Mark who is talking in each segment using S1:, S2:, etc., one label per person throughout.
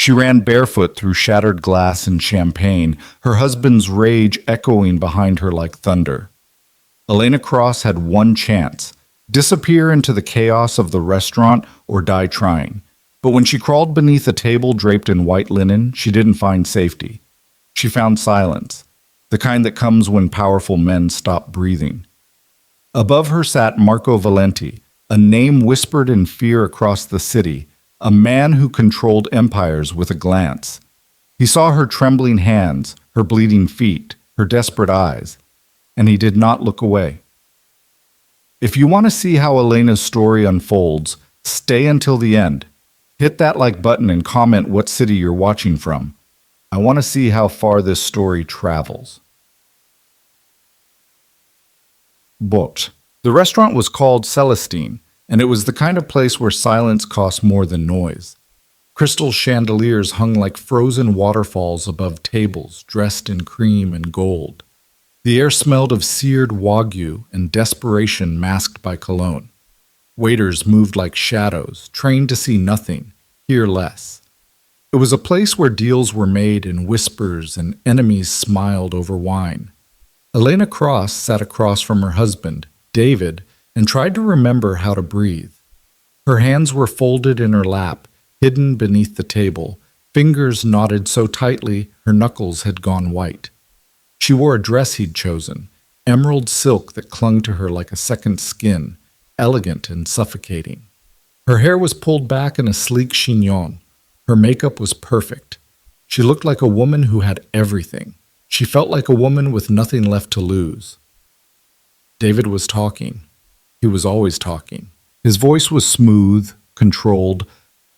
S1: She ran barefoot through shattered glass and champagne, her husband's rage echoing behind her like thunder. Elena Cross had one chance: disappear into the chaos of the restaurant or die trying. But when she crawled beneath a table draped in white linen, she didn't find safety. She found silence, the kind that comes when powerful men stop breathing. Above her sat Marco Valenti, a name whispered in fear across the city, a man who controlled empires with a glance. He saw her trembling hands, her bleeding feet, her desperate eyes, and he did not look away. If you want to see how Elena's story unfolds, stay until the end. Hit that like button and comment what city you're watching from. I want to see how far this story travels. Booked. The restaurant was called Celestine, and it was the kind of place where silence costs more than noise. Crystal chandeliers hung like frozen waterfalls above tables dressed in cream and gold. The air smelled of seared wagyu and desperation masked by cologne. Waiters moved like shadows, trained to see nothing, hear less. It was a place where deals were made in whispers and enemies smiled over wine. Elena Cross sat across from her husband, David, and tried to remember how to breathe. Her hands were folded in her lap, hidden beneath the table, fingers knotted so tightly her knuckles had gone white. She wore a dress he'd chosen, emerald silk that clung to her like a second skin, elegant and suffocating. Her hair was pulled back in a sleek chignon. Her makeup was perfect. She looked like a woman who had everything. She felt like a woman with nothing left to lose. David was talking. He was always talking. His voice was smooth, controlled,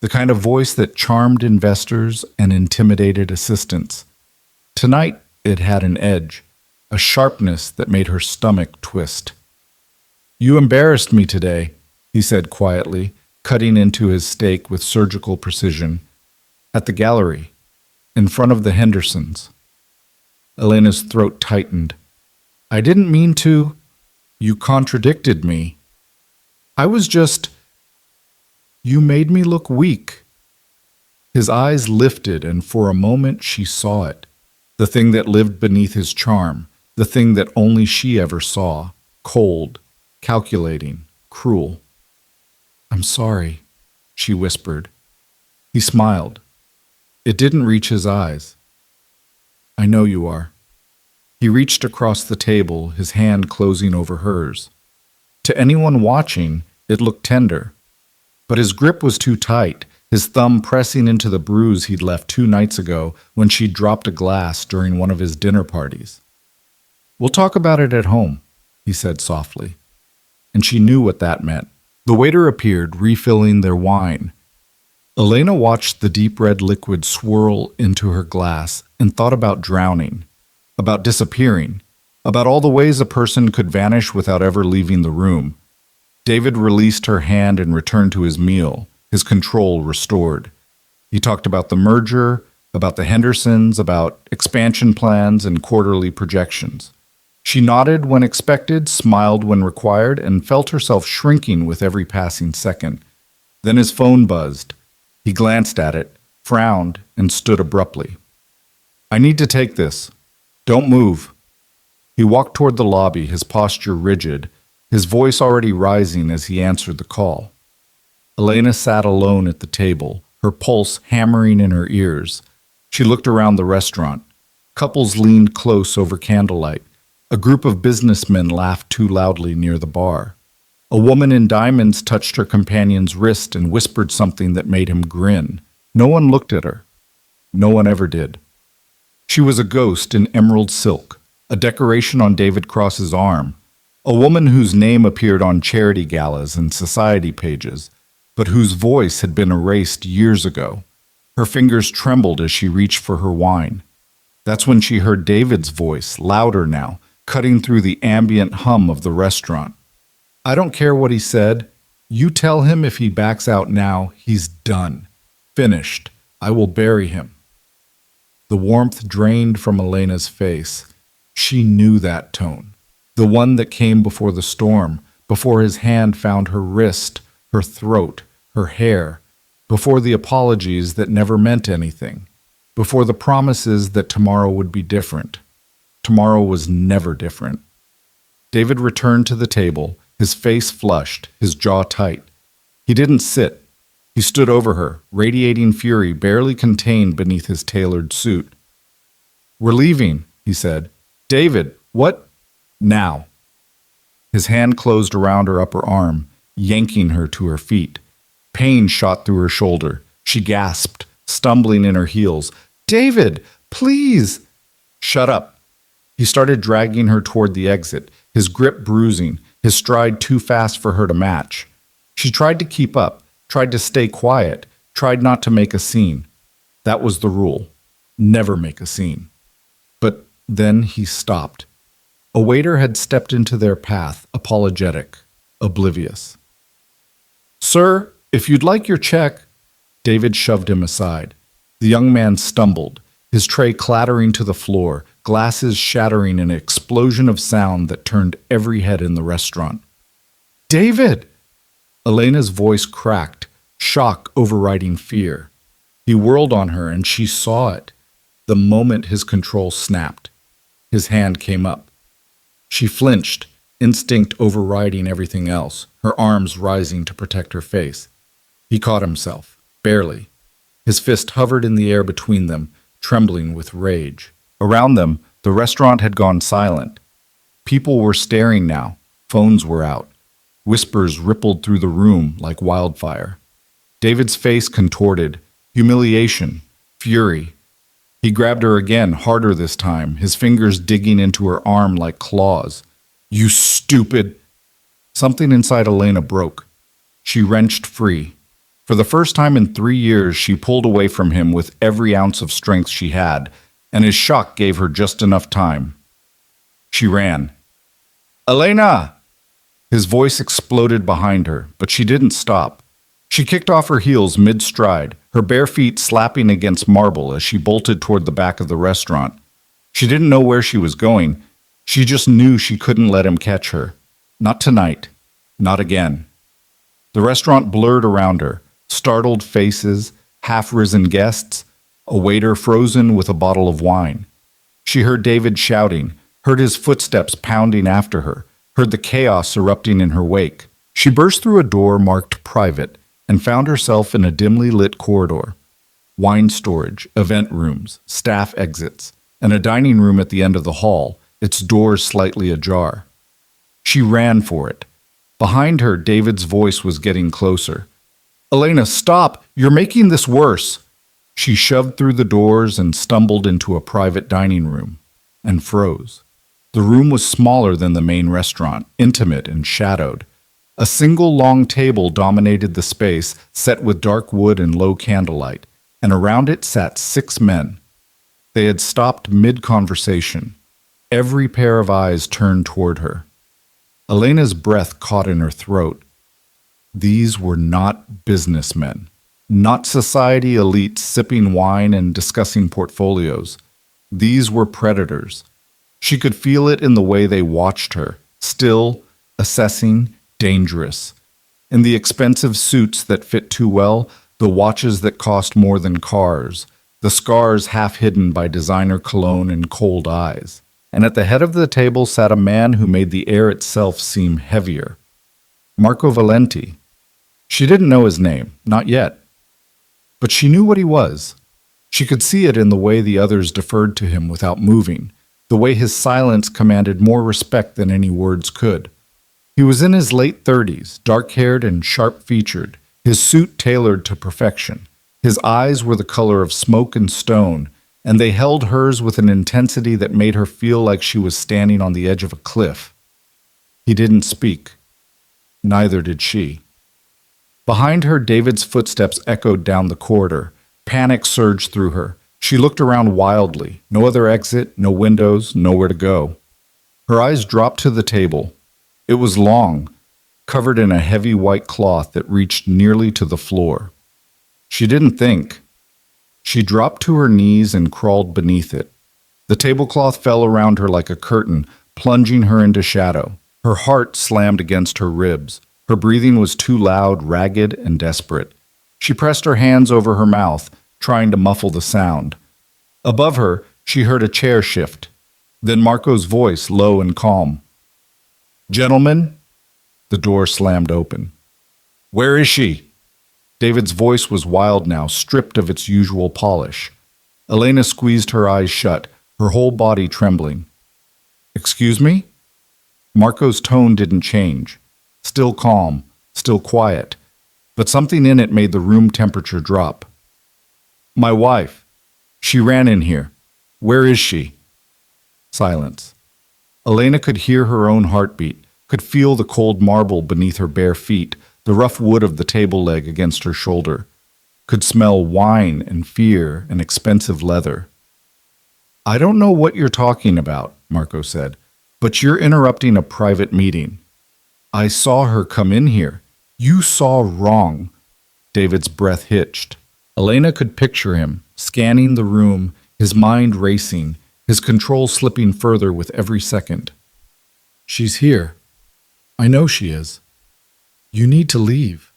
S1: the kind of voice that charmed investors and intimidated assistants. Tonight, it had an edge, a sharpness that made her stomach twist. "You embarrassed me today," he said quietly, cutting into his steak with surgical precision. "At the gallery, in front of the Hendersons." Elena's throat tightened. "I didn't mean to. You contradicted me. I was just... You made me look weak." His eyes lifted, and for a moment she saw it. The thing that lived beneath his charm, the thing that only she ever saw, cold, calculating, cruel. "I'm sorry," she whispered. He smiled. It didn't reach his eyes. "I know you are." He reached across the table, his hand closing over hers. To anyone watching, it looked tender. But his grip was too tight, his thumb pressing into the bruise he'd left 2 nights ago when she dropped a glass during one of his dinner parties. "We'll talk about it at home," he said softly. And she knew what that meant. The waiter appeared, refilling their wine. Elena watched the deep red liquid swirl into her glass and thought about drowning, about disappearing, about all the ways a person could vanish without ever leaving the room. David released her hand and returned to his meal, his control restored. He talked about the merger, about the Hendersons, about expansion plans and quarterly projections. She nodded when expected, smiled when required, and felt herself shrinking with every passing second. Then his phone buzzed. He glanced at it, frowned, and stood abruptly. "I need to take this. Don't move." He walked toward the lobby, his posture rigid, his voice already rising as he answered the call. Elena sat alone at the table, her pulse hammering in her ears. She looked around the restaurant. Couples leaned close over candlelight. A group of businessmen laughed too loudly near the bar. A woman in diamonds touched her companion's wrist and whispered something that made him grin. No one looked at her. No one ever did. She was a ghost in emerald silk, a decoration on David Cross's arm, a woman whose name appeared on charity galas and society pages, but whose voice had been erased years ago. Her fingers trembled as she reached for her wine. That's when she heard David's voice, louder now, cutting through the ambient hum of the restaurant. "I don't care what he said. You tell him if he backs out now, he's done. Finished. I will bury him." The warmth drained from Elena's face. She knew that tone. The one that came before the storm, before his hand found her wrist, her throat, her hair, before the apologies that never meant anything, before the promises that tomorrow would be different. Tomorrow was never different. David returned to the table, his face flushed, his jaw tight. He didn't sit. He stood over her, radiating fury barely contained beneath his tailored suit. "We're leaving," he said. "David, what?" "Now." His hand closed around her upper arm, yanking her to her feet. Pain shot through her shoulder. She gasped, stumbling in her heels. "David, please!" "Shut up." He started dragging her toward the exit, his grip bruising, his stride too fast for her to match. She tried to keep up, tried to stay quiet, tried not to make a scene. That was the rule. Never make a scene. But then he stopped. A waiter had stepped into their path, apologetic, oblivious. "Sir, if you'd like your check." David shoved him aside. The young man stumbled, his tray clattering to the floor, glasses shattering in an explosion of sound that turned every head in the restaurant. "David!" Elena's voice cracked, shock overriding fear. He whirled on her and she saw it. The moment his control snapped, his hand came up. She flinched, instinct overriding everything else, her arms rising to protect her face. He caught himself, barely. His fist hovered in the air between them, trembling with rage. Around them, the restaurant had gone silent. People were staring now. Phones were out. Whispers rippled through the room like wildfire. David's face contorted, humiliation, fury. He grabbed her again, harder this time, his fingers digging into her arm like claws. "You stupid!" Something inside Elena broke. She wrenched free. For the first time in 3 years, she pulled away from him with every ounce of strength she had, and his shock gave her just enough time. She ran. "Elena!" His voice exploded behind her, but she didn't stop. She kicked off her heels mid-stride, her bare feet slapping against marble as she bolted toward the back of the restaurant. She didn't know where she was going. She just knew she couldn't let him catch her. Not tonight. Not again. The restaurant blurred around her, startled faces, half-risen guests, a waiter frozen with a bottle of wine. She heard David shouting, heard his footsteps pounding after her, heard the chaos erupting in her wake. She burst through a door marked private and found herself in a dimly lit corridor. Wine storage, event rooms, staff exits, and a dining room at the end of the hall, its doors slightly ajar. She ran for it. Behind her, David's voice was getting closer. "Elena, stop! You're making this worse!" She shoved through the doors and stumbled into a private dining room, and froze. The room was smaller than the main restaurant, intimate and shadowed. A single long table dominated the space, set with dark wood and low candlelight, and around it sat 6 men. They had stopped mid-conversation. Every pair of eyes turned toward her. Elena's breath caught in her throat. These were not businessmen, not society elites sipping wine and discussing portfolios. These were predators. She could feel it in the way they watched her, still, assessing, dangerous. In the expensive suits that fit too well, the watches that cost more than cars, the scars half hidden by designer cologne and cold eyes. And at the head of the table sat a man who made the air itself seem heavier. Marco Valenti. She didn't know his name, not yet. But she knew what he was. She could see it in the way the others deferred to him without moving, the way his silence commanded more respect than any words could. He was in his late 30s, dark-haired and sharp-featured, his suit tailored to perfection. His eyes were the color of smoke and stone, and they held hers with an intensity that made her feel like she was standing on the edge of a cliff. He didn't speak. Neither did she. Behind her, David's footsteps echoed down the corridor. Panic surged through her. She looked around wildly. No other exit, no windows, nowhere to go. Her eyes dropped to the table. It was long, covered in a heavy white cloth that reached nearly to the floor. She didn't think. She dropped to her knees and crawled beneath it. The tablecloth fell around her like a curtain, plunging her into shadow. Her heart slammed against her ribs. Her breathing was too loud, ragged, and desperate. She pressed her hands over her mouth, trying to muffle the sound. Above her, she heard a chair shift. Then Marco's voice, low and calm. "Gentlemen?" The door slammed open. "Where is she?" David's voice was wild now, stripped of its usual polish. Elena squeezed her eyes shut, her whole body trembling. "Excuse me?" Marco's tone didn't change. Still calm, still quiet, but something in it made the room temperature drop. "My wife. She ran in here. Where is she?" Silence. Elena could hear her own heartbeat, could feel the cold marble beneath her bare feet, the rough wood of the table leg against her shoulder, could smell wine and fear and expensive leather. "I don't know what you're talking about," Marco said, "but you're interrupting a private meeting. I saw her come in here. You saw wrong." David's breath hitched. Elena could picture him, scanning the room, his mind racing, his control slipping further with every second. "She's here. I know she is. You need to leave."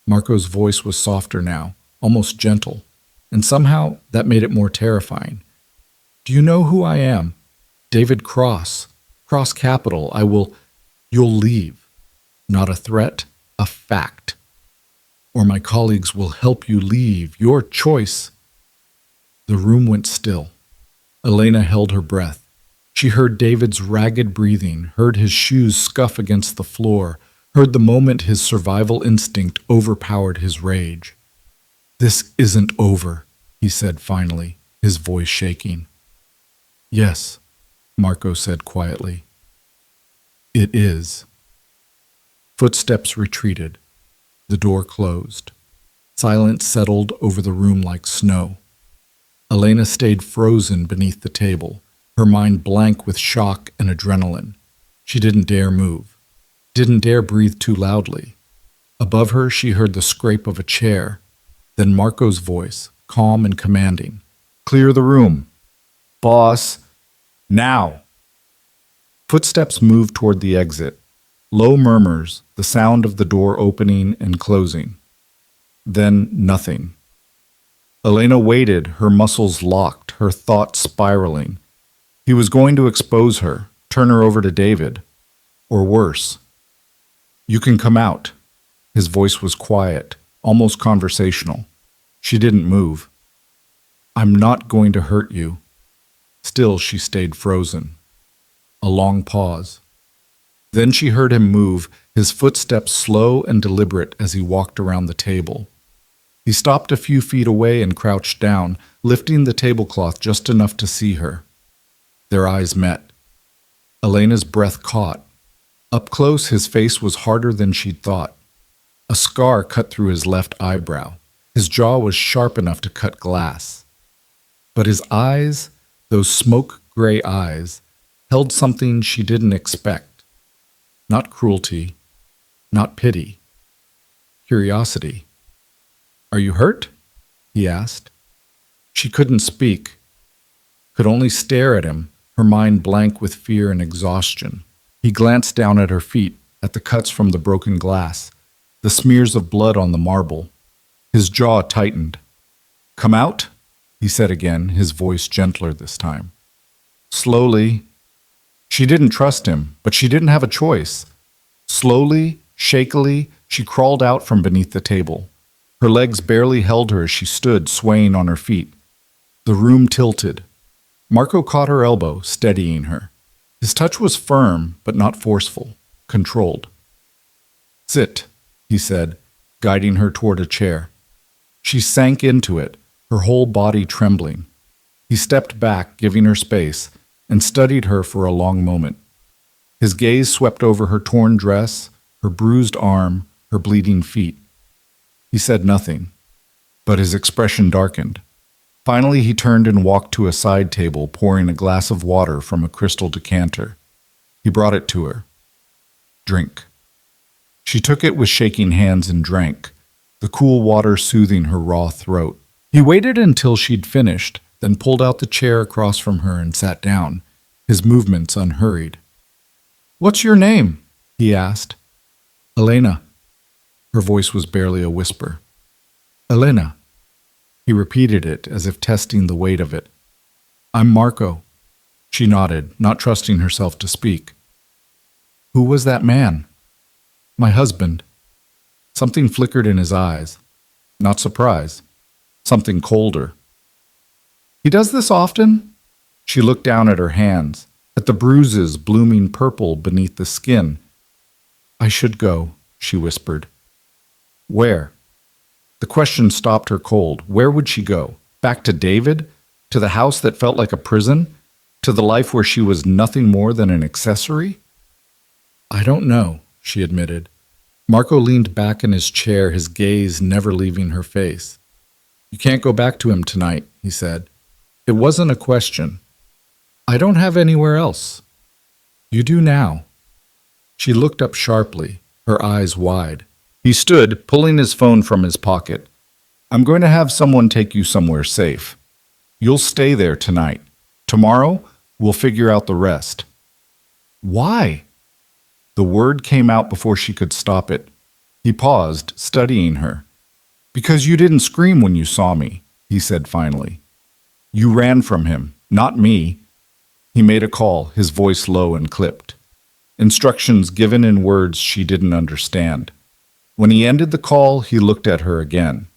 S1: Marco's voice was softer now, almost gentle, and somehow that made it more terrifying. "Do you know who I am? David Cross. Cross Capital. You'll leave. Not a threat, a fact. Or my colleagues will help you leave. Your choice." The room went still. Elena held her breath. She heard David's ragged breathing, heard his shoes scuff against the floor, heard the moment his survival instinct overpowered his rage. "This isn't over," he said finally, his voice shaking. "Yes," Marco said quietly. "It is." Footsteps retreated. The door closed. Silence settled over the room like snow. Elena stayed frozen beneath the table, her mind blank with shock and adrenaline. She didn't dare move, didn't dare breathe too loudly. Above her, she heard the scrape of a chair, then Marco's voice, calm and commanding. "Clear the room. Boss, now." Footsteps moved toward the exit. Low murmurs, the sound of the door opening and closing. Then nothing. Elena waited, her muscles locked, her thoughts spiraling. He was going to expose her, turn her over to David. Or worse. "You can come out." His voice was quiet, almost conversational. She didn't move. "I'm not going to hurt you." Still, she stayed frozen. A long pause. Then she heard him move, his footsteps slow and deliberate as he walked around the table. He stopped a few feet away and crouched down, lifting the tablecloth just enough to see her. Their eyes met. Elena's breath caught. Up close, his face was harder than she'd thought. A scar cut through his left eyebrow. His jaw was sharp enough to cut glass. But his eyes, those smoke-gray eyes, held something she didn't expect. Not cruelty, not pity. Curiosity. "Are you hurt?" he asked. She couldn't speak, could only stare at him, her mind blank with fear and exhaustion. He glanced down at her feet, at the cuts from the broken glass, the smears of blood on the marble. His jaw tightened. "Come out," he said again, his voice gentler this time. Slowly. She didn't trust him, but she didn't have a choice. Slowly, shakily, she crawled out from beneath the table. Her legs barely held her as she stood, swaying on her feet. The room tilted. Marco caught her elbow, steadying her. His touch was firm, but not forceful, controlled. "Sit," he said, guiding her toward a chair. She sank into it, her whole body trembling. He stepped back, giving her space, and studied her for a long moment. His gaze swept over her torn dress, her bruised arm, her bleeding feet. He said nothing, but his expression darkened. Finally, he turned and walked to a side table, pouring a glass of water from a crystal decanter. He brought it to her. "Drink." She took it with shaking hands and drank, the cool water soothing her raw throat. He waited until she'd finished, then pulled out the chair across from her and sat down, his movements unhurried. "What's your name?" he asked. "Elena." Her voice was barely a whisper. Elena. He repeated it as if testing the weight of it. I'm Marco. She nodded, not trusting herself to speak. Who was that man? My husband. Something flickered in his eyes. Not surprise. Something colder. He does this often? She looked down at her hands, at the bruises blooming purple beneath the skin. I should go, she whispered. Where? The question stopped her cold. Where would she go? Back to David? To the house that felt like a prison? To the life where she was nothing more than an accessory? I don't know, she admitted. Marco leaned back in his chair, his gaze never leaving her face. You can't go back to him tonight, he said. It wasn't a question. I don't have anywhere else. You do now. She looked up sharply, her eyes wide. He stood, pulling his phone from his pocket. I'm going to have someone take you somewhere safe. You'll stay there tonight. Tomorrow, we'll figure out the rest. Why? The word came out before she could stop it. He paused, studying her. Because you didn't scream when you saw me, he said finally. You ran from him, not me. He made a call, his voice low and clipped. Instructions given in words she didn't understand. When he ended the call, he looked at her again.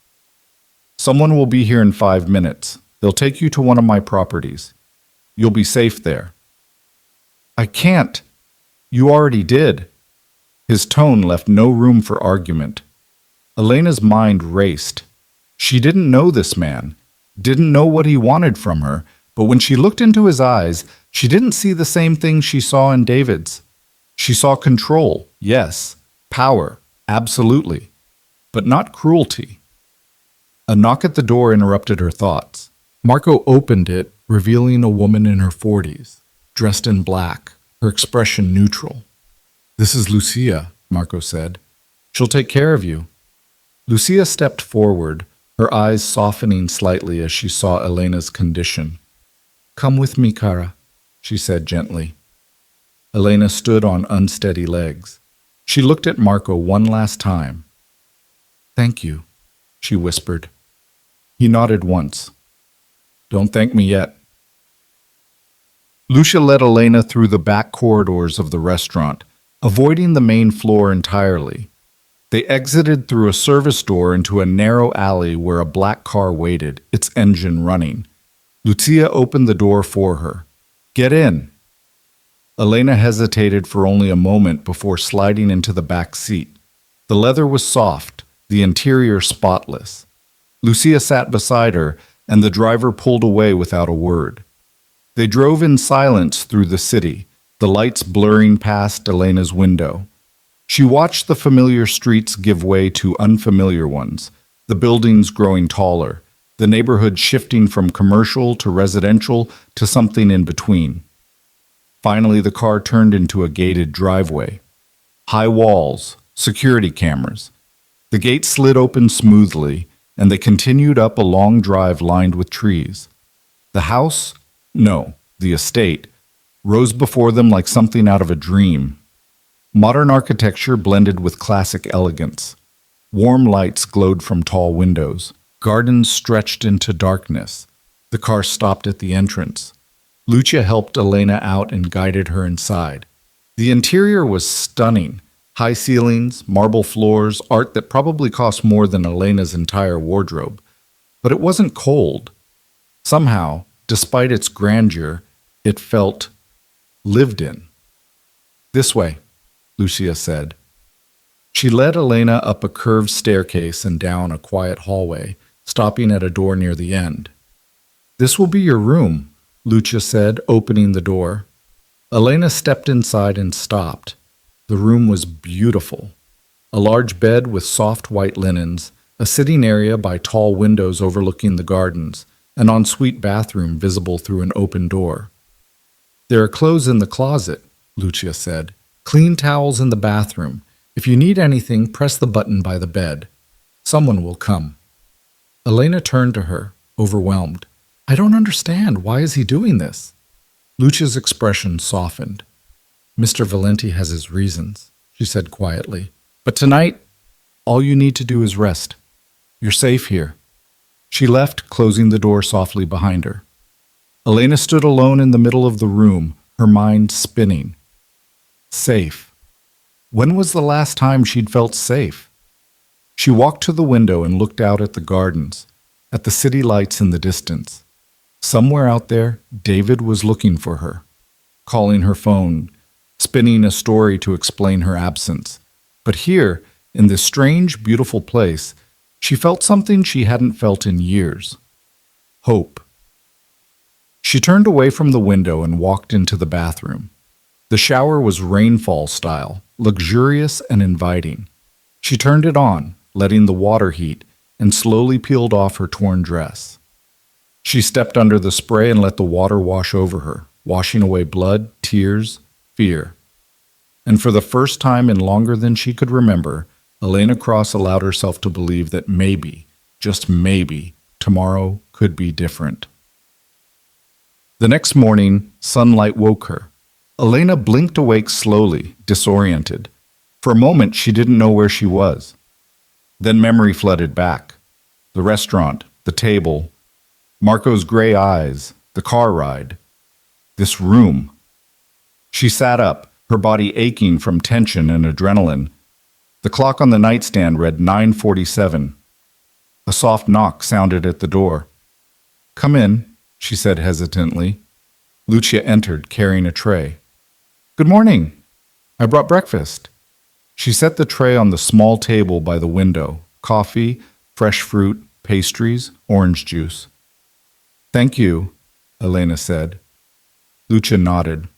S1: Someone will be here in 5 minutes. They'll take you to one of my properties. You'll be safe there. I can't. You already did. His tone left no room for argument. Elena's mind raced. She didn't know this man, didn't know what he wanted from her, but when she looked into his eyes, she didn't see the same thing she saw in David's. She saw control, yes, power, absolutely, but not cruelty. A knock at the door interrupted her thoughts. Marco opened it, revealing a woman in her 40s, dressed in black, her expression neutral. This is Lucia, Marco said. She'll take care of you. Lucia stepped forward, her eyes softening slightly as she saw Elena's condition. Come with me, Cara, she said gently. Elena stood on unsteady legs. She looked at Marco one last time. Thank you, she whispered. He nodded once. Don't thank me yet. Lucia led Elena through the back corridors of the restaurant, avoiding the main floor entirely. They exited through a service door into a narrow alley where a black car waited, its engine running. Lucia opened the door for her. Get in. Elena hesitated for only a moment before sliding into the back seat. The leather was soft, the interior spotless. Lucia sat beside her, and the driver pulled away without a word. They drove in silence through the city, the lights blurring past Elena's window. She watched the familiar streets give way to unfamiliar ones, the buildings growing taller, the neighborhood shifting from commercial to residential to something in between. Finally, the car turned into a gated driveway. High walls, security cameras. The gate slid open smoothly, and they continued up a long drive lined with trees. The house, no, the estate, rose before them like something out of a dream. Modern architecture blended with classic elegance. Warm lights glowed from tall windows. Gardens stretched into darkness. The car stopped at the entrance. Lucia helped Elena out and guided her inside. The interior was stunning. High ceilings, marble floors, art that probably cost more than Elena's entire wardrobe. But it wasn't cold. Somehow, despite its grandeur, it felt lived in. This way, Lucia said. She led Elena up a curved staircase and down a quiet hallway, stopping at a door near the end. This will be your room, Lucia said, opening the door. Elena stepped inside and stopped. The room was beautiful. A large bed with soft white linens, a sitting area by tall windows overlooking the gardens, an ensuite bathroom visible through an open door. There are clothes in the closet, Lucia said. Clean towels in the bathroom. If you need anything, press the button by the bed. Someone will come. Elena turned to her, overwhelmed. I don't understand. Why is he doing this? Lucia's expression softened. Mr. Valenti has his reasons, she said quietly. But tonight, all you need to do is rest. You're safe here." She left, closing the door softly behind her. Elena stood alone in the middle of the room, her mind spinning. Safe. When was the last time she'd felt safe? She walked to the window and looked out at the gardens, at the city lights in the distance. Somewhere out there, David was looking for her, calling her phone, spinning a story to explain her absence. But here, in this strange, beautiful place, she felt something she hadn't felt in years. Hope. She turned away from the window and walked into the bathroom. The shower was rainfall style, luxurious and inviting. She turned it on, letting the water heat, and slowly peeled off her torn dress. She stepped under the spray and let the water wash over her, washing away blood, tears, fear. And for the first time in longer than she could remember, Elena Cross allowed herself to believe that maybe, just maybe, tomorrow could be different. The next morning, sunlight woke her. Elena blinked awake slowly, disoriented. For a moment, she didn't know where she was. Then memory flooded back. The restaurant, the table, Marco's gray eyes, the car ride, this room. She sat up, her body aching from tension and adrenaline. The clock on the nightstand read 9:47. A soft knock sounded at the door. "Come in," she said hesitantly. Lucia entered, carrying a tray. "Good morning. I brought breakfast." She set the tray on the small table by the window. Coffee, fresh fruit, pastries, orange juice. "Thank you," Elena said. Lucia nodded.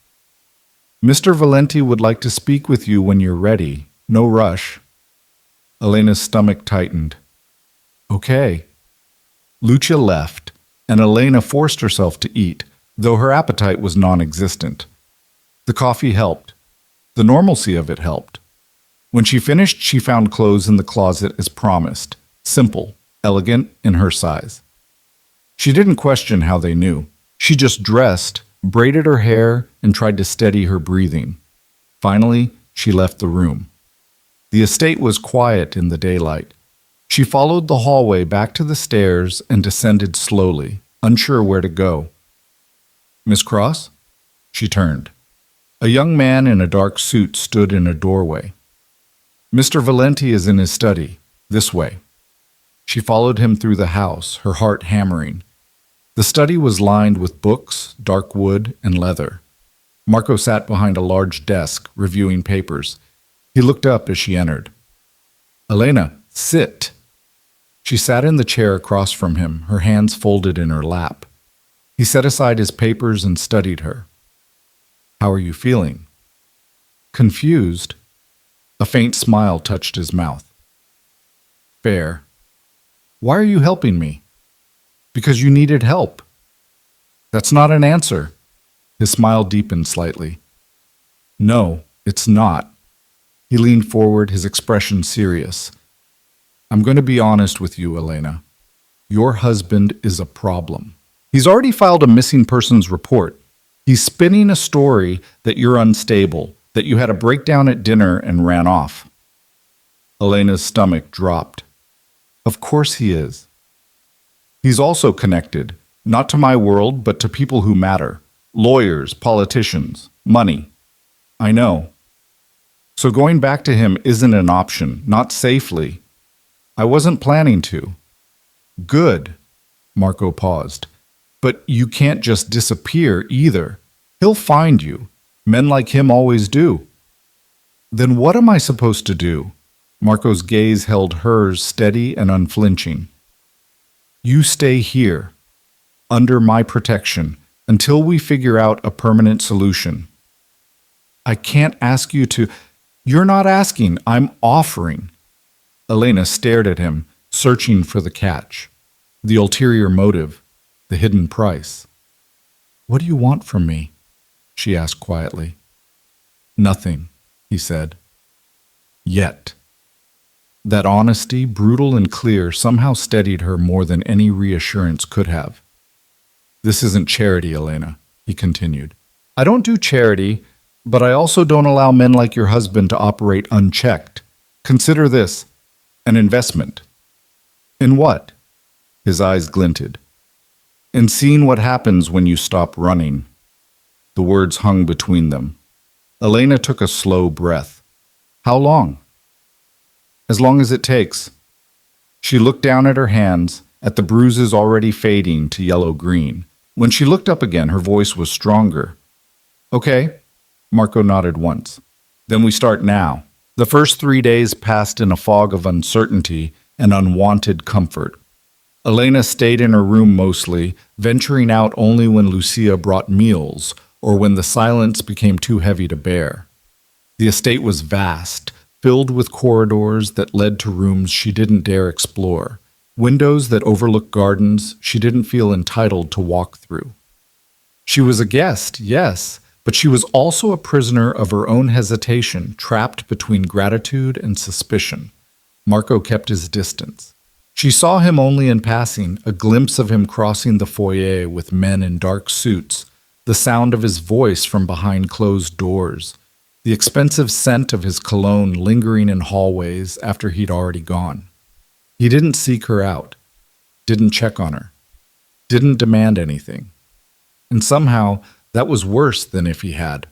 S1: "Mr. Valenti would like to speak with you when you're ready. No rush." Elena's stomach tightened. "Okay." Lucia left, and Elena forced herself to eat, though her appetite was non-existent. The coffee helped. The normalcy of it helped. When she finished, she found clothes in the closet as promised, simple, elegant, in her size. She didn't question how they knew. She just dressed, braided her hair, and tried to steady her breathing. Finally, she left the room. The estate was quiet in the daylight. She followed the hallway back to the stairs and descended slowly, unsure where to go. "Miss Cross?" She turned. A young man in a dark suit stood in a doorway. "Mr. Valenti is in his study. This way." She followed him through the house, her heart hammering. The study was lined with books, dark wood, and leather. Marco sat behind a large desk, reviewing papers. He looked up as she entered. "Elena, sit." She sat in the chair across from him, her hands folded in her lap. He set aside his papers and studied her. "How are you feeling?" "Confused." A faint smile touched his mouth. "Fair. Why are you helping me?" "Because you needed help." "That's not an answer." His smile deepened slightly. "No, it's not." He leaned forward, his expression serious. "I'm going to be honest with you, Elena. Your husband is a problem. He's already filed a missing persons report. He's spinning a story that you're unstable, that you had a breakdown at dinner and ran off." Elena's stomach dropped. "Of course he is. He's also connected, not to my world, but to people who matter. Lawyers, politicians, money. I know. So going back to him isn't an option, not safely. I wasn't planning to." "Good." Marco paused. "But you can't just disappear either. He'll find you. Men like him always do." "Then what am I supposed to do?" Marco's gaze held hers steady and unflinching. "You stay here, under my protection, until we figure out a permanent solution." "I can't ask you to—" "You're not asking, I'm offering." Elena stared at him, searching for the catch, the ulterior motive, the hidden price. "What do you want from me?" she asked quietly. "Nothing," he said. Yet. That honesty, brutal and clear, somehow steadied her more than any reassurance could have. "This isn't charity, Elena," he continued. "I don't do charity, but I also don't allow men like your husband to operate unchecked. Consider this an investment." In what? His eyes glinted. In seeing what happens when you stop running. The words hung between them. Elena took a slow breath. How long? As long as it takes. She looked down at her hands, at the bruises already fading to yellow-green. When she looked up again, her voice was stronger. Okay. Marco nodded once. Then we start now. The first 3 days passed in a fog of uncertainty and unwanted comfort. Elena stayed in her room mostly, venturing out only when Lucia brought meals or when the silence became too heavy to bear. The estate was vast, filled with corridors that led to rooms she didn't dare explore, windows that overlooked gardens she didn't feel entitled to walk through. She was a guest, yes, but she was also a prisoner of her own hesitation, trapped between gratitude and suspicion. Marco kept his distance. She saw him only in passing, a glimpse of him crossing the foyer with men in dark suits, the sound of his voice from behind closed doors, the expensive scent of his cologne lingering in hallways after he'd already gone. He didn't seek her out, didn't check on her, didn't demand anything. And somehow, that was worse than if he had.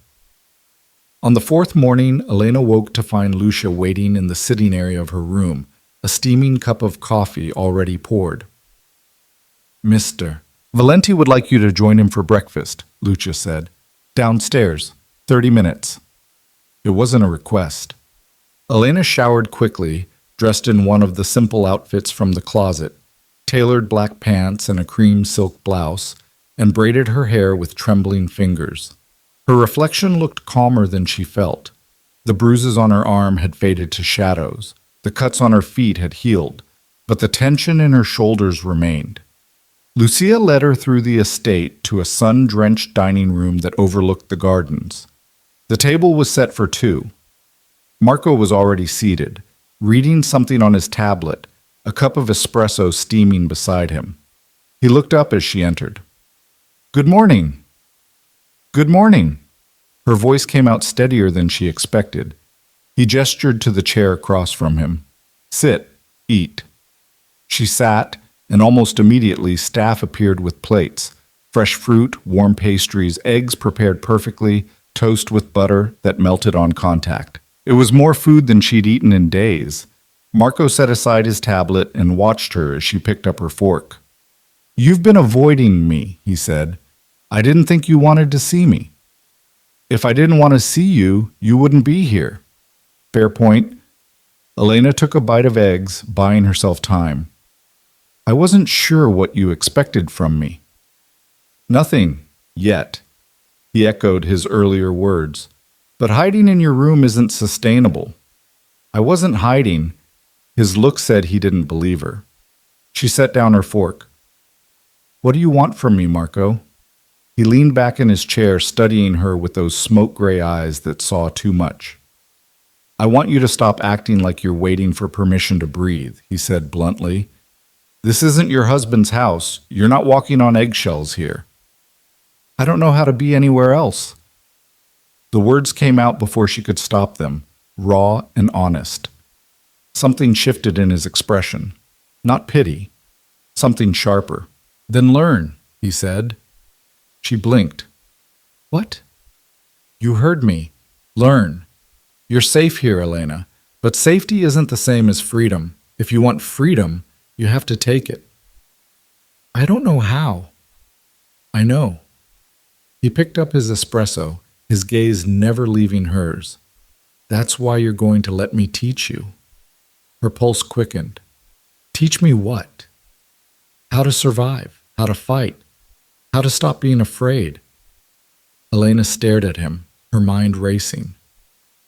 S1: On the fourth morning, Elena woke to find Lucia waiting in the sitting area of her room, a steaming cup of coffee already poured. Mr. Valenti would like you to join him for breakfast, Lucia said. Downstairs, 30 minutes. It wasn't a request. Elena showered quickly, dressed in one of the simple outfits from the closet, tailored black pants and a cream silk blouse, and braided her hair with trembling fingers. Her reflection looked calmer than she felt. The bruises on her arm had faded to shadows. The cuts on her feet had healed, but the tension in her shoulders remained. Lucia led her through the estate to a sun-drenched dining room that overlooked the gardens. The table was set for two. Marco was already seated, reading something on his tablet, a cup of espresso steaming beside him. He looked up as she entered. Good morning. Good morning. Her voice came out steadier than she expected. He gestured to the chair across from him. Sit, eat. She sat, and almost immediately staff appeared with plates. Fresh fruit, warm pastries, eggs prepared perfectly, toast with butter that melted on contact. It was more food than she'd eaten in days. Marco set aside his tablet and watched her as she picked up her fork. You've been avoiding me, he said. I didn't think you wanted to see me. If I didn't want to see you, you wouldn't be here. Fair point. Elena took a bite of eggs, buying herself time. I wasn't sure what you expected from me. Nothing, yet. He echoed his earlier words. But hiding in your room isn't sustainable. I wasn't hiding. His look said he didn't believe her. She set down her fork. What do you want from me, Marco? He leaned back in his chair, studying her with those smoke-gray eyes that saw too much. I want you to stop acting like you're waiting for permission to breathe, he said bluntly. This isn't your husband's house. You're not walking on eggshells here. I don't know how to be anywhere else. The words came out before she could stop them, raw and honest. Something shifted in his expression. Not pity. Something sharper. Then learn, he said. She blinked. What? You heard me. Learn. You're safe here, Elena. But safety isn't the same as freedom. If you want freedom, you have to take it. I don't know how. I know. He picked up his espresso, his gaze never leaving hers. That's why you're going to let me teach you. Her pulse quickened. Teach me what? How to survive, how to fight, how to stop being afraid. Elena stared at him, her mind racing.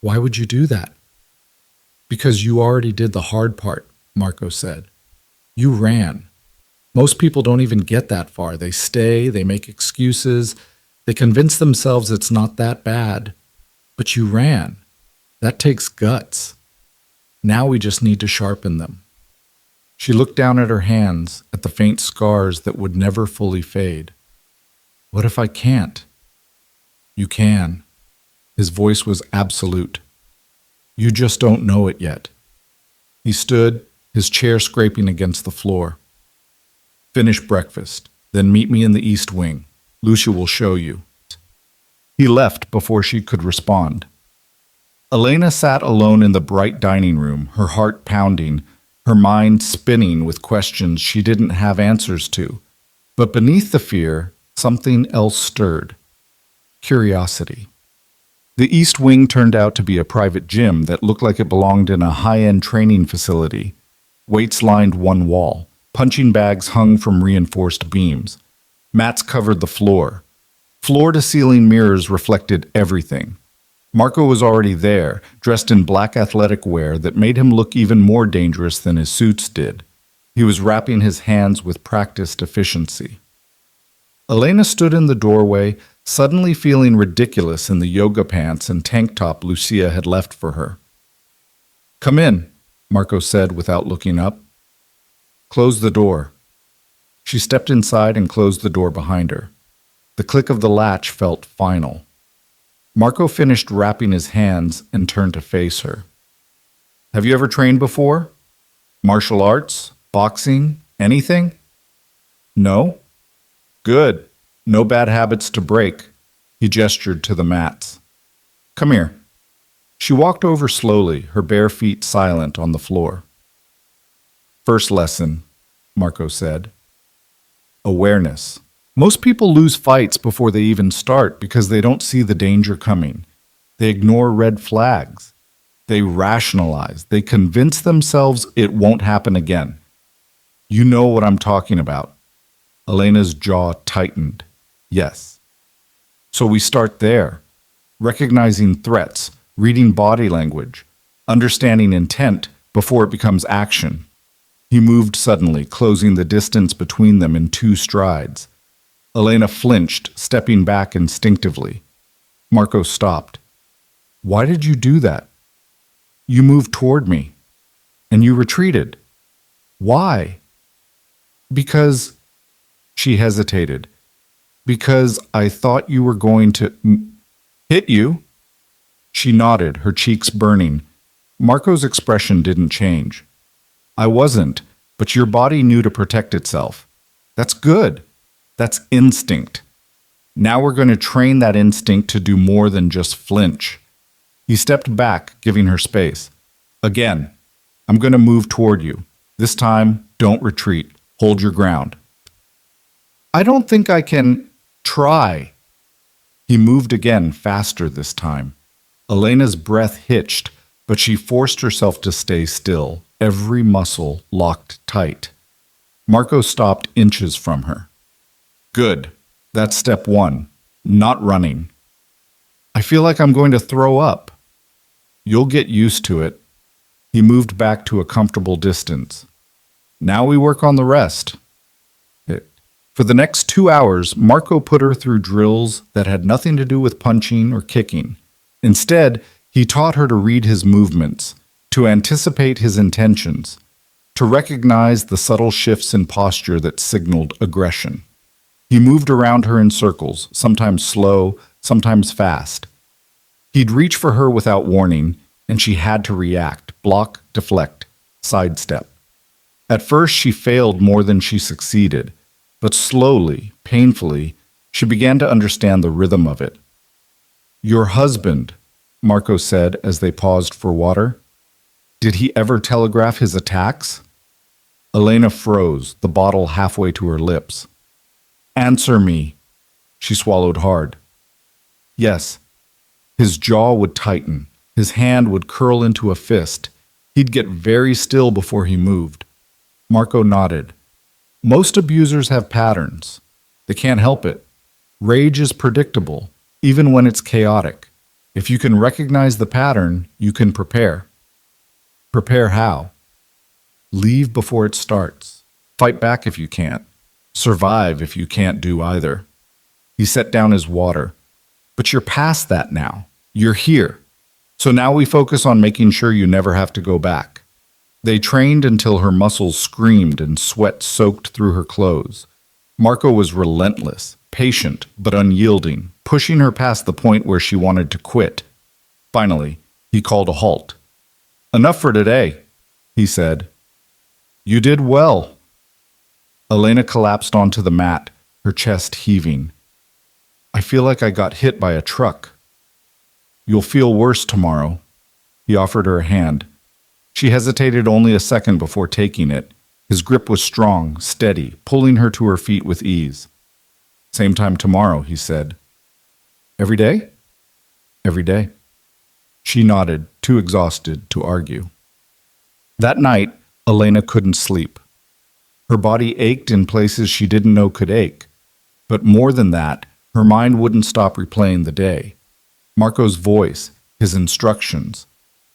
S1: Why would you do that? Because you already did the hard part, Marco said. You ran. Most people don't even get that far. They stay, they make excuses, they convince themselves it's not that bad. But you ran. That takes guts. Now we just need to sharpen them. She looked down at her hands, at the faint scars that would never fully fade. What if I can't? You can. His voice was absolute. You just don't know it yet. He stood, his chair scraping against the floor. Finish breakfast, then meet me in the East Wing. Lucia will show you. He left before she could respond. Elena sat alone in the bright dining room, her heart pounding, her mind spinning with questions she didn't have answers to. But beneath the fear, something else stirred. Curiosity. The East Wing turned out to be a private gym that looked like it belonged in a high-end training facility. Weights lined one wall. Punching bags hung from reinforced beams. Mats covered the floor. Floor-to-ceiling mirrors reflected everything. Marco was already there, dressed in black athletic wear that made him look even more dangerous than his suits did. He was wrapping his hands with practiced efficiency. Elena stood in the doorway, suddenly feeling ridiculous in the yoga pants and tank top Lucia had left for her. "Come in," Marco said without looking up. "Close the door." She stepped inside and closed the door behind her. The click of the latch felt final. Marco finished wrapping his hands and turned to face her. "Have you ever trained before? Martial arts? Boxing? Anything?" "No." "Good. No bad habits to break." He gestured to the mats. "Come here." She walked over slowly, her bare feet silent on the floor. "First lesson," Marco said. Awareness. Most people lose fights before they even start because they don't see the danger coming. They ignore red flags. They rationalize. They convince themselves it won't happen again. You know what I'm talking about. Elena's jaw tightened. Yes. So we start there, recognizing threats, reading body language, understanding intent before it becomes action. He moved suddenly, closing the distance between them in 2 strides. Elena flinched, stepping back instinctively. Marco stopped. "Why did you do that?" "You moved toward me, and you retreated." "Why?" "Because—" She hesitated. "Because I thought you were going to hit you." She nodded, her cheeks burning. Marco's expression didn't change. "I wasn't, but your body knew to protect itself. That's good. That's instinct. Now we're going to train that instinct to do more than just flinch." He stepped back, giving her space. "Again, I'm going to move toward you. This time, don't retreat. Hold your ground." "I don't think I can try." He moved again, faster this time. Elena's breath hitched, but she forced herself to stay still, every muscle locked tight. Marco stopped inches from her. "Good. That's step 1. Not running." "I feel like I'm going to throw up." "You'll get used to it." He moved back to a comfortable distance. "Now we work on the rest." For the next 2 hours, Marco put her through drills that had nothing to do with punching or kicking. Instead, he taught her to read his movements, to anticipate his intentions, to recognize the subtle shifts in posture that signaled aggression. He moved around her in circles, sometimes slow, sometimes fast. He'd reach for her without warning, and she had to react, block, deflect, sidestep. At first, she failed more than she succeeded, but slowly, painfully, she began to understand the rhythm of it. "Your husband," Marco said as they paused for water. "Did he ever telegraph his attacks?" Elena froze, the bottle halfway to her lips. "Answer me." She swallowed hard. "Yes." His jaw would tighten. His hand would curl into a fist. He'd get very still before he moved. Marco nodded. "Most abusers have patterns. They can't help it. Rage is predictable, even when it's chaotic. If you can recognize the pattern, you can prepare." "Prepare how?" "Leave before it starts. Fight back if you can't. Survive if you can't do either." He set down his water. "But you're past that now. You're here. So now we focus on making sure you never have to go back." They trained until her muscles screamed and sweat soaked through her clothes. Marco was relentless, patient, but unyielding, pushing her past the point where she wanted to quit. Finally, he called a halt. "Enough for today," he said. You did well. Elena collapsed onto the mat, her chest heaving. I feel like I got hit by a truck. You'll feel worse tomorrow. He offered her a hand. She hesitated only a second before taking it. His grip was strong, steady, pulling her to her feet with ease. Same time tomorrow, he said. Every day? Every day. She nodded, too exhausted to argue. That night, Elena couldn't sleep. Her body ached in places she didn't know could ache. But more than that, her mind wouldn't stop replaying the day. Marco's voice, his instructions,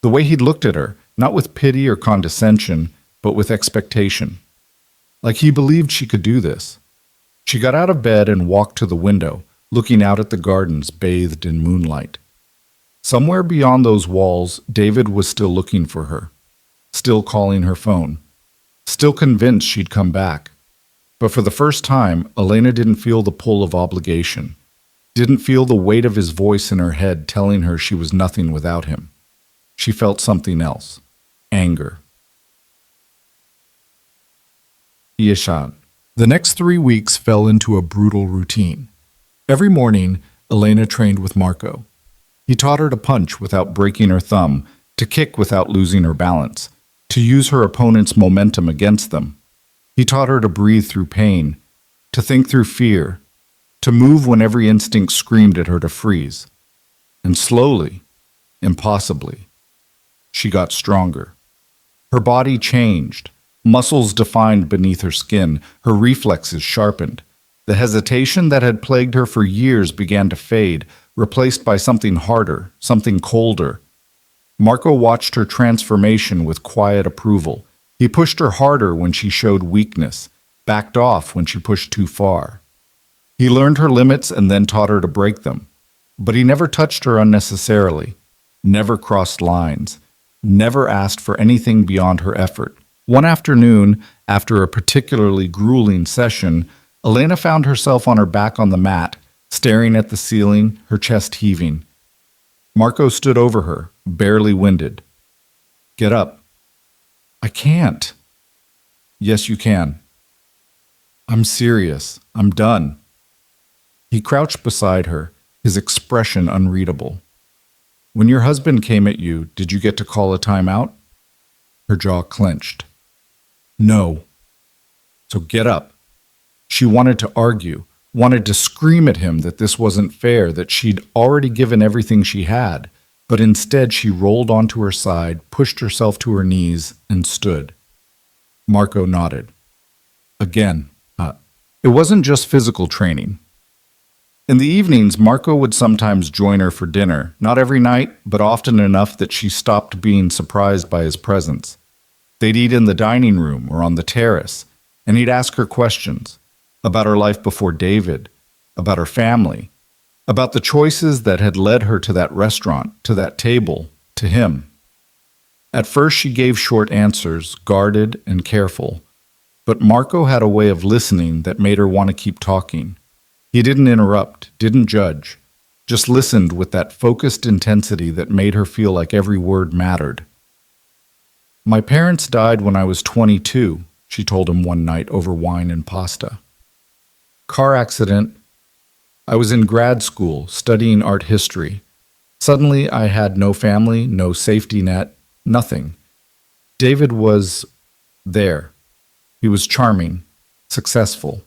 S1: the way he'd looked at her, not with pity or condescension, but with expectation. Like he believed she could do this. She got out of bed and walked to the window, looking out at the gardens bathed in moonlight. Somewhere beyond those walls, David was still looking for her, still calling her phone, still convinced she'd come back. But for the first time, Elena didn't feel the pull of obligation, didn't feel the weight of his voice in her head telling her she was nothing without him. She felt something else, anger. Yeshan. The next 3 weeks fell into a brutal routine. Every morning, Elena trained with Marco. He taught her to punch without breaking her thumb, to kick without losing her balance, to use her opponent's momentum against them. He taught her to breathe through pain, to think through fear, to move when every instinct screamed at her to freeze. And slowly, impossibly, she got stronger. Her body changed. Muscles defined beneath her skin, her reflexes sharpened. The hesitation that had plagued her for years began to fade, replaced by something harder, something colder. Marco watched her transformation with quiet approval. He pushed her harder when she showed weakness, backed off when she pushed too far. He learned her limits and then taught her to break them. But he never touched her unnecessarily, never crossed lines, never asked for anything beyond her effort. One afternoon, after a particularly grueling session, Elena found herself on her back on the mat, staring at the ceiling, her chest heaving. Marco stood over her, barely winded. Get up. I can't. Yes, you can. I'm serious. I'm done. He crouched beside her, his expression unreadable. When your husband came at you, did you get to call a timeout? Her jaw clenched. No. So get up. She wanted to argue, wanted to scream at him that this wasn't fair, that she'd already given everything she had, but instead she rolled onto her side, pushed herself to her knees, and stood. Marco nodded. Again, it wasn't just physical training. In the evenings, Marco would sometimes join her for dinner, not every night, but often enough that she stopped being surprised by his presence. They'd eat in the dining room or on the terrace, and he'd ask her questions about her life before David, about her family, about the choices that had led her to that restaurant, to that table, to him. At first she gave short answers, guarded and careful, but Marco had a way of listening that made her want to keep talking. He didn't interrupt, didn't judge, just listened with that focused intensity that made her feel like every word mattered. My parents died when I was 22, she told him one night over wine and pasta. Car accident. I was in grad school studying art history. Suddenly I had no family, no safety net, nothing. David was there. He was charming, successful.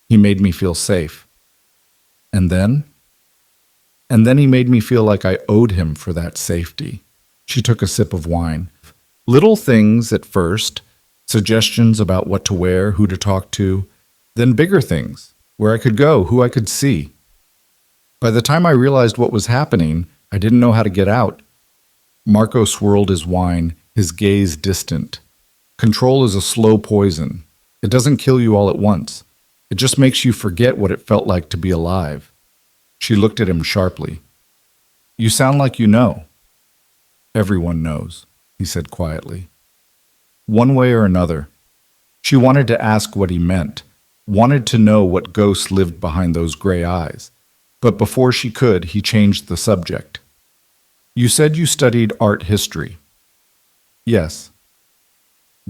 S1: He made me feel safe. And then he made me feel like I owed him for that safety. She took a sip of wine. Little things at first, suggestions about what to wear, who to talk to, then bigger things, where I could go, who I could see. By the time I realized what was happening, I didn't know how to get out. Marco swirled his wine, his gaze distant. Control is a slow poison. It doesn't kill you all at once. It just makes you forget what it felt like to be alive. She looked at him sharply. You sound like you know. Everyone knows, he said quietly. One way or another. She wanted to ask what he meant, wanted to know what ghosts lived behind those gray eyes. But before she could, he changed the subject. You said you studied art history. Yes.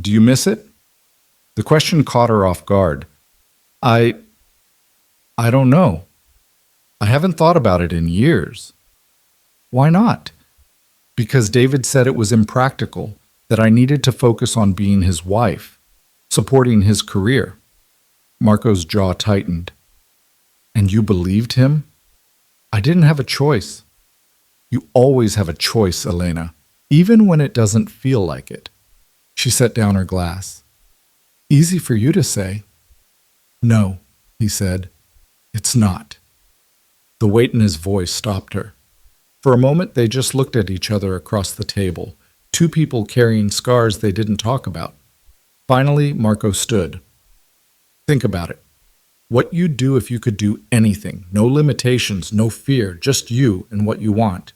S1: Do you miss it? The question caught her off guard. I I don't know. I haven't thought about it in years. Why not? Because David said it was impractical, that I needed to focus on being his wife, supporting his career. Marco's jaw tightened. And you believed him? I didn't have a choice. You always have a choice, Elena, even when it doesn't feel like it. She set down her glass. Easy for you to say. No, he said. It's not. The weight in his voice stopped her. For a moment, they just looked at each other across the table, two people carrying scars they didn't talk about. Finally, Marco stood. Think about it. What you'd do if you could do anything. No limitations, no fear, just you and what you want.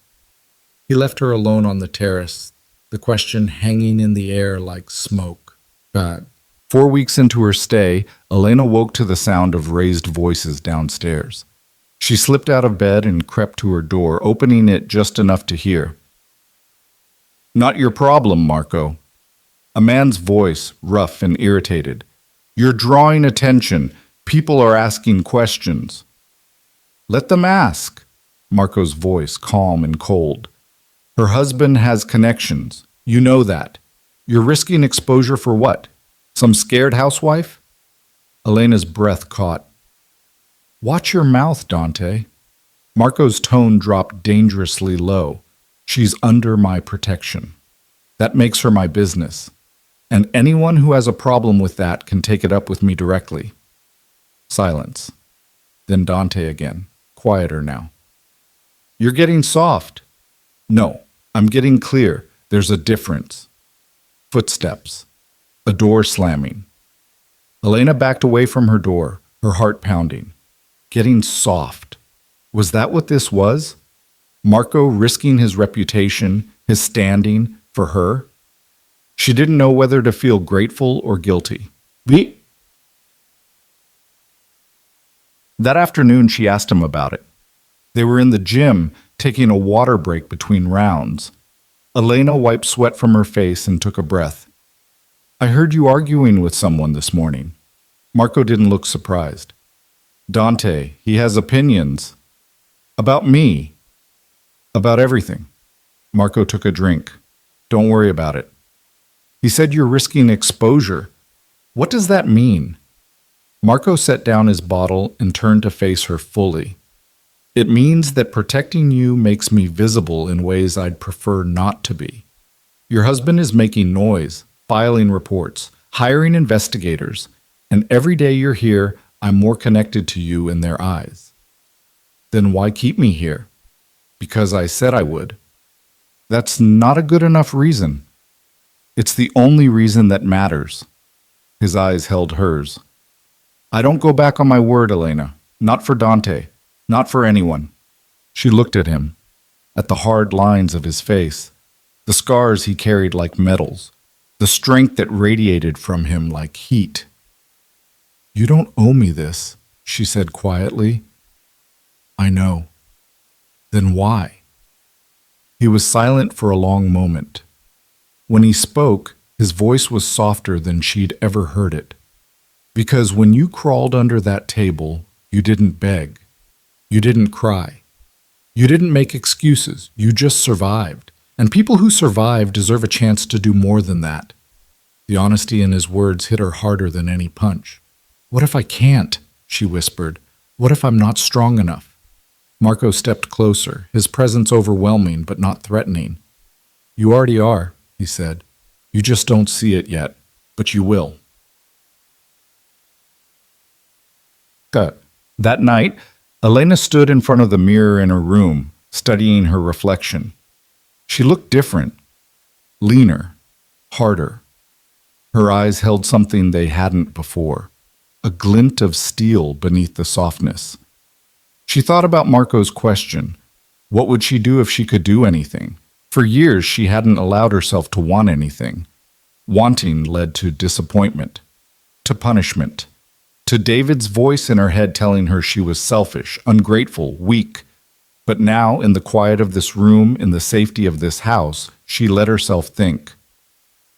S1: He left her alone on the terrace, the question hanging in the air like smoke. God. 4 weeks into her stay, Elena woke to the sound of raised voices downstairs. She slipped out of bed and crept to her door, opening it just enough to hear. Not your problem, Marco. A man's voice, rough and irritated. You're drawing attention. People are asking questions. Let them ask. Marco's voice, calm and cold. Her husband has connections. You know that. You're risking exposure for what? Some scared housewife? Elena's breath caught. Watch your mouth, Dante. Marco's tone dropped dangerously low. She's under my protection. That makes her my business. And anyone who has a problem with that can take it up with me directly. Silence. Then Dante again, quieter now. You're getting soft. No, I'm getting clear. There's a difference. Footsteps. A door slamming. Elena backed away from her door, her heart pounding. Getting soft. Was that what this was? Marco risking his reputation, his standing, for her? She didn't know whether to feel grateful or guilty. That afternoon, she asked him about it. They were in the gym, taking a water break between rounds. Elena wiped sweat from her face and took a breath. I heard you arguing with someone this morning. Marco didn't look surprised. Dante, he has opinions. About me. About everything. Marco took a drink. Don't worry about it. He said you're risking exposure. What does that mean? Marco set down his bottle and turned to face her fully. It means that protecting you makes me visible in ways I'd prefer not to be. Your husband is making noise, filing reports, hiring investigators, and every day you're here, I'm more connected to you in their eyes. Then why keep me here? Because I said I would. That's not a good enough reason. It's the only reason that matters. His eyes held hers. I don't go back on my word, Elena. Not for Dante. Not for anyone. She looked at him, at the hard lines of his face, the scars he carried like medals, the strength that radiated from him like heat. You don't owe me this, she said quietly. I know. Then why? He was silent for a long moment. When he spoke, his voice was softer than she'd ever heard it. Because when you crawled under that table, you didn't beg. You didn't cry. You didn't make excuses. You just survived. And people who survive deserve a chance to do more than that. The honesty in his words hit her harder than any punch. What if I can't? She whispered. What if I'm not strong enough? Marco stepped closer, his presence overwhelming but not threatening. You already are, he said. You just don't see it yet, but you will. That night, Elena stood in front of the mirror in her room, studying her reflection. She looked different, leaner, harder. Her eyes held something they hadn't before, a glint of steel beneath the softness. She thought about Marco's question. What would she do if she could do anything? For years, she hadn't allowed herself to want anything. Wanting led to disappointment, to punishment, to David's voice in her head telling her she was selfish, ungrateful, weak. But now, in the quiet of this room, in the safety of this house, she let herself think.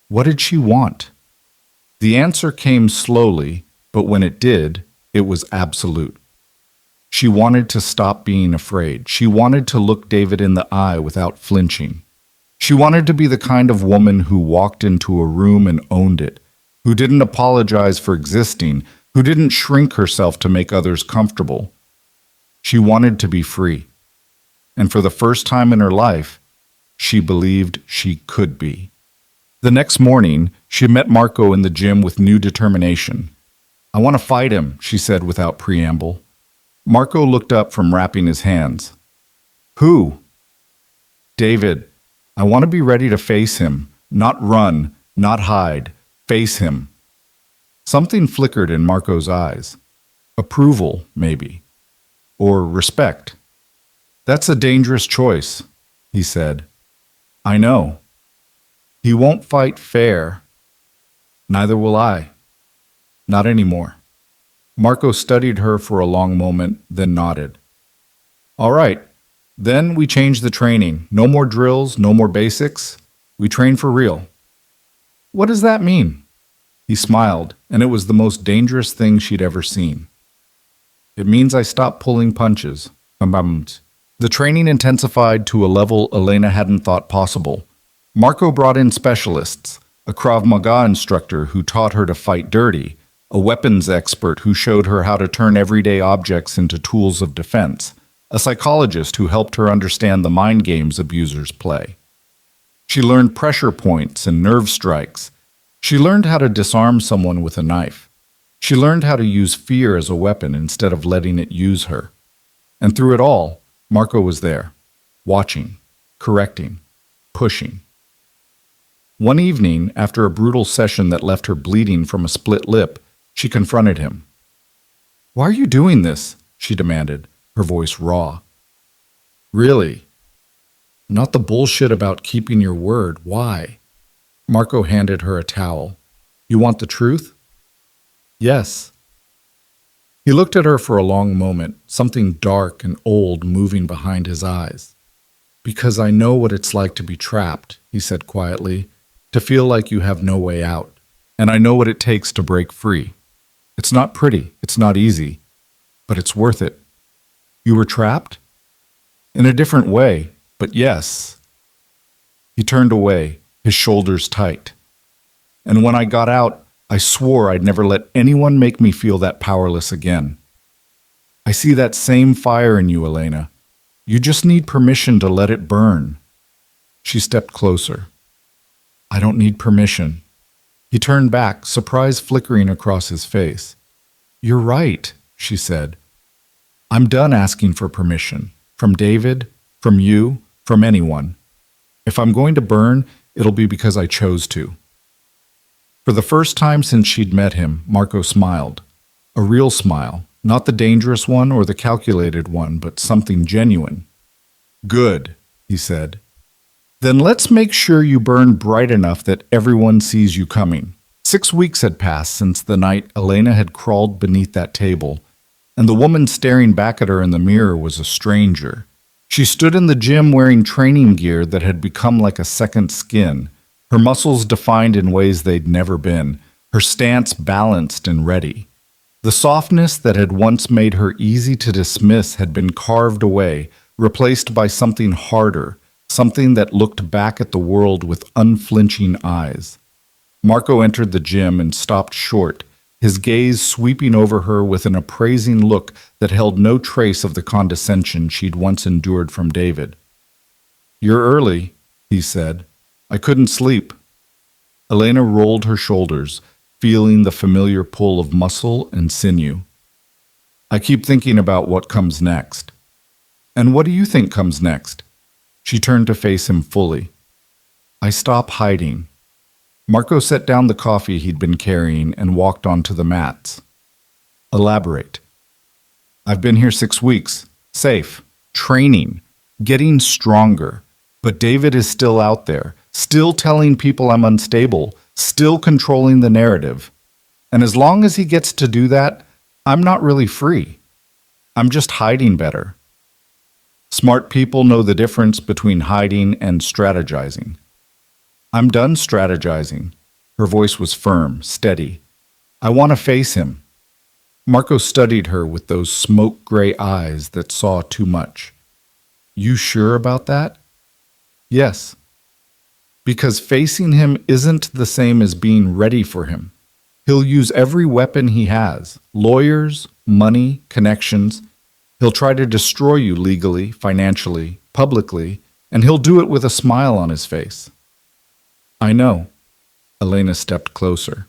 S1: What did she want? The answer came slowly, but when it did, it was absolute. She wanted to stop being afraid. She wanted to look David in the eye without flinching. She wanted to be the kind of woman who walked into a room and owned it, who didn't apologize for existing, who didn't shrink herself to make others comfortable. She wanted to be free. And for the first time in her life, she believed she could be. The next morning, she met Marco in the gym with new determination. "I want to fight him," she said without preamble. Marco looked up from wrapping his hands. "Who?" "David. I want to be ready to face him. Not run, not hide. Face him." Something flickered in Marco's eyes. Approval, maybe. Or respect. "That's a dangerous choice," he said. "I know. He won't fight fair. Neither will I. Not anymore." Marco studied her for a long moment, then nodded. "All right. Then we change the training. No more drills, no more basics. We train for real." "What does that mean?" He smiled, and it was the most dangerous thing she'd ever seen. "It means I stop pulling punches." The training intensified to a level Elena hadn't thought possible. Marco brought in specialists, a Krav Maga instructor who taught her to fight dirty, a weapons expert who showed her how to turn everyday objects into tools of defense, a psychologist who helped her understand the mind games abusers play. She learned pressure points and nerve strikes. She learned how to disarm someone with a knife. She learned how to use fear as a weapon instead of letting it use her. And through it all, Marco was there, watching, correcting, pushing. One evening, after a brutal session that left her bleeding from a split lip, she confronted him. "Why are you doing this?" she demanded, her voice raw. "Really? Not the bullshit about keeping your word. Why?" Marco handed her a towel. "You want the truth?" "Yes." He looked at her for a long moment, something dark and old moving behind his eyes. "Because I know what it's like to be trapped," he said quietly, "to feel like you have no way out. And I know what it takes to break free. It's not pretty, it's not easy, but it's worth it." "You were trapped?" "In a different way, but yes." He turned away, his shoulders tight. "And when I got out, I swore I'd never let anyone make me feel that powerless again. I see that same fire in you, Elena. You just need permission to let it burn." She stepped closer. "I don't need permission." He turned back, surprise flickering across his face. "You're right," she said. "I'm done asking for permission. From David, from you, from anyone. If I'm going to burn, it'll be because I chose to." For the first time since she'd met him, Marco smiled. A real smile, not the dangerous one or the calculated one, but something genuine. "Good," he said. "Then let's make sure you burn bright enough that everyone sees you coming." 6 weeks had passed since the night Elena had crawled beneath that table, and the woman staring back at her in the mirror was a stranger. She stood in the gym wearing training gear that had become like a second skin, her muscles defined in ways they'd never been, her stance balanced and ready. The softness that had once made her easy to dismiss had been carved away, replaced by something harder, something that looked back at the world with unflinching eyes. Marco entered the gym and stopped short, his gaze sweeping over her with an appraising look that held no trace of the condescension she'd once endured from David. "You're early," he said. "I couldn't sleep." Elena rolled her shoulders, feeling the familiar pull of muscle and sinew. "I keep thinking about what comes next." "And what do you think comes next?" She turned to face him fully. "I stop hiding." Marco set down the coffee he'd been carrying and walked onto the mats. "Elaborate." "I've been here 6 weeks, safe, training, getting stronger. But David is still out there, still telling people I'm unstable, still controlling the narrative. And as long as he gets to do that, I'm not really free. I'm just hiding better." Smart people know the difference between hiding and strategizing. "I'm done strategizing. Her voice was firm, steady. I want to face him. Marco studied her with those smoke-gray eyes that saw too much. You sure about that? Yes. Because facing him isn't the same as being ready for him. He'll use every weapon he has, lawyers, money, connections. He'll try to destroy you legally, financially, publicly, and he'll do it with a smile on his face. I know. Elena stepped closer.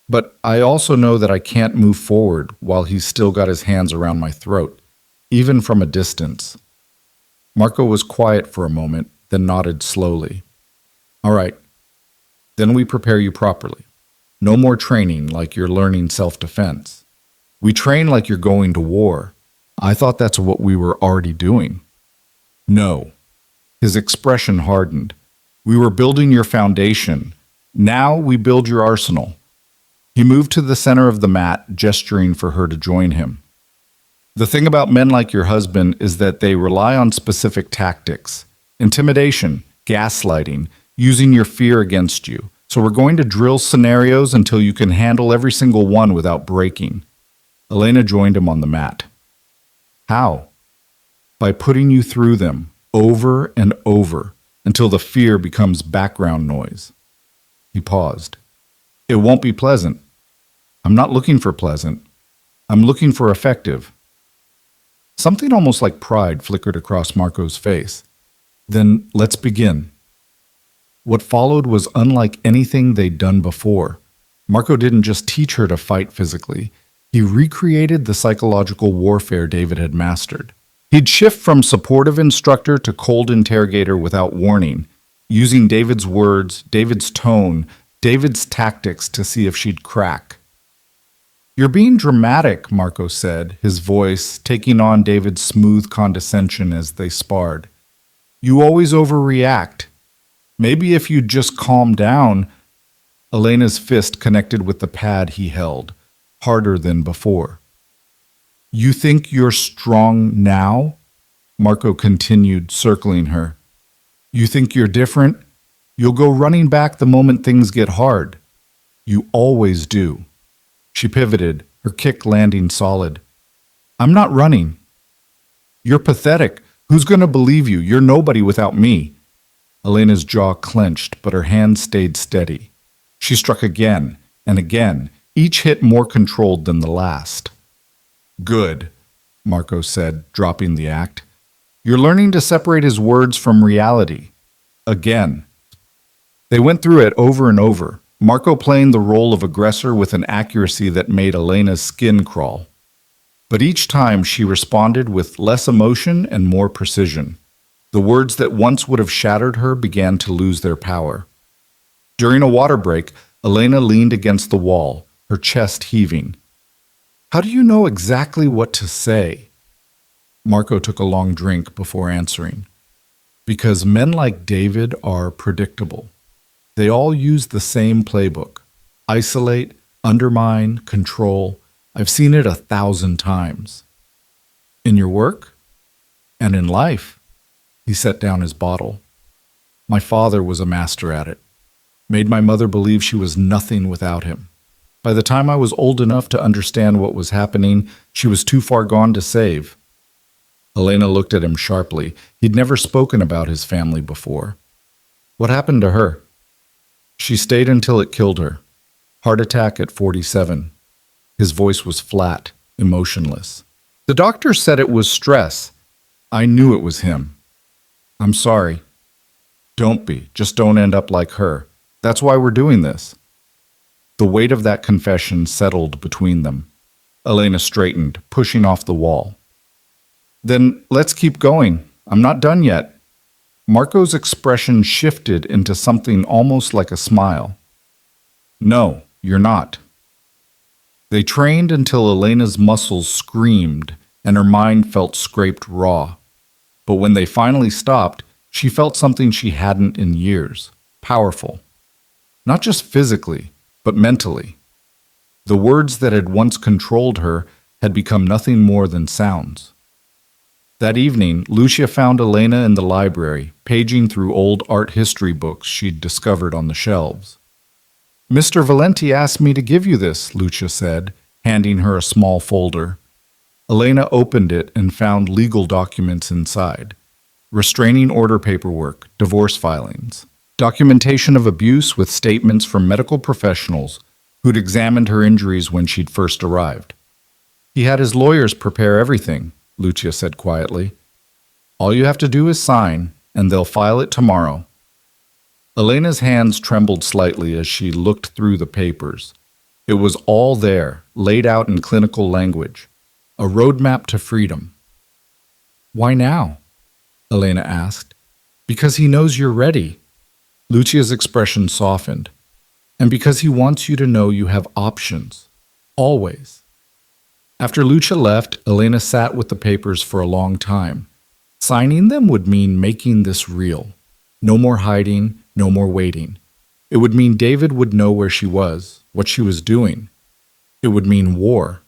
S1: But I also know that I can't move forward while he's still got his hands around my throat, even from a distance. Marco was quiet for a moment, then nodded slowly. All right. Then we prepare you properly. No more training like you're learning self-defense. We train like you're going to war. I thought that's what we were already doing. No. His expression hardened. We were building your foundation. Now we build your arsenal. He moved to the center of the mat, gesturing for her to join him. The thing about men like your husband is that they rely on specific tactics. Intimidation, gaslighting, using your fear against you. So we're going to drill scenarios until you can handle every single one without breaking. Elena joined him on the mat. How? By putting you through them, over and over, until the fear becomes background noise. He paused. It won't be pleasant. I'm not looking for pleasant. I'm looking for effective. Something almost like pride flickered across Marco's face. Then let's begin. What followed was unlike anything they'd done before. Marco didn't just teach her to fight physically. He recreated the psychological warfare David had mastered. He'd shift from supportive instructor to cold interrogator without warning, using David's words, David's tone, David's tactics to see if she'd crack. You're being dramatic, Marco said, his voice taking on David's smooth condescension as they sparred. You always overreact. Maybe if you'd just calm down. Elena's fist connected with the pad he held, harder than before. You think you're strong now? Marco continued, circling her. You think you're different? You'll go running back the moment things get hard. You always do. She pivoted, her kick landing solid. I'm not running. You're pathetic. Who's going to believe you? You're nobody without me. Elena's jaw clenched, but her hand stayed steady. She struck again and again, each hit more controlled than the last. Good, Marco said, dropping the act. You're learning to separate his words from reality. Again. They went through it over and over, Marco playing the role of aggressor with an accuracy that made Elena's skin crawl. But each time she responded with less emotion and more precision. The words that once would have shattered her began to lose their power. During a water break, Elena leaned against the wall, her chest heaving. How do you know exactly what to say? Marco took a long drink before answering. Because men like David are predictable. They all use the same playbook. Isolate, undermine, control. I've seen it 1,000 times. In your work? And in life. He set down his bottle. My father was a master at it. Made my mother believe she was nothing without him. By the time I was old enough to understand what was happening, she was too far gone to save. Elena looked at him sharply. He'd never spoken about his family before. What happened to her? She stayed until it killed her. Heart attack at 47. His voice was flat, emotionless. The doctor said it was stress. I knew it was him. I'm sorry. Don't be. Just don't end up like her. That's why we're doing this. The weight of that confession settled between them. Elena straightened, pushing off the wall. Then let's keep going. I'm not done yet. Marco's expression shifted into something almost like a smile. No, you're not. They trained until Elena's muscles screamed and her mind felt scraped raw. But when they finally stopped, she felt something she hadn't in years. Powerful. Not just physically, but mentally. The words that had once controlled her had become nothing more than sounds. That evening, Lucia found Elena in the library, paging through old art history books she'd discovered on the shelves. Mr. Valenti asked me to give you this, Lucia said, handing her a small folder. Elena opened it and found legal documents inside. Restraining order paperwork, divorce filings, documentation of abuse with statements from medical professionals who'd examined her injuries when she'd first arrived. He had his lawyers prepare everything, Lucia said quietly. All you have to do is sign, and they'll file it tomorrow. Elena's hands trembled slightly as she looked through the papers. It was all there, laid out in clinical language. A roadmap to freedom. Why now? Elena asked. Because he knows you're ready. Lucia's expression softened. And because he wants you to know you have options. Always. After Lucia left, Elena sat with the papers for a long time. Signing them would mean making this real. No more hiding, no more waiting. It would mean David would know where she was, what she was doing. It would mean war.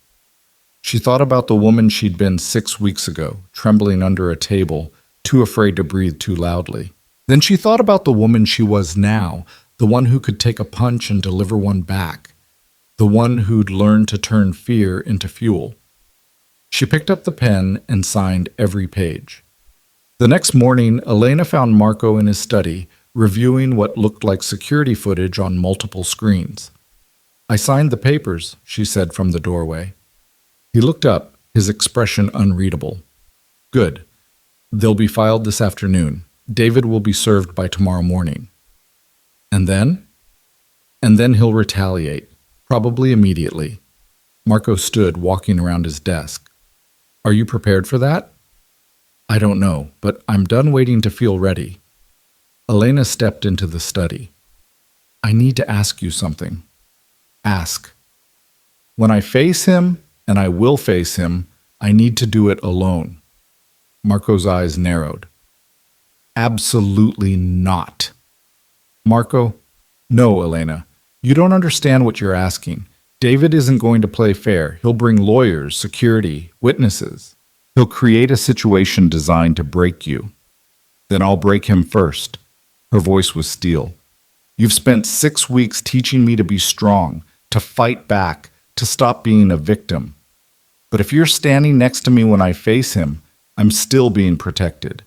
S1: She thought about the woman she'd been 6 weeks ago, trembling under a table, too afraid to breathe too loudly. Then she thought about the woman she was now, the one who could take a punch and deliver one back, the one who'd learned to turn fear into fuel. She picked up the pen and signed every page. The next morning, Elena found Marco in his study, reviewing what looked like security footage on multiple screens. I signed the papers, she said from the doorway. He looked up, his expression unreadable. Good. They'll be filed this afternoon. David will be served by tomorrow morning. And then? And then he'll retaliate, probably immediately. Marco stood, walking around his desk. Are you prepared for that? I don't know, but I'm done waiting to feel ready. Elena stepped into the study. I need to ask you something. Ask. When I face him, and I will face him, I need to do it alone. Marco's eyes narrowed. Absolutely not. Marco, no, Elena. You don't understand what you're asking. David isn't going to play fair. He'll bring lawyers, security, witnesses. He'll create a situation designed to break you. Then I'll break him first. Her voice was steel. You've spent 6 weeks teaching me to be strong, to fight back, to stop being a victim. But if you're standing next to me when I face him, I'm still being protected.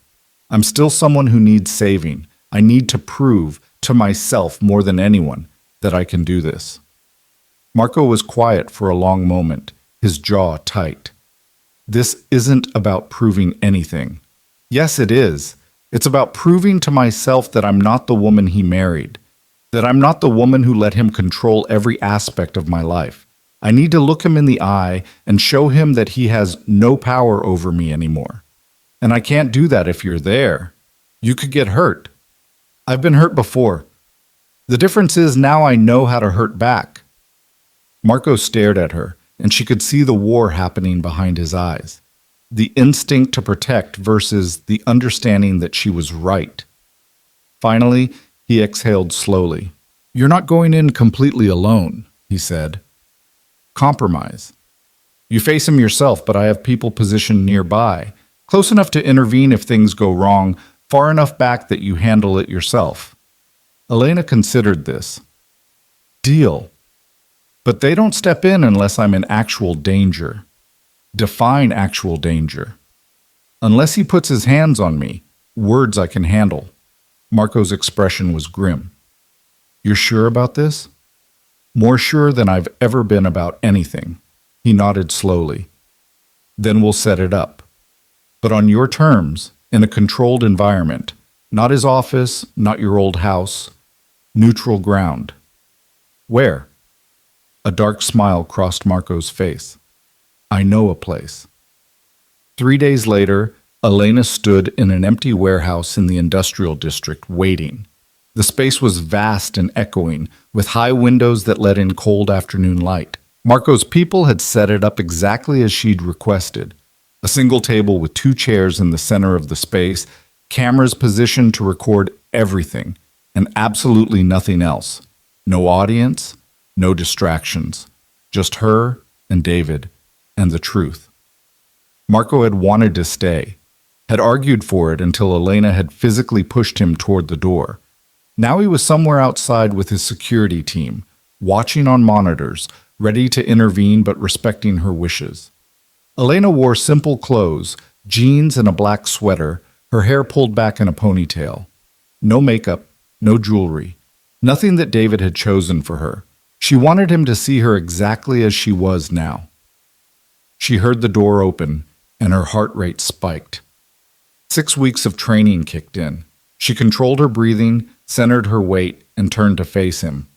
S1: I'm still someone who needs saving. I need to prove to myself more than anyone that I can do this. Marco was quiet for a long moment, his jaw tight. This isn't about proving anything. Yes, it is. It's about proving to myself that I'm not the woman he married, that I'm not the woman who let him control every aspect of my life. I need to look him in the eye and show him that he has no power over me anymore. And I can't do that if you're there. You could get hurt. I've been hurt before. The difference is now I know how to hurt back. Marco stared at her, and she could see the war happening behind his eyes. The instinct to protect versus the understanding that she was right. Finally, he exhaled slowly. You're not going in completely alone, he said. Compromise. You face him yourself, but I have people positioned nearby, close enough to intervene if things go wrong, far enough back that you handle it yourself. Elena considered this. Deal. But they don't step in unless I'm in actual danger. Define actual danger. Unless he puts his hands on me, words I can handle. Marco's expression was grim. You're sure about this? More sure than I've ever been about anything. He nodded slowly. Then we'll set it up. But on your terms, in a controlled environment. Not his office, not your old house. Neutral ground. Where? A dark smile crossed Marco's face. I know a place. 3 days later, Elena stood in an empty warehouse in the industrial district, waiting. The space was vast and echoing, with high windows that let in cold afternoon light. Marco's people had set it up exactly as she'd requested. A single table with 2 chairs in the center of the space, cameras positioned to record everything, and absolutely nothing else. No audience, no distractions. Just her and David, and the truth. Marco had wanted to stay, had argued for it until Elena had physically pushed him toward the door. Now he was somewhere outside with his security team, watching on monitors, ready to intervene but respecting her wishes. Elena wore simple clothes, jeans and a black sweater, her hair pulled back in a ponytail. No makeup, no jewelry, nothing that David had chosen for her. She wanted him to see her exactly as she was now. She heard the door open, and her heart rate spiked. 6 weeks of training kicked in. She controlled her breathing, centered her weight, and turned to face him.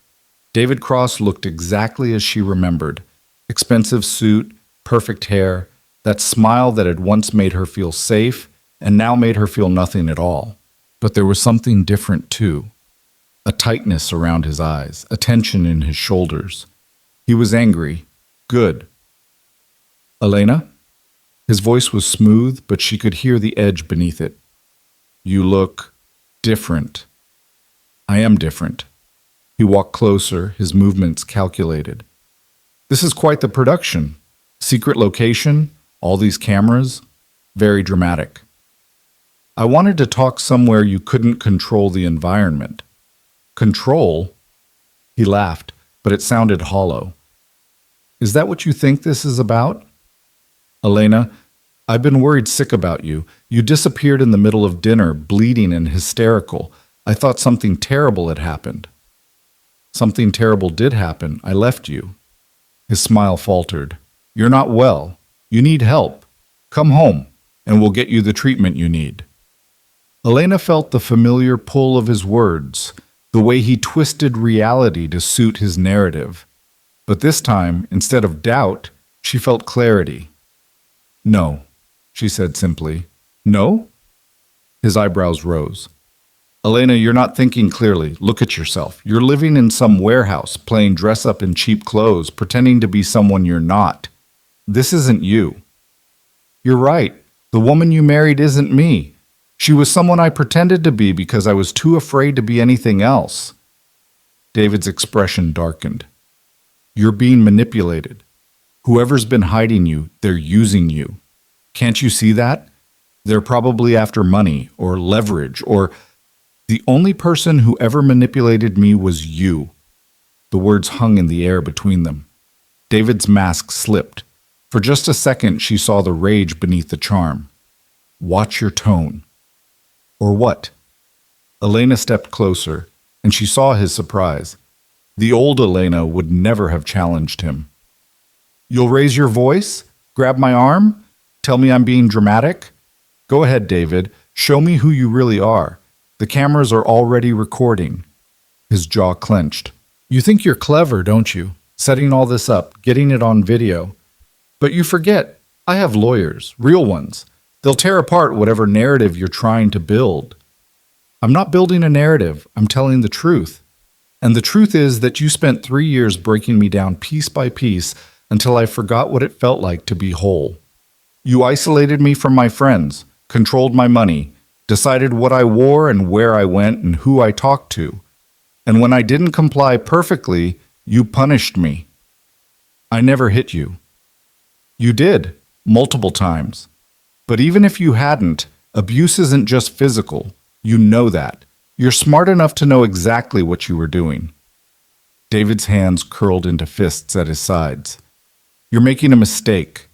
S1: David Cross looked exactly as she remembered. Expensive suit, perfect hair, that smile that had once made her feel safe and now made her feel nothing at all. But there was something different too. A tightness around his eyes, a tension in his shoulders. He was angry. Good. Elena? His voice was smooth, but she could hear the edge beneath it. You look different. I am different. He walked closer, his movements calculated. This is quite the production. Secret location, all these cameras, very dramatic. I wanted to talk somewhere you couldn't control the environment. Control? He laughed, but it sounded hollow. Is that what you think this is about? Elena, I've been worried sick about you. You disappeared in the middle of dinner, bleeding and hysterical. I thought something terrible had happened. Something terrible did happen. I left you. His smile faltered. You're not well. You need help. Come home, and we'll get you the treatment you need. Elena felt the familiar pull of his words, the way he twisted reality to suit his narrative. But this time, instead of doubt, she felt clarity. No, she said simply. No? His eyebrows rose. Elena, you're not thinking clearly. Look at yourself. You're living in some warehouse, playing dress-up in cheap clothes, pretending to be someone you're not. This isn't you. You're right. The woman you married isn't me. She was someone I pretended to be because I was too afraid to be anything else. David's expression darkened. You're being manipulated. Whoever's been hiding you, they're using you. Can't you see that? They're probably after money or leverage or... The only person who ever manipulated me was you. The words hung in the air between them. David's mask slipped. For just a second, she saw the rage beneath the charm. Watch your tone. Or what? Elena stepped closer, and she saw his surprise. The old Elena would never have challenged him. You'll raise your voice? Grab my arm? Tell me I'm being dramatic? Go ahead, David. Show me who you really are. The cameras are already recording. His jaw clenched. You think you're clever, don't you? Setting all this up, getting it on video. But you forget, I have lawyers, real ones. They'll tear apart whatever narrative you're trying to build. I'm not building a narrative, I'm telling the truth. And the truth is that you spent 3 years breaking me down piece by piece until I forgot what it felt like to be whole. You isolated me from my friends, controlled my money, decided what I wore and where I went and who I talked to. And when I didn't comply perfectly, you punished me. I never hit you. You did, multiple times. But even if you hadn't, abuse isn't just physical. You know that. You're smart enough to know exactly what you were doing. David's hands curled into fists at his sides. You're making a mistake.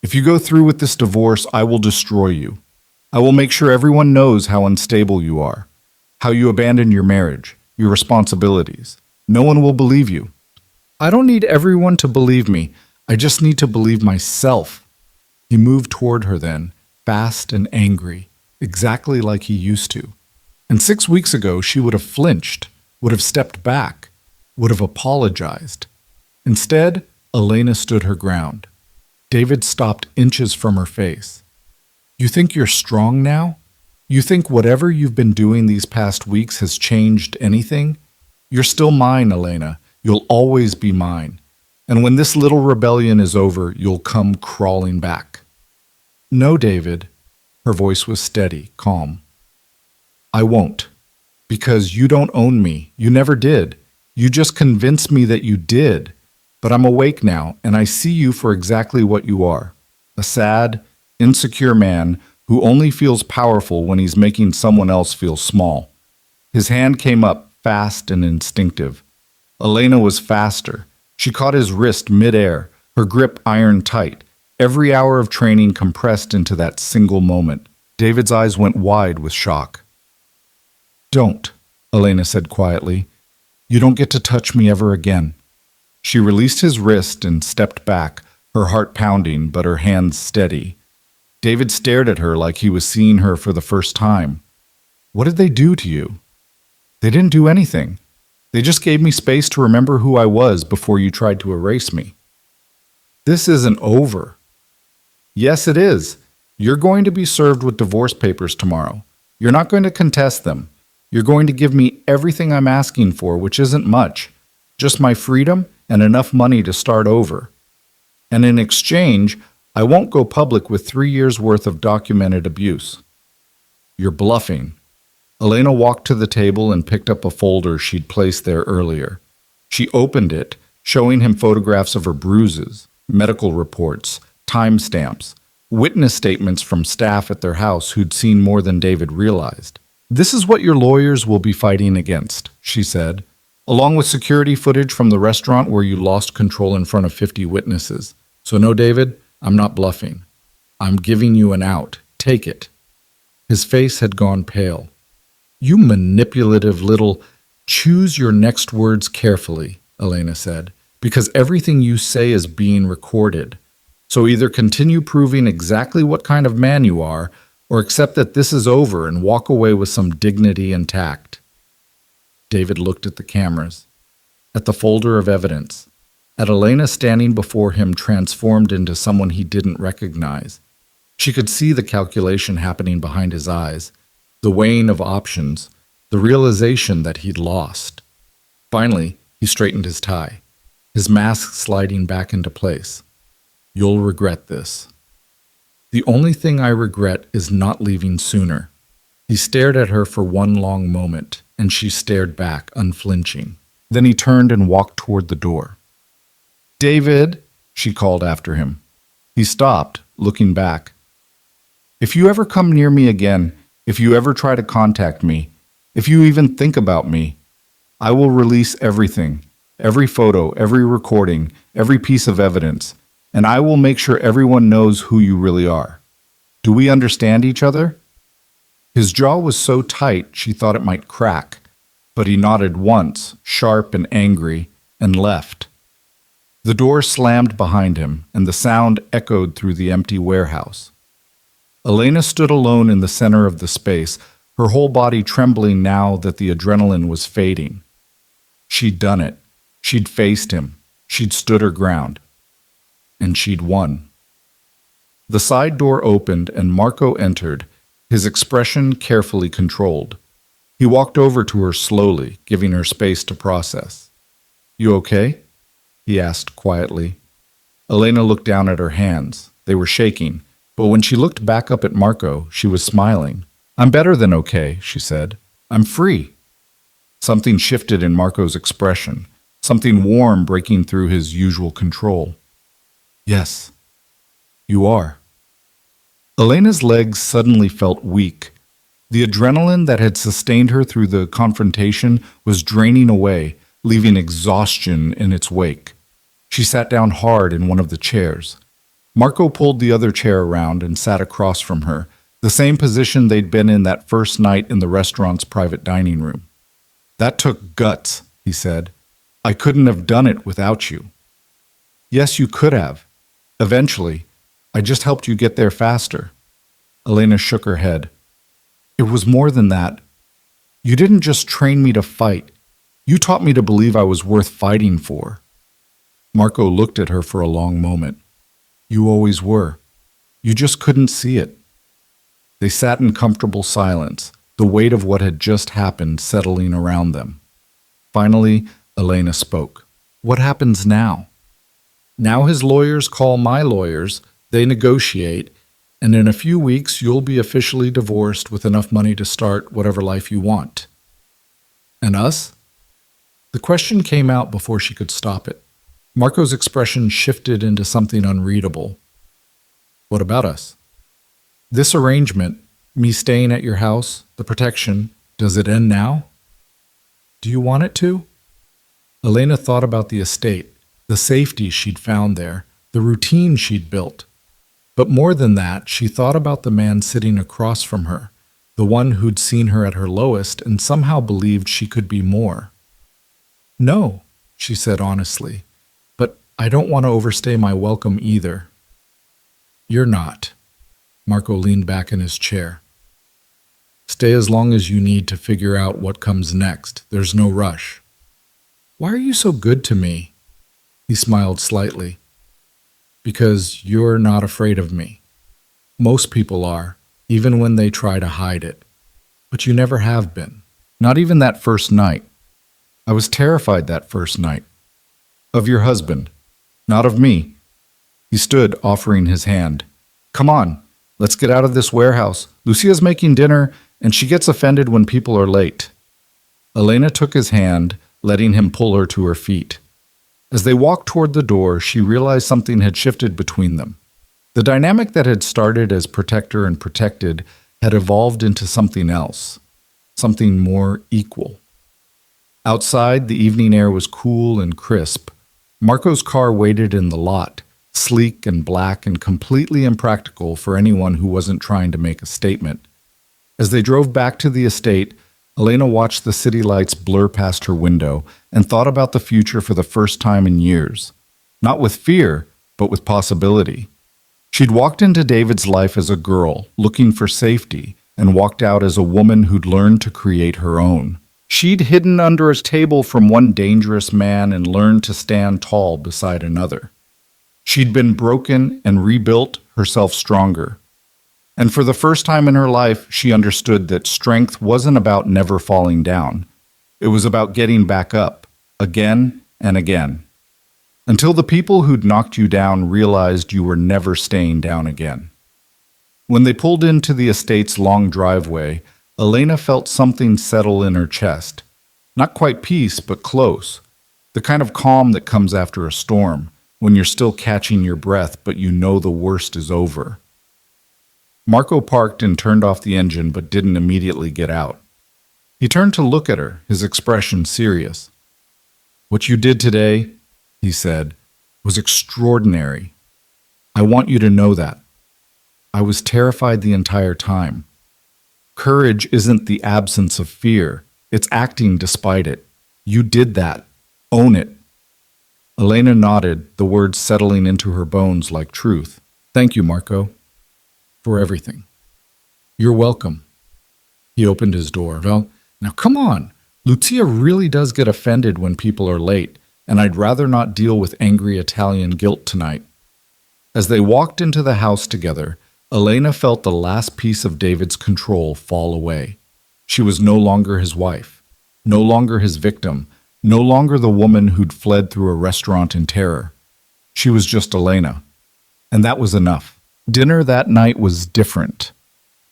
S1: If you go through with this divorce, I will destroy you. I will make sure everyone knows how unstable you are, how you abandoned your marriage, your responsibilities. No one will believe you. I don't need everyone to believe me. I just need to believe myself. He moved toward her then, fast and angry, exactly like he used to. And 6 weeks ago, she would have flinched, would have stepped back, would have apologized. Instead, Elena stood her ground. David stopped inches from her face. You think you're strong now? You think whatever you've been doing these past weeks has changed anything? You're still mine, Elena. You'll always be mine. And when this little rebellion is over, you'll come crawling back. No, David. Her voice was steady, calm. I won't. Because you don't own me. You never did. You just convinced me that you did. But I'm awake now, and I see you for exactly what you are. A sad, insecure man who only feels powerful when he's making someone else feel small. His hand came up, fast and instinctive. Elena was faster. She caught his wrist midair, her grip iron tight, every hour of training compressed into that single moment. David's eyes went wide with shock. "Don't," Elena said quietly. "You don't get to touch me ever again." She released his wrist and stepped back, her heart pounding but her hands steady. David stared at her like he was seeing her for the first time. "What did they do to you?" "They didn't do anything. They just gave me space to remember who I was before you tried to erase me." "This isn't over." "Yes, it is. You're going to be served with divorce papers tomorrow. You're not going to contest them. You're going to give me everything I'm asking for, which isn't much, just my freedom and enough money to start over. And in exchange, I won't go public with 3 years' worth of documented abuse." "You're bluffing." Elena walked to the table and picked up a folder she'd placed there earlier. She opened it, showing him photographs of her bruises, medical reports, timestamps, witness statements from staff at their house who'd seen more than David realized. "This is what your lawyers will be fighting against," she said, "along with security footage from the restaurant where you lost control in front of 50 witnesses. So no, David, I'm not bluffing. I'm giving you an out. Take it." His face had gone pale. "You manipulative little—" "Choose your next words carefully," Elena said, "because everything you say is being recorded. So either continue proving exactly what kind of man you are, or accept that this is over and walk away with some dignity and tact." David looked at the cameras, at the folder of evidence, at Elena standing before him transformed into someone he didn't recognize. She could see the calculation happening behind his eyes, the weighing of options, the realization that he'd lost. Finally, he straightened his tie, his mask sliding back into place. "You'll regret this." "The only thing I regret is not leaving sooner." He stared at her for one long moment, and she stared back, unflinching. Then he turned and walked toward the door. "David," she called after him. He stopped, looking back. "If you ever come near me again, if you ever try to contact me, if you even think about me, I will release everything, every photo, every recording, every piece of evidence, and I will make sure everyone knows who you really are. Do we understand each other?" His jaw was so tight she thought it might crack, but he nodded once, sharp and angry, and left. The door slammed behind him, and the sound echoed through the empty warehouse. Elena stood alone in the center of the space, her whole body trembling now that the adrenaline was fading. She'd done it. She'd faced him. She'd stood her ground. And she'd won. The side door opened and Marco entered, his expression carefully controlled. He walked over to her slowly, giving her space to process. "You okay?" he asked quietly. Elena looked down at her hands. They were shaking, but when she looked back up at Marco, she was smiling. "I'm better than okay," she said. "I'm free." Something shifted in Marco's expression, something warm breaking through his usual control. "Yes, you are." Elena's legs suddenly felt weak. The adrenaline that had sustained her through the confrontation was draining away, leaving exhaustion in its wake. She sat down hard in one of the chairs. Marco pulled the other chair around and sat across from her, the same position they'd been in that first night in the restaurant's private dining room. "That took guts," he said. "I couldn't have done it without you." "Yes, you could have. Eventually. I just helped you get there faster." Elena shook her head. "It was more than that. You didn't just train me to fight. You taught me to believe I was worth fighting for." Marco looked at her for a long moment. "You always were. You just couldn't see it." They sat in comfortable silence, the weight of what had just happened settling around them. Finally, Elena spoke. "What happens now?" "Now his lawyers call my lawyers, they negotiate, and in a few weeks you'll be officially divorced with enough money to start whatever life you want." "And us?" The question came out before she could stop it. Marco's expression shifted into something unreadable. "What about us?" "This arrangement, me staying at your house, the protection, does it end now?" "Do you want it to?" Elena thought about the estate, the safety she'd found there, the routine she'd built. But more than that, she thought about the man sitting across from her, the one who'd seen her at her lowest and somehow believed she could be more. "No," she said honestly, "but I don't want to overstay my welcome either." "You're not." Marco leaned back in his chair. "Stay as long as you need to figure out what comes next. There's no rush." "Why are you so good to me?" He smiled slightly. "Because you're not afraid of me. Most people are, even when they try to hide it. But you never have been. Not even that first night. I was terrified that first night. Of your husband, not of me." He stood, offering his hand. "Come on, let's get out of this warehouse. Lucia's making dinner, and she gets offended when people are late." Elena took his hand, letting him pull her to her feet. As they walked toward the door, she realized something had shifted between them. The dynamic that had started as protector and protected had evolved into something else, something more equal. Outside, the evening air was cool and crisp. Marco's car waited in the lot, sleek and black and completely impractical for anyone who wasn't trying to make a statement. As they drove back to the estate, Elena watched the city lights blur past her window and thought about the future for the first time in years. Not with fear, but with possibility. She'd walked into David's life as a girl, looking for safety, and walked out as a woman who'd learned to create her own. She'd hidden under a table from one dangerous man and learned to stand tall beside another. She'd been broken and rebuilt herself stronger. And for the first time in her life, she understood that strength wasn't about never falling down. It was about getting back up, again and again. Until the people who'd knocked you down realized you were never staying down again. When they pulled into the estate's long driveway, Elena felt something settle in her chest. Not quite peace, but close. The kind of calm that comes after a storm, when you're still catching your breath, but you know the worst is over. Marco parked and turned off the engine, but didn't immediately get out. He turned to look at her, his expression serious. "What you did today," he said, "was extraordinary. I want you to know that. I was terrified the entire time. Courage isn't the absence of fear. It's acting despite it. You did that. Own it." Elena nodded, the words settling into her bones like truth. "Thank you, Marco, for everything." "You're welcome." He opened his door. "Well, now come on. Lucia really does get offended when people are late, and I'd rather not deal with angry Italian guilt tonight." As they walked into the house together, Elena felt the last piece of David's control fall away. She was no longer his wife, no longer his victim, no longer the woman who'd fled through a restaurant in terror. She was just Elena. And that was enough. Dinner that night was different.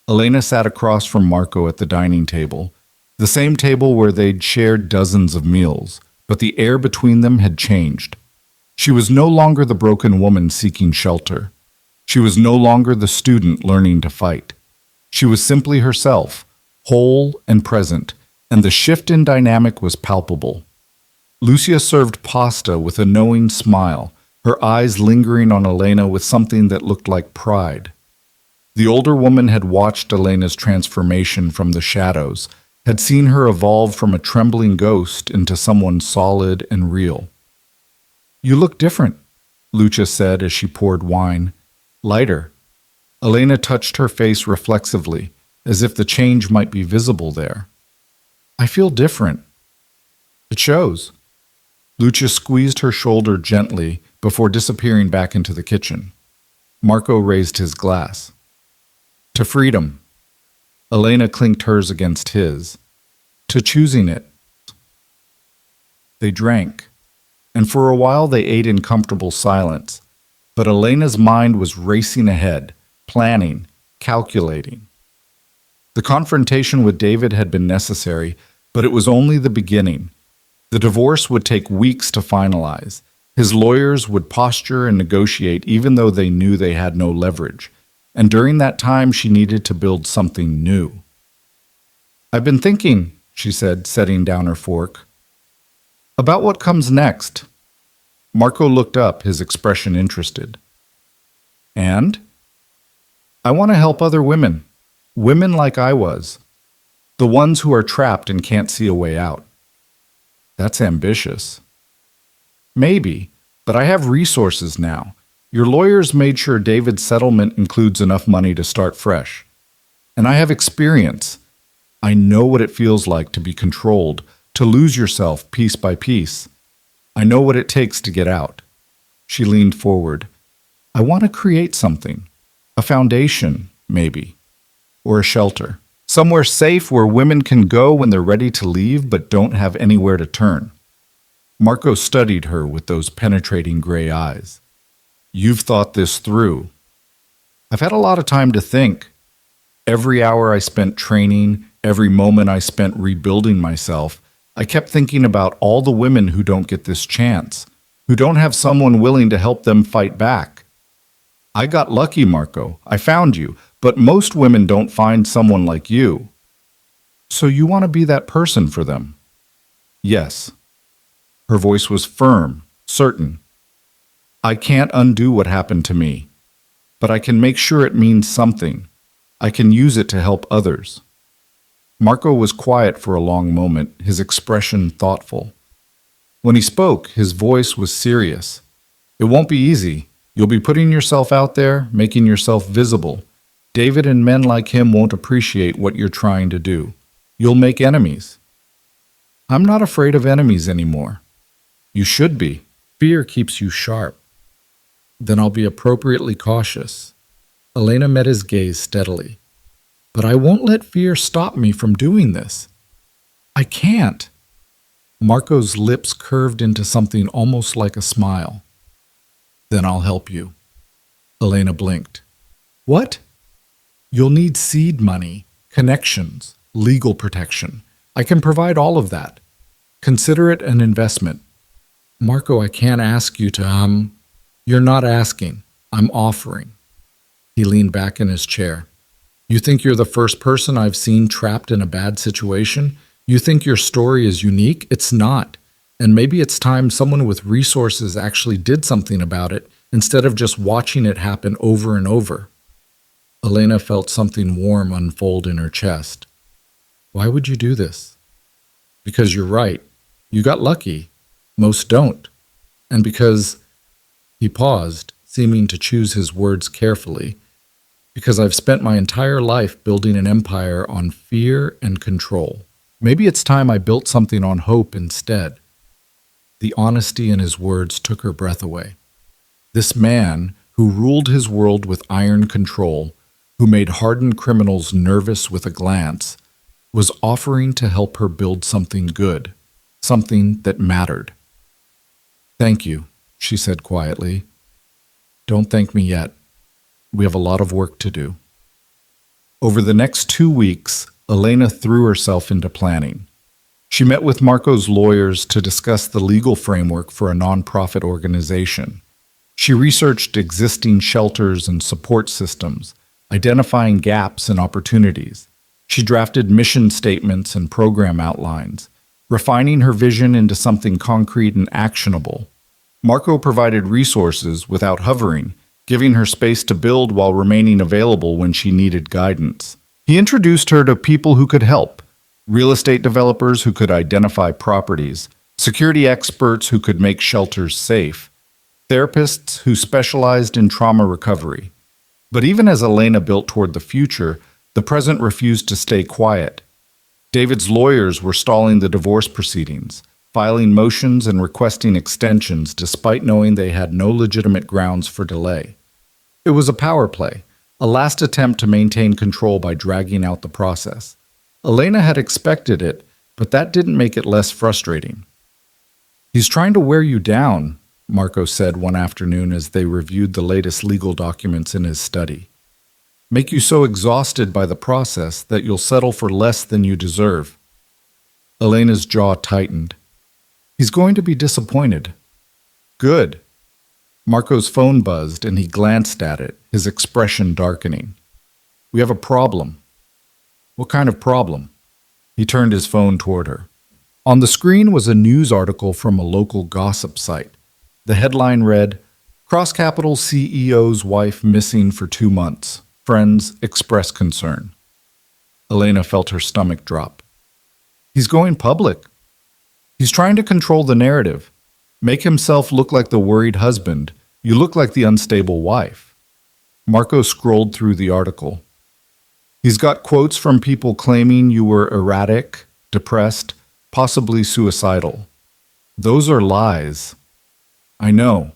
S1: Elena sat across from Marco at the dining table, the same table where they'd shared dozens of meals, but the air between them had changed. She was no longer the broken woman seeking shelter. She was no longer the student learning to fight. She was simply herself, whole and present, and the shift in dynamic was palpable. Lucia served pasta with a knowing smile, her eyes lingering on Elena with something that looked like pride. The older woman had watched Elena's transformation from the shadows, had seen her evolve from a trembling ghost into someone solid and real. "You look different," Lucia said as she poured wine. "Lighter." Elena touched her face reflexively, as if the change might be visible there. "I feel different." "It shows." Lucia squeezed her shoulder gently before disappearing back into the kitchen. Marco raised his glass. "To freedom." Elena clinked hers against his. "To choosing it." They drank, and for a while they ate in comfortable silence. But Elena's mind was racing ahead, planning, calculating. The confrontation with David had been necessary, but it was only the beginning. The divorce would take weeks to finalize. His lawyers would posture and negotiate even though they knew they had no leverage. And during that time, she needed to build something new. "I've been thinking," she said, setting down her fork. About what comes next. Marco looked up, his expression interested. And? I want to help other women. Women like I was. The ones who are trapped and can't see a way out. That's ambitious. Maybe, but I have resources now. Your lawyers made sure David's settlement includes enough money to start fresh. And I have experience. I know what it feels like to be controlled, to lose yourself piece by piece. I know what it takes to get out. She leaned forward. I want to create something. A foundation, maybe. Or a shelter. Somewhere safe where women can go when they're ready to leave but don't have anywhere to turn. Marco studied her with those penetrating gray eyes. You've thought this through. I've had a lot of time to think. Every hour I spent training, every moment I spent rebuilding myself, I kept thinking about all the women who don't get this chance, who don't have someone willing to help them fight back. I got lucky, Marco. I found you, but most women don't find someone like you. So you want to be that person for them? Yes. Her voice was firm, certain. I can't undo what happened to me, but I can make sure it means something. I can use it to help others. Marco was quiet for a long moment, his expression thoughtful. When he spoke, his voice was serious. It won't be easy. You'll be putting yourself out there, making yourself visible. David and men like him won't appreciate what you're trying to do. You'll make enemies. I'm not afraid of enemies anymore. You should be. Fear keeps you sharp. Then I'll be appropriately cautious. Elena met his gaze steadily. But I won't let fear stop me from doing this. I can't. Marco's lips curved into something almost like a smile. Then I'll help you. Elena blinked. What? You'll need seed money, connections, legal protection. I can provide all of that. Consider it an investment. Marco, I can't ask you to, You're not asking. I'm offering. He leaned back in his chair. You think you're the first person I've seen trapped in a bad situation? You think your story is unique? It's not. And maybe it's time someone with resources actually did something about it instead of just watching it happen over and over. Elena felt something warm unfold in her chest. Why would you do this? Because you're right. You got lucky. Most don't. And because... He paused, seeming to choose his words carefully. Because I've spent my entire life building an empire on fear and control. Maybe it's time I built something on hope instead. The honesty in his words took her breath away. This man, who ruled his world with iron control, who made hardened criminals nervous with a glance, was offering to help her build something good, something that mattered. Thank you, she said quietly. Don't thank me yet. We have a lot of work to do. Over the next 2 weeks, Elena threw herself into planning. She met with Marco's lawyers to discuss the legal framework for a nonprofit organization. She researched existing shelters and support systems, identifying gaps and opportunities. She drafted mission statements and program outlines, refining her vision into something concrete and actionable. Marco provided resources without hovering, giving her space to build while remaining available when she needed guidance. He introduced her to people who could help, real estate developers who could identify properties, security experts who could make shelters safe, therapists who specialized in trauma recovery. But even as Elena built toward the future, the present refused to stay quiet. David's lawyers were stalling the divorce proceedings, filing motions and requesting extensions despite knowing they had no legitimate grounds for delay. It was a power play, a last attempt to maintain control by dragging out the process. Elena had expected it, but that didn't make it less frustrating. He's trying to wear you down, Marco said one afternoon as they reviewed the latest legal documents in his study. Make you so exhausted by the process that you'll settle for less than you deserve. Elena's jaw tightened. He's going to be disappointed. Good. Marco's phone buzzed and he glanced at it, his expression darkening. We have a problem. What kind of problem? He turned his phone toward her. On the screen was a news article from a local gossip site. The headline read, Cross Capital CEO's wife missing for 2 months. Friends express concern. Elena felt her stomach drop. He's going public. He's trying to control the narrative. Make himself look like the worried husband. You look like the unstable wife. Marco scrolled through the article. He's got quotes from people claiming you were erratic, depressed, possibly suicidal. Those are lies. I know,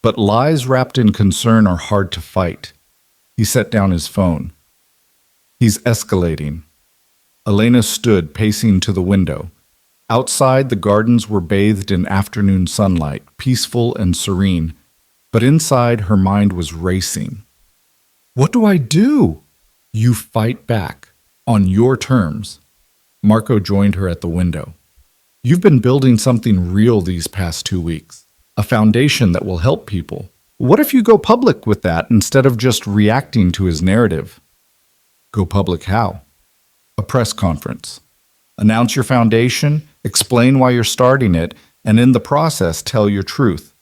S1: but lies wrapped in concern are hard to fight. He set down his phone. He's escalating. Elena stood, pacing to the window. Outside, the gardens were bathed in afternoon sunlight, peaceful and serene, but inside her mind was racing. What do I do? You fight back, on your terms. Marco joined her at the window. You've been building something real these past 2 weeks, a foundation that will help people. What if you go public with that instead of just reacting to his narrative? Go public how? A press conference. Announce your foundation, explain why you're starting it, and in the process tell your truth.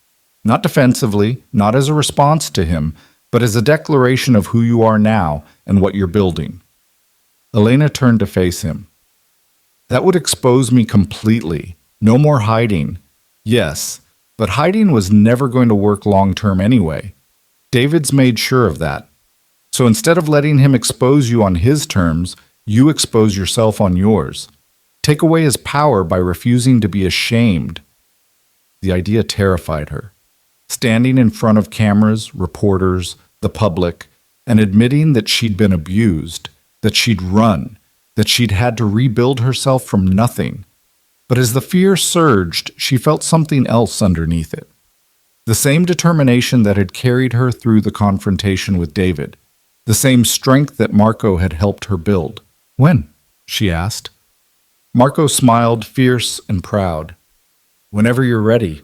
S1: Not defensively, not as a response to him, but as a declaration of who you are now and what you're building. Elena turned to face him. That would expose me completely. No more hiding. Yes, but hiding was never going to work long-term anyway. David's made sure of that. So instead of letting him expose you on his terms, you expose yourself on yours. Take away his power by refusing to be ashamed. The idea terrified her. Standing in front of cameras, reporters, the public, and admitting that she'd been abused, that she'd run, that she'd had to rebuild herself from nothing. But as the fear surged, she felt something else underneath it. The same determination that had carried her through the confrontation with David. The same strength that Marco had helped her build. When? She asked. Marco smiled, fierce and proud. Whenever you're ready.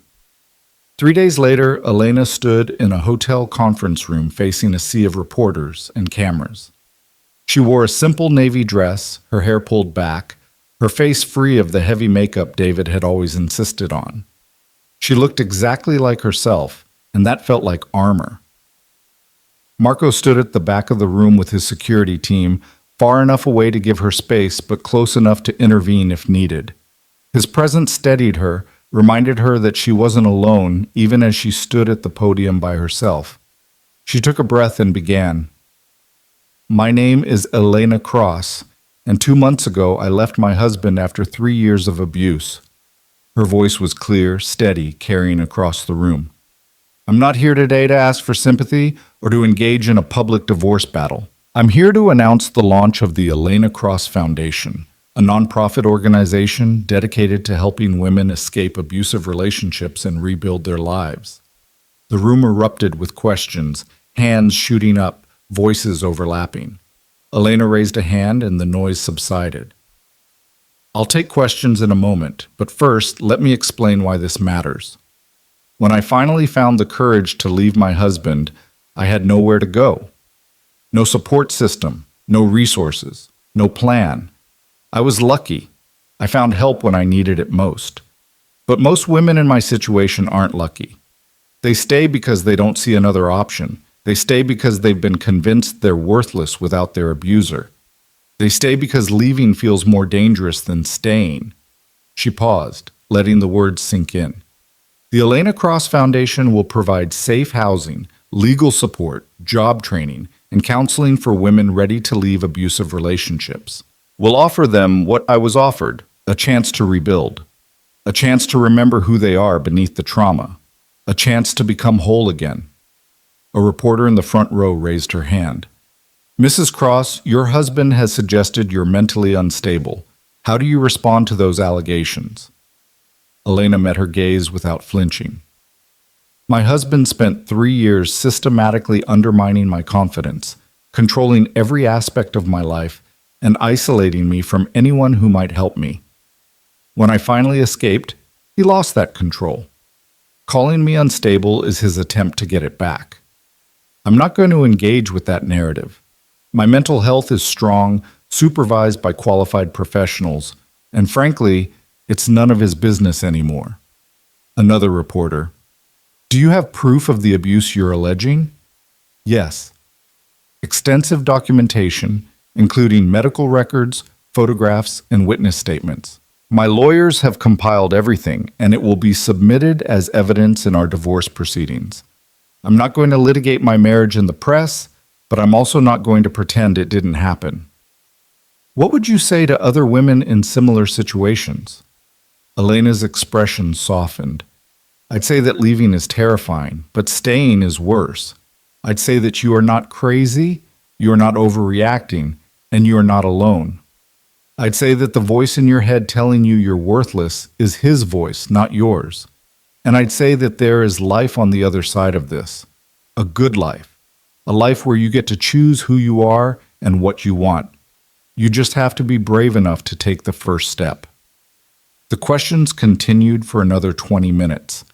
S1: 3 days later, Elena stood in a hotel conference room facing a sea of reporters and cameras. She wore a simple navy dress, her hair pulled back, her face free of the heavy makeup David had always insisted on. She looked exactly like herself, and that felt like armor. Marco stood at the back of the room with his security team, far enough away to give her space, but close enough to intervene if needed. His presence steadied her, reminded her that she wasn't alone, even as she stood at the podium by herself. She took a breath and began. My name is Elena Cross, and 2 months ago I left my husband after 3 years of abuse. Her voice was clear, steady, carrying across the room. I'm not here today to ask for sympathy or to engage in a public divorce battle. I'm here to announce the launch of the Elena Cross Foundation, a nonprofit organization dedicated to helping women escape abusive relationships and rebuild their lives. The room erupted with questions, hands shooting up, voices overlapping. Elena raised a hand and the noise subsided. I'll take questions in a moment, but first, let me explain why this matters. When I finally found the courage to leave my husband, I had nowhere to go. No support system, no resources, no plan. I was lucky. I found help when I needed it most. But most women in my situation aren't lucky. They stay because they don't see another option. They stay because they've been convinced they're worthless without their abuser. They stay because leaving feels more dangerous than staying. She paused, letting the words sink in. The Elena Cross Foundation will provide safe housing, legal support, job training, and counseling for women ready to leave abusive relationships. We'll offer them what I was offered, a chance to rebuild, a chance to remember who they are beneath the trauma, a chance to become whole again. A reporter in the front row raised her hand. Mrs. Cross, your husband has suggested you're mentally unstable. How do you respond to those allegations? Elena met her gaze without flinching. My husband spent 3 years systematically undermining my confidence, controlling every aspect of my life, and isolating me from anyone who might help me. When I finally escaped, he lost that control. Calling me unstable is his attempt to get it back. I'm not going to engage with that narrative. My mental health is strong, supervised by qualified professionals, and frankly, It's none of his business anymore. Another reporter. Do you have proof of the abuse you're alleging? Yes. Extensive documentation, including medical records, photographs, and witness statements. My lawyers have compiled everything, and it will be submitted as evidence in our divorce proceedings. I'm not going to litigate my marriage in the press, but I'm also not going to pretend it didn't happen. What would you say to other women in similar situations? Elena's expression softened. I'd say that leaving is terrifying, but staying is worse. I'd say that you are not crazy, you are not overreacting, and you are not alone. I'd say that the voice in your head telling you you're worthless is his voice, not yours. And I'd say that there is life on the other side of this. A good life. A life where you get to choose who you are and what you want. You just have to be brave enough to take the first step. The questions continued for another 20 minutes.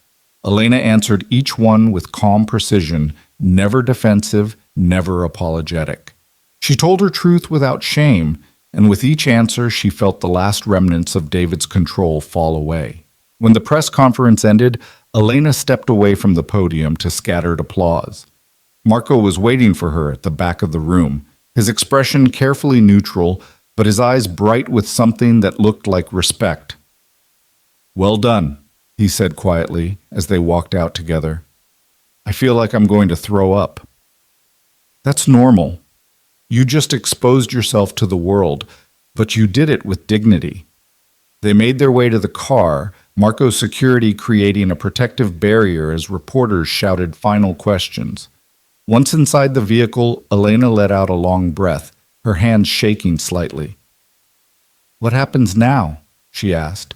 S1: Elena answered each one with calm precision, never defensive, never apologetic. She told her truth without shame, and with each answer she felt the last remnants of David's control fall away. When the press conference ended, Elena stepped away from the podium to scattered applause. Marco was waiting for her at the back of the room, his expression carefully neutral, but his eyes bright with something that looked like respect. Well done, he said quietly as they walked out together. I feel like I'm going to throw up. That's normal. You just exposed yourself to the world, but you did it with dignity. They made their way to the car, Marco's security creating a protective barrier as reporters shouted final questions. Once inside the vehicle, Elena let out a long breath, her hands shaking slightly. What happens now? She asked.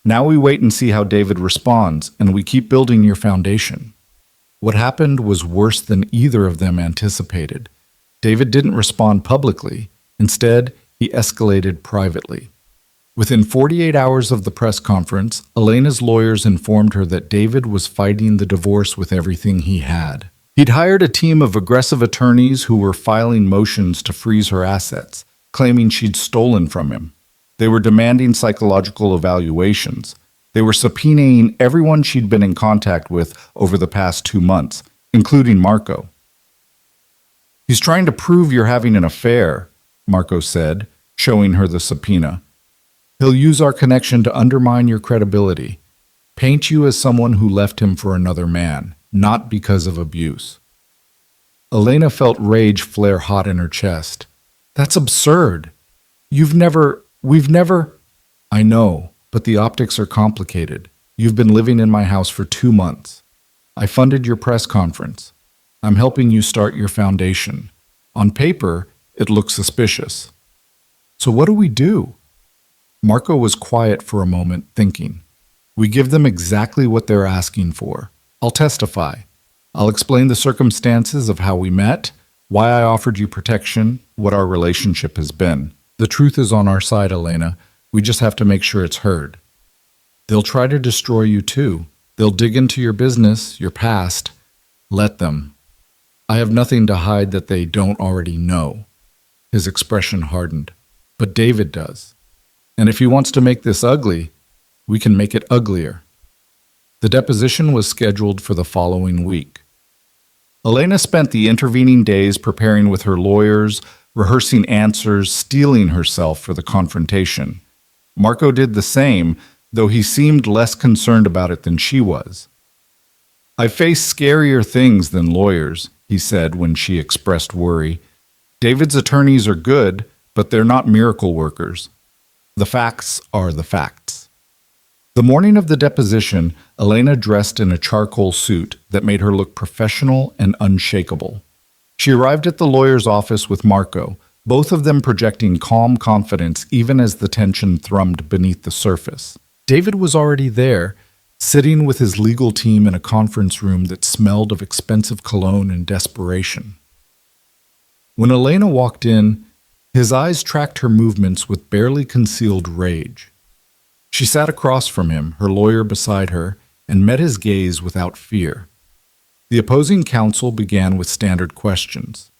S1: Now we wait and see how David responds, and we keep building your foundation. What happened was worse than either of them anticipated. David didn't respond publicly. Instead, he escalated privately. Within 48 hours of the press conference, Elena's lawyers informed her that David was fighting the divorce with everything he had. He'd hired a team of aggressive attorneys who were filing motions to freeze her assets, claiming she'd stolen from him. They were demanding psychological evaluations. They were subpoenaing everyone she'd been in contact with over the past 2 months, including Marco. He's trying to prove you're having an affair, Marco said, showing her the subpoena. He'll use our connection to undermine your credibility, paint you as someone who left him for another man, not because of abuse. Elena felt rage flare hot in her chest. That's absurd. We've never... I know, but the optics are complicated. You've been living in my house for 2 months. I funded your press conference. I'm helping you start your foundation. On paper, it looks suspicious. So what do we do? Marco was quiet for a moment, thinking. We give them exactly what they're asking for. I'll testify. I'll explain the circumstances of how we met, why I offered you protection, what our relationship has been. The truth is on our side, Elena. We just have to make sure it's heard. They'll try to destroy you too. They'll dig into your business, your past. Let them. I have nothing to hide that they don't already know. His expression hardened. But David does. And if he wants to make this ugly, we can make it uglier. The deposition was scheduled for the following week. Elena spent the intervening days preparing with her lawyers, rehearsing answers, steeling herself for the confrontation. Marco did the same, though he seemed less concerned about it than she was. I face scarier things than lawyers, he said when she expressed worry. David's attorneys are good, but they're not miracle workers. The facts are the facts. The morning of the deposition, Elena dressed in a charcoal suit that made her look professional and unshakable. She arrived at the lawyer's office with Marco, both of them projecting calm confidence even as the tension thrummed beneath the surface. David was already there, sitting with his legal team in a conference room that smelled of expensive cologne and desperation. When Elena walked in, his eyes tracked her movements with barely concealed rage. She sat across from him, her lawyer beside her, and met his gaze without fear. The opposing counsel began with standard questions.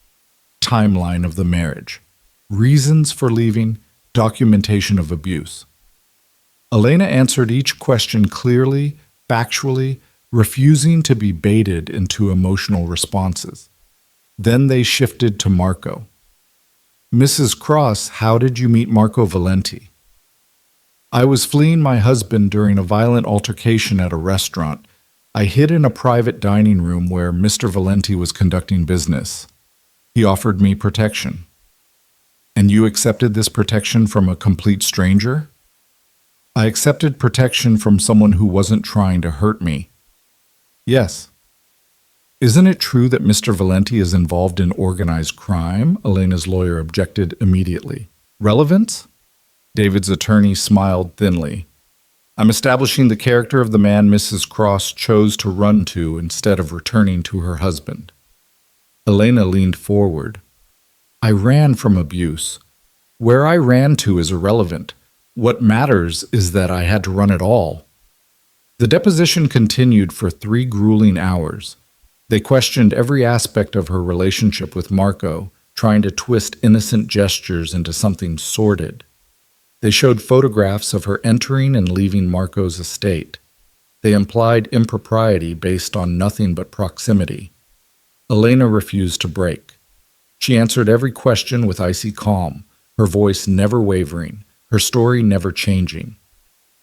S1: Timeline of the marriage. Reasons for leaving. Documentation of abuse. Elena answered each question clearly, factually, refusing to be baited into emotional responses. Then they shifted to Marco. Mrs. Cross, how did you meet Marco Valenti? I was fleeing my husband during a violent altercation at a restaurant. I hid in a private dining room where Mr. Valenti was conducting business. He offered me protection. And you accepted this protection from a complete stranger? I accepted protection from someone who wasn't trying to hurt me. Yes. Isn't it true that Mr. Valenti is involved in organized crime? Elena's lawyer objected immediately. Relevance? David's attorney smiled thinly. I'm establishing the character of the man Mrs. Cross chose to run to instead of returning to her husband. Elena leaned forward. I ran from abuse. Where I ran to is irrelevant. What matters is that I had to run at all. The deposition continued for 3 grueling hours. They questioned every aspect of her relationship with Marco, trying to twist innocent gestures into something sordid. They showed photographs of her entering and leaving Marco's estate. They implied impropriety based on nothing but proximity. Elena refused to break. She answered every question with icy calm, her voice never wavering, her story never changing.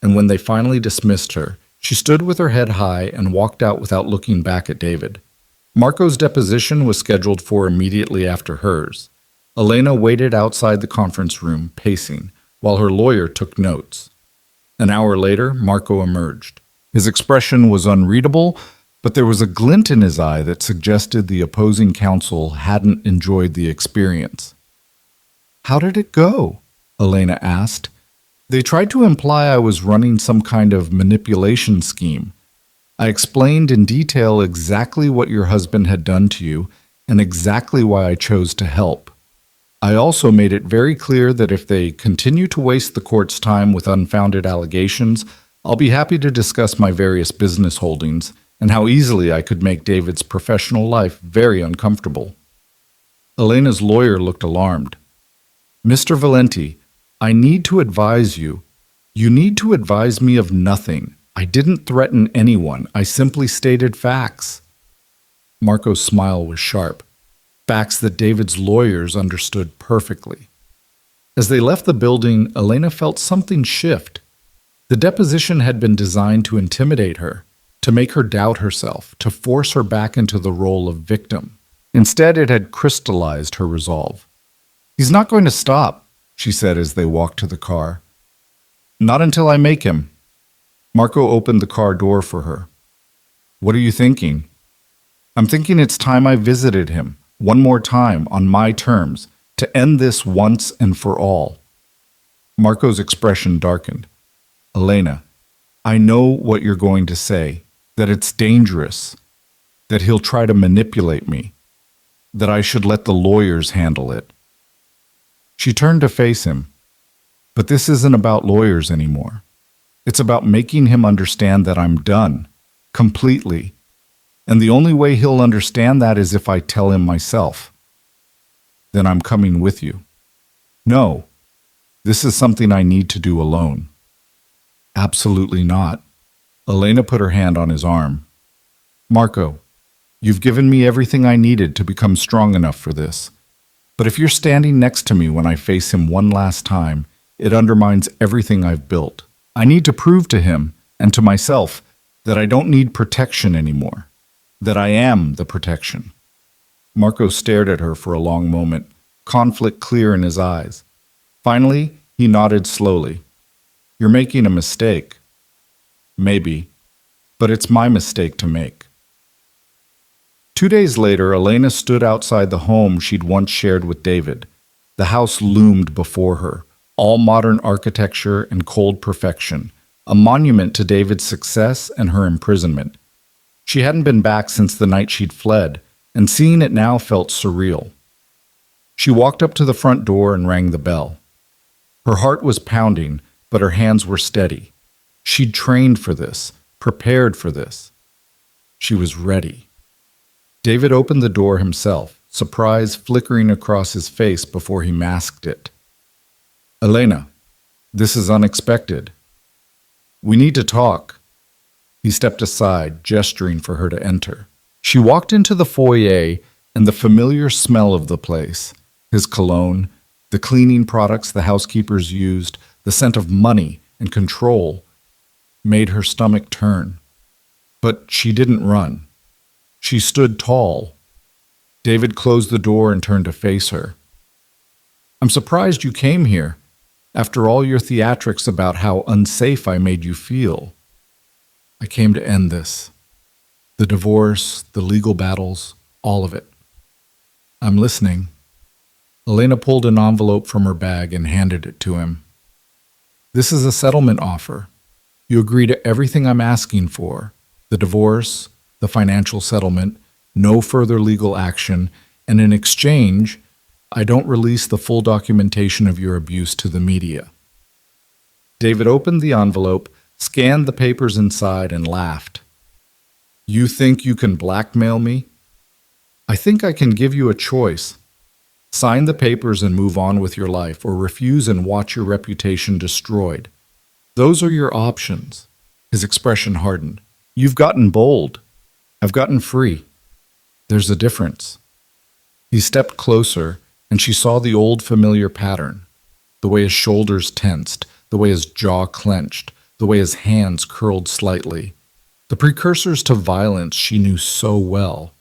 S1: And when they finally dismissed her, she stood with her head high and walked out without looking back at David. Marco's deposition was scheduled for immediately after hers. Elena waited outside the conference room, pacing, while her lawyer took notes. An hour later, Marco emerged. His expression was unreadable, but there was a glint in his eye that suggested the opposing counsel hadn't enjoyed the experience. How did it go? Elena asked. They tried to imply I was running some kind of manipulation scheme. I explained in detail exactly what your husband had done to you and exactly why I chose to help. I also made it very clear that if they continue to waste the court's time with unfounded allegations, I'll be happy to discuss my various business holdings and how easily I could make David's professional life very uncomfortable. Elena's lawyer looked alarmed. Mr. Valenti, I need to advise you. You need to advise me of nothing. I didn't threaten anyone. I simply stated facts. Marco's smile was sharp. Facts that David's lawyers understood perfectly. As they left the building, Elena felt something shift. The deposition had been designed to intimidate her, to make her doubt herself, to force her back into the role of victim. Instead, it had crystallized her resolve. He's not going to stop, she said as they walked to the car. Not until I make him. Marco opened the car door for her. What are you thinking? I'm thinking it's time I visited him, one more time, on my terms, to end this once and for all. Marco's expression darkened. Elena, I know what you're going to say, that it's dangerous, that he'll try to manipulate me, that I should let the lawyers handle it. She turned to face him. But this isn't about lawyers anymore. It's about making him understand that I'm done, completely. And the only way he'll understand that is if I tell him myself. Then I'm coming with you. No, this is something I need to do alone. Absolutely not. Elena put her hand on his arm. Marco, you've given me everything I needed to become strong enough for this. But if you're standing next to me when I face him one last time, it undermines everything I've built. I need to prove to him and to myself that I don't need protection anymore, that I am the protection. Marco stared at her for a long moment, conflict clear in his eyes. Finally, he nodded slowly. You're making a mistake. Maybe, but it's my mistake to make. 2 days later, Elena stood outside the home she'd once shared with David. The house loomed before her, all modern architecture and cold perfection, a monument to David's success and her imprisonment. She hadn't been back since the night she'd fled, and seeing it now felt surreal. She walked up to the front door and rang the bell. Her heart was pounding, but her hands were steady. She'd trained for this, prepared for this. She was ready. David opened the door himself, surprise flickering across his face before he masked it. Elena, this is unexpected. We need to talk. He stepped aside, gesturing for her to enter. She walked into the foyer, and the familiar smell of the place, his cologne, the cleaning products the housekeepers used, the scent of money and control, made her stomach turn. But she didn't run. She stood tall. David closed the door and turned to face her. I'm surprised you came here, after all your theatrics about how unsafe I made you feel. I came to end this. The divorce, the legal battles, all of it. I'm listening. Elena pulled an envelope from her bag and handed it to him. This is a settlement offer. You agree to everything I'm asking for. The divorce, the financial settlement, no further legal action, and in exchange, I don't release the full documentation of your abuse to the media. David opened the envelope, scanned the papers inside, and laughed. You think you can blackmail me? I think I can give you a choice. Sign the papers and move on with your life, or refuse and watch your reputation destroyed. Those are your options. His expression hardened. You've gotten bold. I've gotten free. There's a difference. He stepped closer, and she saw the old familiar pattern. The way his shoulders tensed, the way his jaw clenched, the way his hands curled slightly. The precursors to violence she knew so well.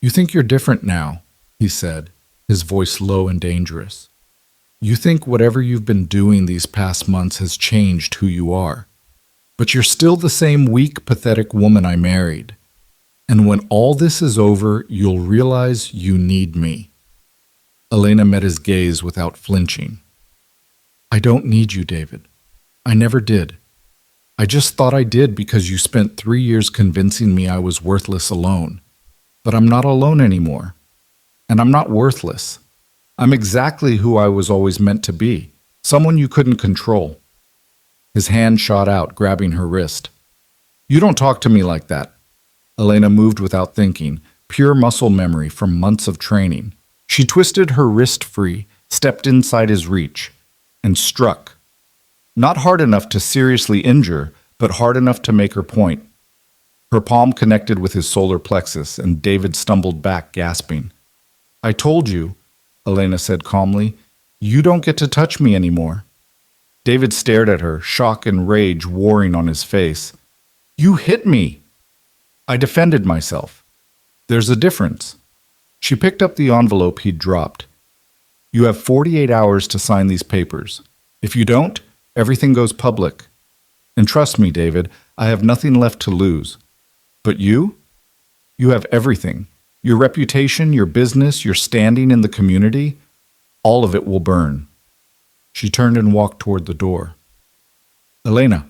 S1: You think you're different now, he said, his voice low and dangerous. You think whatever you've been doing these past months has changed who you are. But you're still the same weak, pathetic woman I married. And when all this is over, you'll realize you need me. Elena met his gaze without flinching. I don't need you, David. I never did. I just thought I did because you spent 3 years convincing me I was worthless alone. But I'm not alone anymore. And I'm not worthless. I'm exactly who I was always meant to be, someone you couldn't control. His hand shot out, grabbing her wrist. You don't talk to me like that. Elena moved without thinking, pure muscle memory from months of training. She twisted her wrist free, stepped inside his reach, and struck. Not hard enough to seriously injure, but hard enough to make her point. Her palm connected with his solar plexus, and David stumbled back, gasping. I told you, Elena said calmly, you don't get to touch me anymore. David stared at her, shock and rage warring on his face. You hit me. I defended myself. There's a difference. She picked up the envelope he'd dropped. You have 48 hours to sign these papers. If you don't, everything goes public. And trust me, David, I have nothing left to lose. But you? You have everything. Your reputation, your business, your standing in the community, all of it will burn. She turned and walked toward the door. Elena.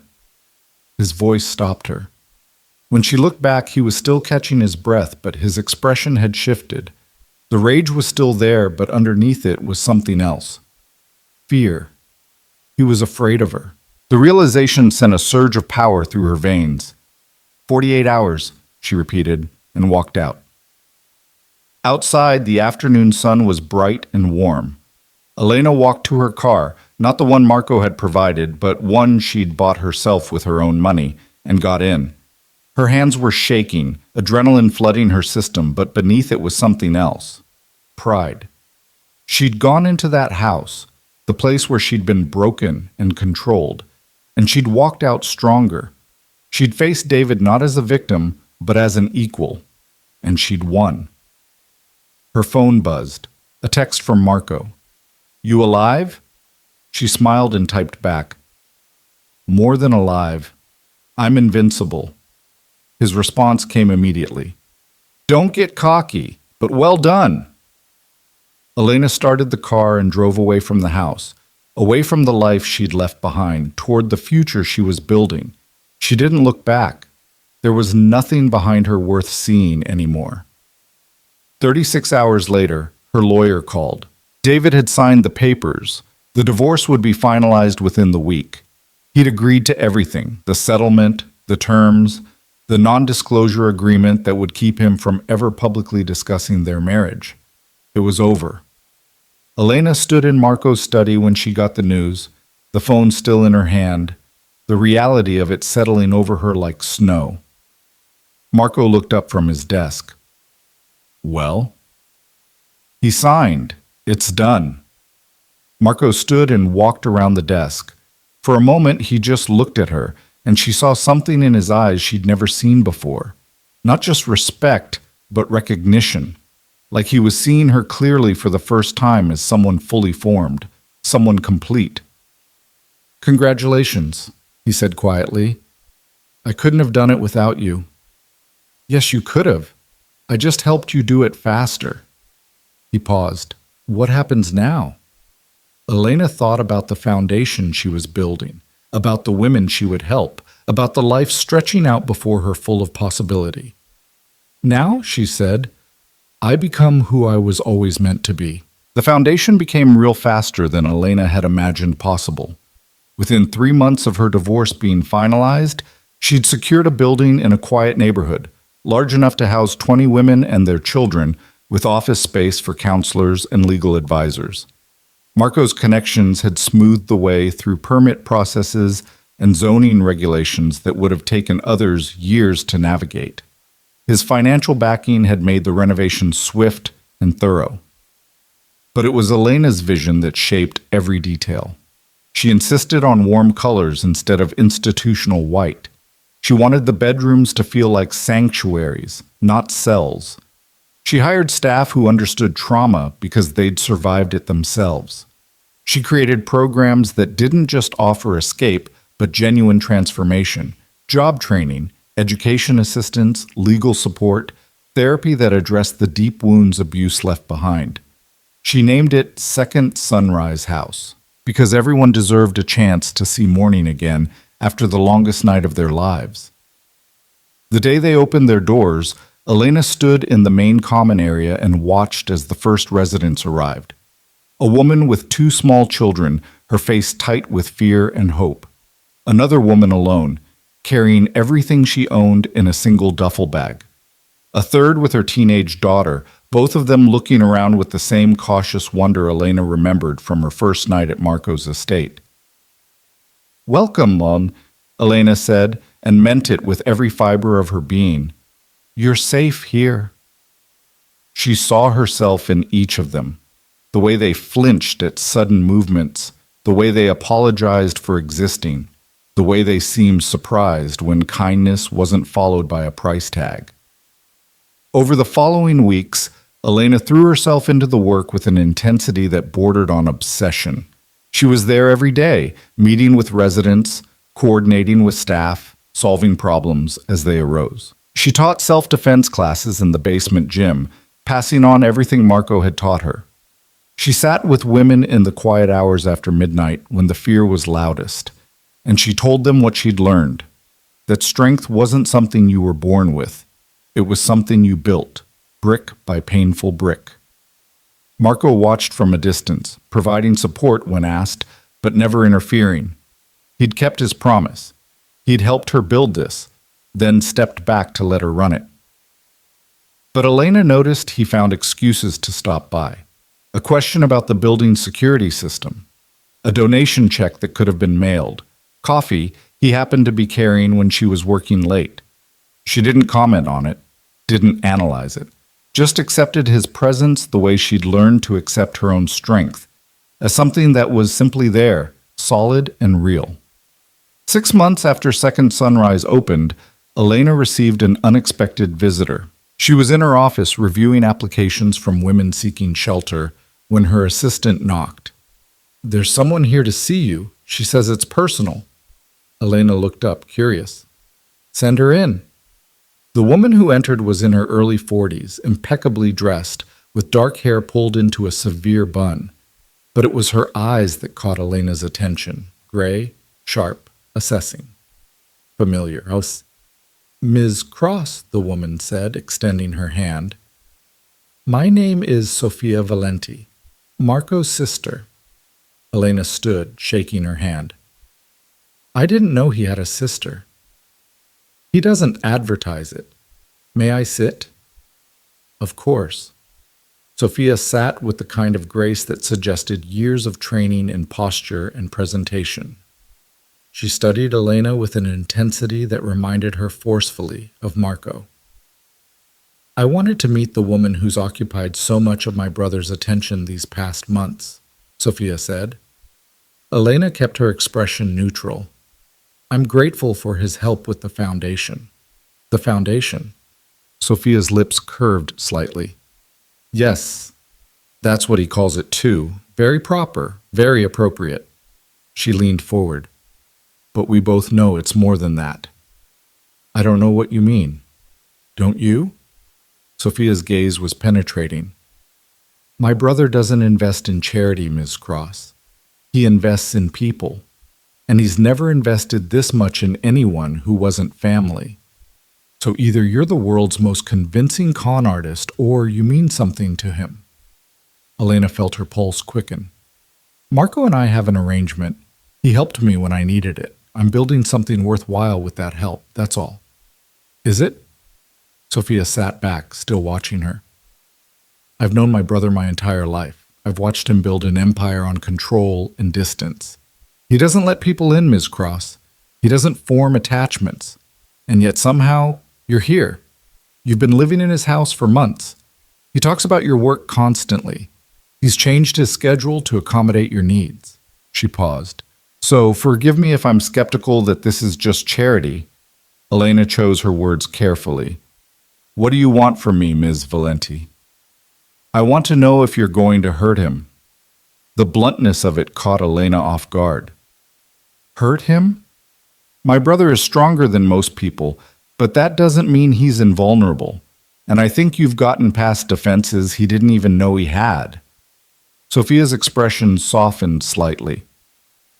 S1: His voice stopped her. When she looked back, he was still catching his breath, but his expression had shifted. The rage was still there, but underneath it was something else. Fear. He was afraid of her. The realization sent a surge of power through her veins. 48 hours, she repeated, and walked out. Outside, the afternoon sun was bright and warm. Elena walked to her car, not the one Marco had provided, but one she'd bought herself with her own money, and got in. Her hands were shaking, adrenaline flooding her system, but beneath it was something else. Pride. She'd gone into that house, the place where she'd been broken and controlled, and she'd walked out stronger. She'd faced David not as a victim, but as an equal, and she'd won. Her phone buzzed, a text from Marco. You alive? She smiled and typed back. More than alive. I'm invincible. His response came immediately. Don't get cocky, but well done. Elena started the car and drove away from the house, away from the life she'd left behind, toward the future she was building. She didn't look back. There was nothing behind her worth seeing anymore. 36 hours later, her lawyer called. David had signed the papers. The divorce would be finalized within the week. He'd agreed to everything, the settlement, the terms, the non-disclosure agreement that would keep him from ever publicly discussing their marriage. It was over. Elena stood in Marco's study when she got the news, the phone still in her hand, the reality of it settling over her like snow. Marco looked up from his desk. Well? He signed. It's done. Marco stood and walked around the desk. For a moment, he just looked at her, and she saw something in his eyes she'd never seen before. Not just respect, but recognition. Like he was seeing her clearly for the first time as someone fully formed, someone complete. Congratulations, he said quietly. I couldn't have done it without you. Yes, you could have. I just helped you do it faster. He paused. What happens now? Elena thought about the foundation she was building, about the women she would help, about the life stretching out before her full of possibility. Now, she said, I become who I was always meant to be. The foundation became real faster than Elena had imagined possible. Within 3 months of her divorce being finalized, she'd secured a building in a quiet neighborhood, large enough to house 20 women and their children, with office space for counselors and legal advisors. Marco's connections had smoothed the way through permit processes and zoning regulations that would have taken others years to navigate. His financial backing had made the renovation swift and thorough. But it was Elena's vision that shaped every detail. She insisted on warm colors instead of institutional white. She wanted the bedrooms to feel like sanctuaries, not cells. She hired staff who understood trauma because they'd survived it themselves. She created programs that didn't just offer escape, but genuine transformation, job training, education assistance, legal support, therapy that addressed the deep wounds abuse left behind. She named it Second Sunrise House, because everyone deserved a chance to see morning again after the longest night of their lives. The day they opened their doors, Elena stood in the main common area and watched as the first residents arrived. A woman with 2 small children, her face tight with fear and hope. Another woman alone, carrying everything she owned in a single duffel bag. A third with her teenage daughter, both of them looking around with the same cautious wonder Elena remembered from her first night at Marco's estate. Welcome, Mom, Elena said, and meant it with every fiber of her being. You're safe here. She saw herself in each of them, the way they flinched at sudden movements, the way they apologized for existing, the way they seemed surprised when kindness wasn't followed by a price tag. Over the following weeks, Elena threw herself into the work with an intensity that bordered on obsession. She was there every day, meeting with residents, coordinating with staff, solving problems as they arose. She taught self-defense classes in the basement gym, passing on everything Marco had taught her. She sat with women in the quiet hours after midnight when the fear was loudest, and she told them what she'd learned, that strength wasn't something you were born with. It was something you built, brick by painful brick. Marco watched from a distance, providing support when asked, but never interfering. He'd kept his promise. He'd helped her build this, then stepped back to let her run it. But Elena noticed he found excuses to stop by. A question about the building's security system. A donation check that could have been mailed. Coffee he happened to be carrying when she was working late. She didn't comment on it, didn't analyze it, just accepted his presence the way she'd learned to accept her own strength, as something that was simply there, solid and real. 6 months after Second Sunrise opened, Elena received an unexpected visitor. She was in her office reviewing applications from women seeking shelter when her assistant knocked. There's someone here to see you. She says it's personal. Elena looked up, curious. Send her in. The woman who entered was in her early 40s, impeccably dressed, with dark hair pulled into a severe bun. But it was her eyes that caught Elena's attention, gray, sharp, assessing. Familiar. Ms. Cross, the woman said, extending her hand. My name is Sofia Valenti, Marco's sister. Elena stood, shaking her hand. I didn't know he had a sister. He doesn't advertise it. May I sit? Of course. Sophia sat with the kind of grace that suggested years of training in posture and presentation. She studied Elena with an intensity that reminded her forcefully of Marco. I wanted to meet the woman who's occupied so much of my brother's attention these past months, Sophia said. Elena kept her expression neutral. I'm grateful for his help with the foundation. The foundation? Sophia's lips curved slightly. Yes, that's what he calls it too. Very proper, very appropriate. She leaned forward. But we both know it's more than that. I don't know what you mean. Don't you? Sophia's gaze was penetrating. My brother doesn't invest in charity, Ms. Cross. He invests in people. And he's never invested this much in anyone who wasn't family. So either you're the world's most convincing con artist or you mean something to him. Elena felt her pulse quicken. Marco and I have an arrangement. He helped me when I needed it. I'm building something worthwhile with that help, that's all. Is it? Sophia sat back, still watching her. I've known my brother my entire life. I've watched him build an empire on control and distance. He doesn't let people in, Ms. Cross. He doesn't form attachments. And yet somehow, you're here. You've been living in his house for months. He talks about your work constantly. He's changed his schedule to accommodate your needs. She paused. So forgive me if I'm skeptical that this is just charity. Elena chose her words carefully. What do you want from me, Ms. Valenti? I want to know if you're going to hurt him. The bluntness of it caught Elena off guard. Hurt him? My brother is stronger than most people, but that doesn't mean he's invulnerable. And I think you've gotten past defenses he didn't even know he had. Sophia's expression softened slightly.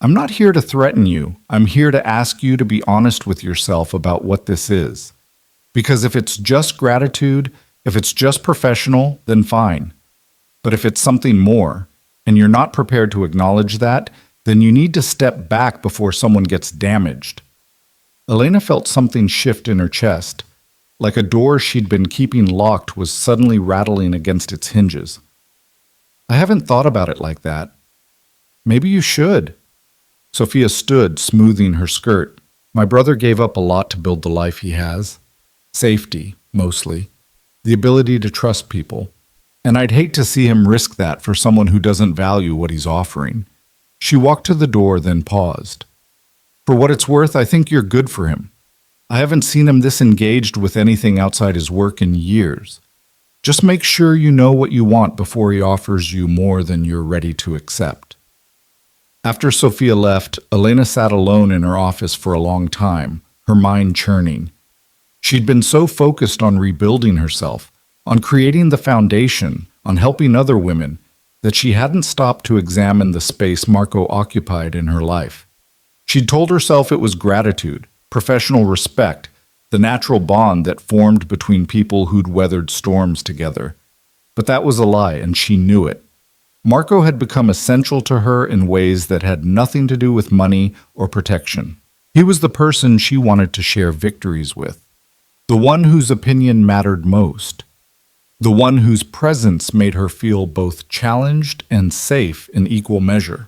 S1: I'm not here to threaten you. I'm here to ask you to be honest with yourself about what this is. Because if it's just gratitude, if it's just professional, then fine. But if it's something more, and you're not prepared to acknowledge that, then you need to step back before someone gets damaged. Elena felt something shift in her chest, like a door she'd been keeping locked was suddenly rattling against its hinges. I haven't thought about it like that. Maybe you should. Sophia stood, smoothing her skirt. My brother gave up a lot to build the life he has. Safety, mostly. The ability to trust people. And I'd hate to see him risk that for someone who doesn't value what he's offering. She walked to the door, then paused. For what it's worth, I think you're good for him. I haven't seen him this engaged with anything outside his work in years. Just make sure you know what you want before he offers you more than you're ready to accept. After Sophia left, Elena sat alone in her office for a long time, her mind churning. She'd been so focused on rebuilding herself, on creating the foundation, on helping other women, that she hadn't stopped to examine the space Marco occupied in her life. She'd told herself it was gratitude, professional respect, the natural bond that formed between people who'd weathered storms together. But that was a lie, and she knew it. Marco had become essential to her in ways that had nothing to do with money or protection. He was the person she wanted to share victories with, the one whose opinion mattered most, the one whose presence made her feel both challenged and safe in equal measure.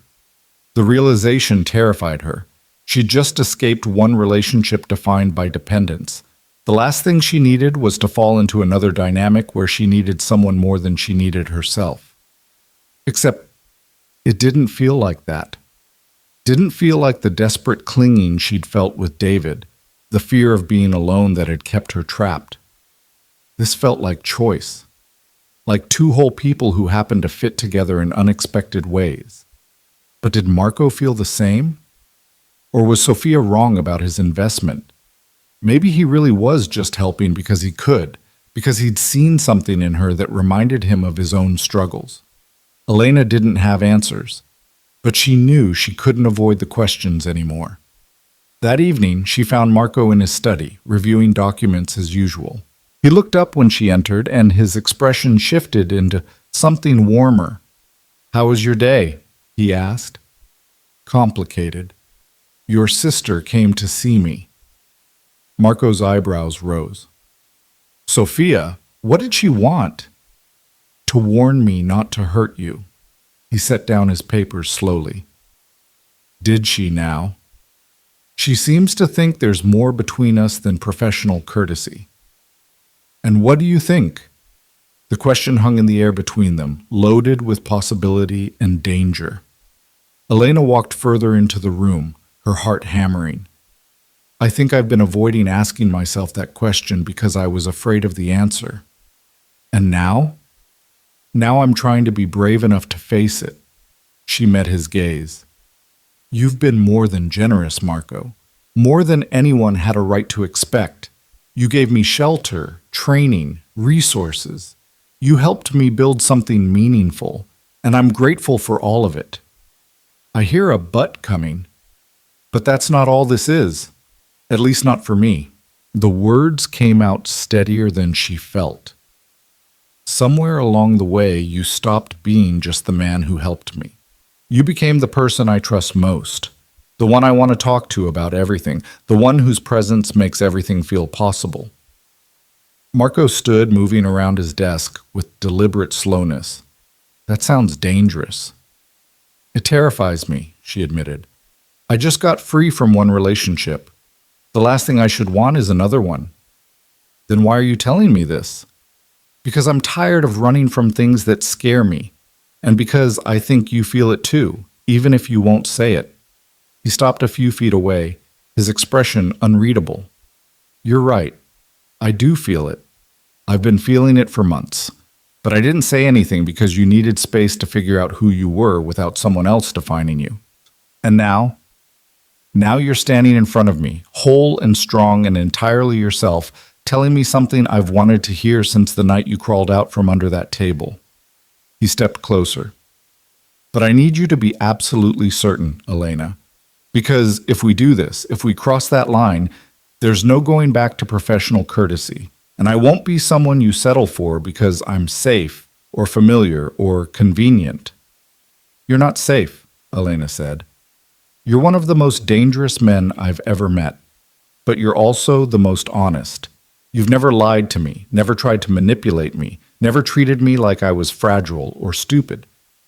S1: The realization terrified her. She'd just escaped one relationship defined by dependence. The last thing she needed was to fall into another dynamic where she needed someone more than she needed herself. Except it didn't feel like that. Didn't feel like the desperate clinging she'd felt with David, the fear of being alone that had kept her trapped. This felt like choice, like two whole people who happened to fit together in unexpected ways. But did Marco feel the same? Or was Sophia wrong about his investment? Maybe he really was just helping because he could, because he'd seen something in her that reminded him of his own struggles. Elena didn't have answers, but she knew she couldn't avoid the questions anymore. That evening, she found Marco in his study, reviewing documents as usual. He looked up when she entered, and his expression shifted into something warmer. "How was your day?" he asked. "Complicated. Your sister came to see me." Marco's eyebrows rose. "Sophia, what did she want?" "To warn me not to hurt you." He set down his papers slowly. "Did she now?" She seems to think there's more between us than professional courtesy. And what do you think? The question hung in the air between them, loaded with possibility and danger. Elena walked further into the room, her heart hammering. I think I've been avoiding asking myself that question because I was afraid of the answer. And now? Now I'm trying to be brave enough to face it. She met his gaze. You've been more than generous, Marco. More than anyone had a right to expect. You gave me shelter, training, resources. You helped me build something meaningful, and I'm grateful for all of it. I hear a but coming, but that's not all this is, at least not for me. The words came out steadier than she felt. Somewhere along the way, you stopped being just the man who helped me. You became the person I trust most, the one I want to talk to about everything, the one whose presence makes everything feel possible. Marco stood moving around his desk with deliberate slowness. That sounds dangerous. It terrifies me, she admitted. I just got free from one relationship. The last thing I should want is another one. Then why are you telling me this? Because I'm tired of running from things that scare me, and because I think you feel it too, even if you won't say it. He stopped a few feet away, his expression unreadable. You're right. I do feel it. I've been feeling it for months. But I didn't say anything because you needed space to figure out who you were without someone else defining you. And now you're standing in front of me, whole and strong and entirely yourself, telling me something I've wanted to hear since the night you crawled out from under that table. He stepped closer. But I need you to be absolutely certain, Elena. Because if we do this, if we cross that line, there's no going back to professional courtesy. And I won't be someone you settle for because I'm safe or familiar or convenient. You're not safe, Elena said. You're one of the most dangerous men I've ever met. But you're also the most honest. You've never lied to me, never tried to manipulate me, never treated me like I was fragile or stupid.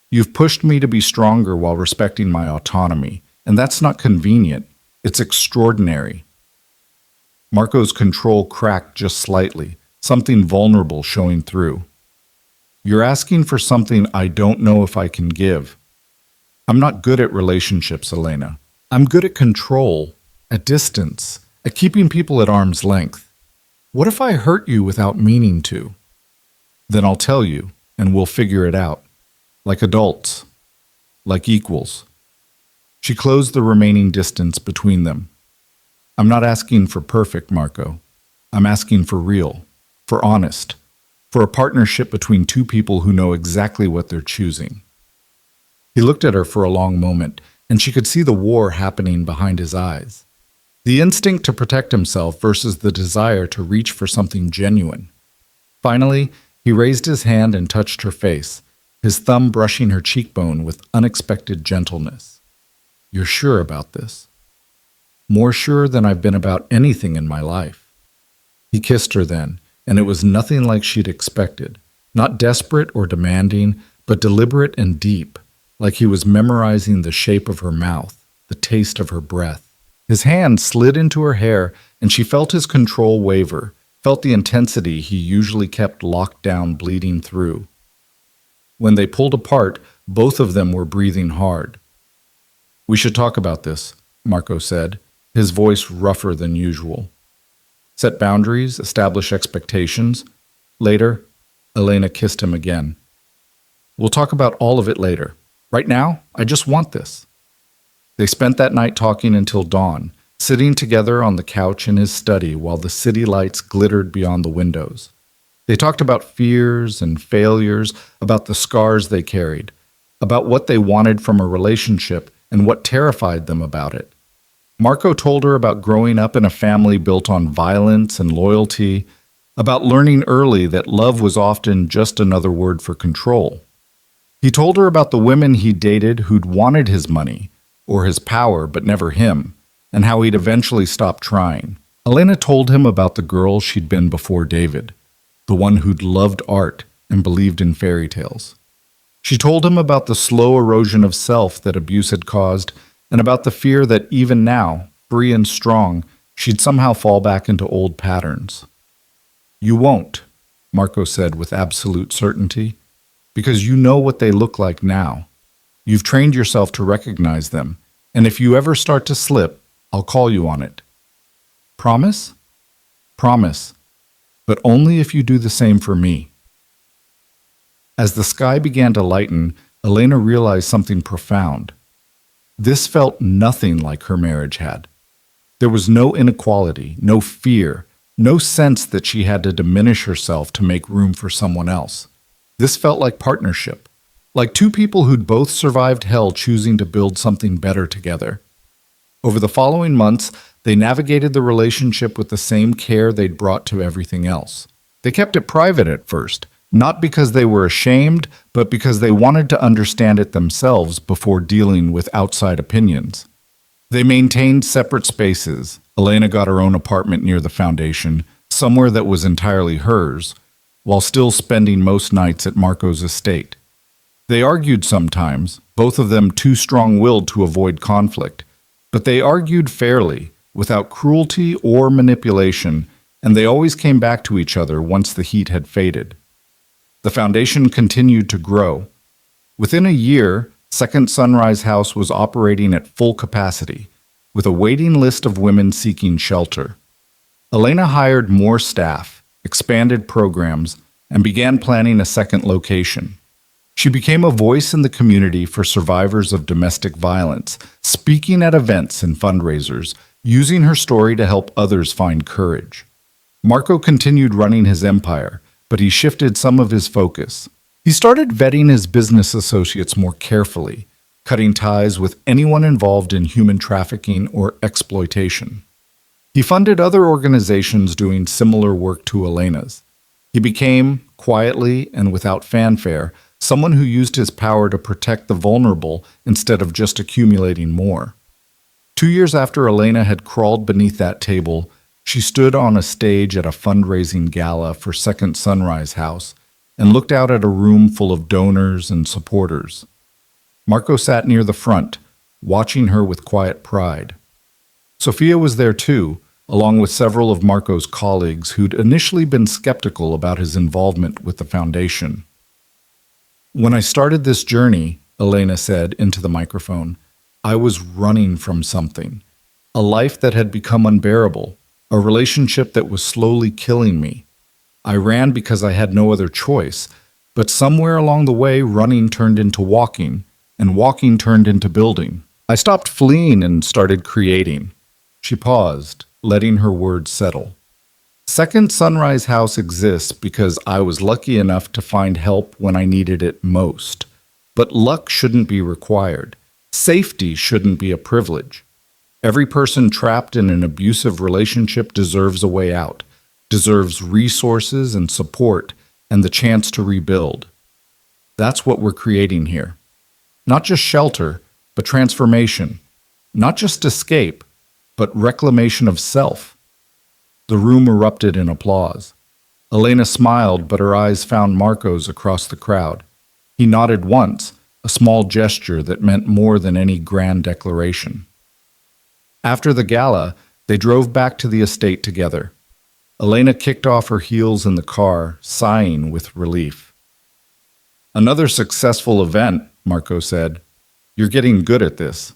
S1: You've pushed me to be stronger while respecting my autonomy. And that's not convenient. It's extraordinary. Marco's control cracked just slightly, something vulnerable showing through. You're asking for something I don't know if I can give. I'm not good at relationships, Elena. I'm good at control, at distance, at keeping people at arm's length. What if I hurt you without meaning to? Then I'll tell you, and we'll figure it out. Like adults. Like equals. She closed the remaining distance between them. I'm not asking for perfect, Marco. I'm asking for real, for honest, for a partnership between two people who know exactly what they're choosing. He looked at her for a long moment, and she could see the war happening behind his eyes. The instinct to protect himself versus the desire to reach for something genuine. Finally, he raised his hand and touched her face, his thumb brushing her cheekbone with unexpected gentleness. You're sure about this? More sure than I've been about anything in my life. He kissed her then, and it was nothing like she'd expected. Not desperate or demanding, but deliberate and deep, like he was memorizing the shape of her mouth, the taste of her breath. His hand slid into her hair, and she felt his control waver, felt the intensity he usually kept locked down bleeding through. When they pulled apart, both of them were breathing hard. We should talk about this, Marco said, his voice rougher than usual. Set boundaries, establish expectations. Later, Elena kissed him again. We'll talk about all of it later. Right now, I just want this. They spent that night talking until dawn, sitting together on the couch in his study while the city lights glittered beyond the windows. They talked about fears and failures, about the scars they carried, about what they wanted from a relationship and what terrified them about it. Marco told her about growing up in a family built on violence and loyalty, about learning early that love was often just another word for control. He told her about the women he dated who'd wanted his money or his power but never him, and how he'd eventually stopped trying. Elena told him about the girl she'd been before David, the one who'd loved art and believed in fairy tales. She told him about the slow erosion of self that abuse had caused, and about the fear that even now, free and strong, she'd somehow fall back into old patterns. You won't, Marco said with absolute certainty, because you know what they look like now. You've trained yourself to recognize them, and if you ever start to slip, I'll call you on it. Promise? Promise, but only if you do the same for me. As the sky began to lighten, Elena realized something profound. This felt nothing like her marriage had. There was no inequality, no fear, no sense that she had to diminish herself to make room for someone else. This felt like partnership, like two people who'd both survived hell choosing to build something better together. Over the following months, they navigated the relationship with the same care they'd brought to everything else. They kept it private at first, not because they were ashamed, but because they wanted to understand it themselves before dealing with outside opinions. They maintained separate spaces. Elena got her own apartment near the foundation, somewhere that was entirely hers, while still spending most nights at Marco's estate. They argued sometimes, both of them too strong-willed to avoid conflict, but they argued fairly, without cruelty or manipulation, and they always came back to each other once the heat had faded. The foundation continued to grow. Within a year, Second Sunrise House was operating at full capacity, with a waiting list of women seeking shelter. Elena hired more staff, expanded programs, and began planning a second location. She became a voice in the community for survivors of domestic violence, speaking at events and fundraisers, using her story to help others find courage. Marco continued running his empire, but he shifted some of his focus. He started vetting his business associates more carefully, cutting ties with anyone involved in human trafficking or exploitation. He funded other organizations doing similar work to Elena's. He became, quietly and without fanfare, someone who used his power to protect the vulnerable instead of just accumulating more. 2 years after Elena had crawled beneath that table, she stood on a stage at a fundraising gala for Second Sunrise House and looked out at a room full of donors and supporters. Marco sat near the front, watching her with quiet pride. Sophia was there too, along with several of Marco's colleagues who'd initially been skeptical about his involvement with the foundation. When I started this journey, Elena said into the microphone, I was running from something, a life that had become unbearable, a relationship that was slowly killing me. I ran because I had no other choice, but somewhere along the way, running turned into walking, and walking turned into building. I stopped fleeing and started creating. She paused, letting her words settle. Second Sunrise House exists because I was lucky enough to find help when I needed it most. But luck shouldn't be required. Safety shouldn't be a privilege. Every person trapped in an abusive relationship deserves a way out, deserves resources and support, and the chance to rebuild. That's what we're creating here. Not just shelter, but transformation. Not just escape, but reclamation of self. The room erupted in applause. Elena smiled, but her eyes found Marco's across the crowd. He nodded once, a small gesture that meant more than any grand declaration. After the gala, they drove back to the estate together. Elena kicked off her heels in the car, sighing with relief. Another successful event, Marco said. You're getting good at this.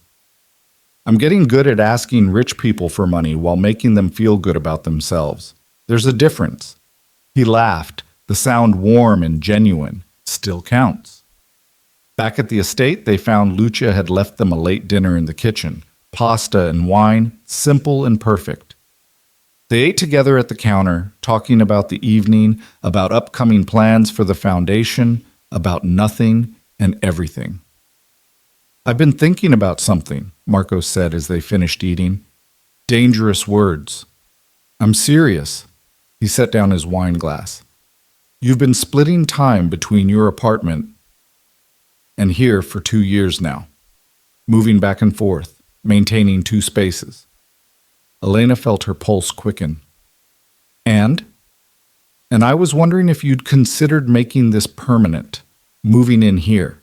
S1: I'm getting good at asking rich people for money while making them feel good about themselves. There's a difference. He laughed, the sound warm and genuine. Still counts. Back at the estate, they found Lucia had left them a late dinner in the kitchen. Pasta and wine, simple and perfect. They ate together at the counter, talking about the evening, about upcoming plans for the foundation, about nothing and everything. I've been thinking about something, Marco said as they finished eating. Dangerous words. I'm serious. He set down his wine glass. You've been splitting time between your apartment and here for 2 years now, moving back and forth, maintaining 2 spaces. Elena felt her pulse quicken. And I was wondering if you'd considered making this permanent, moving in here,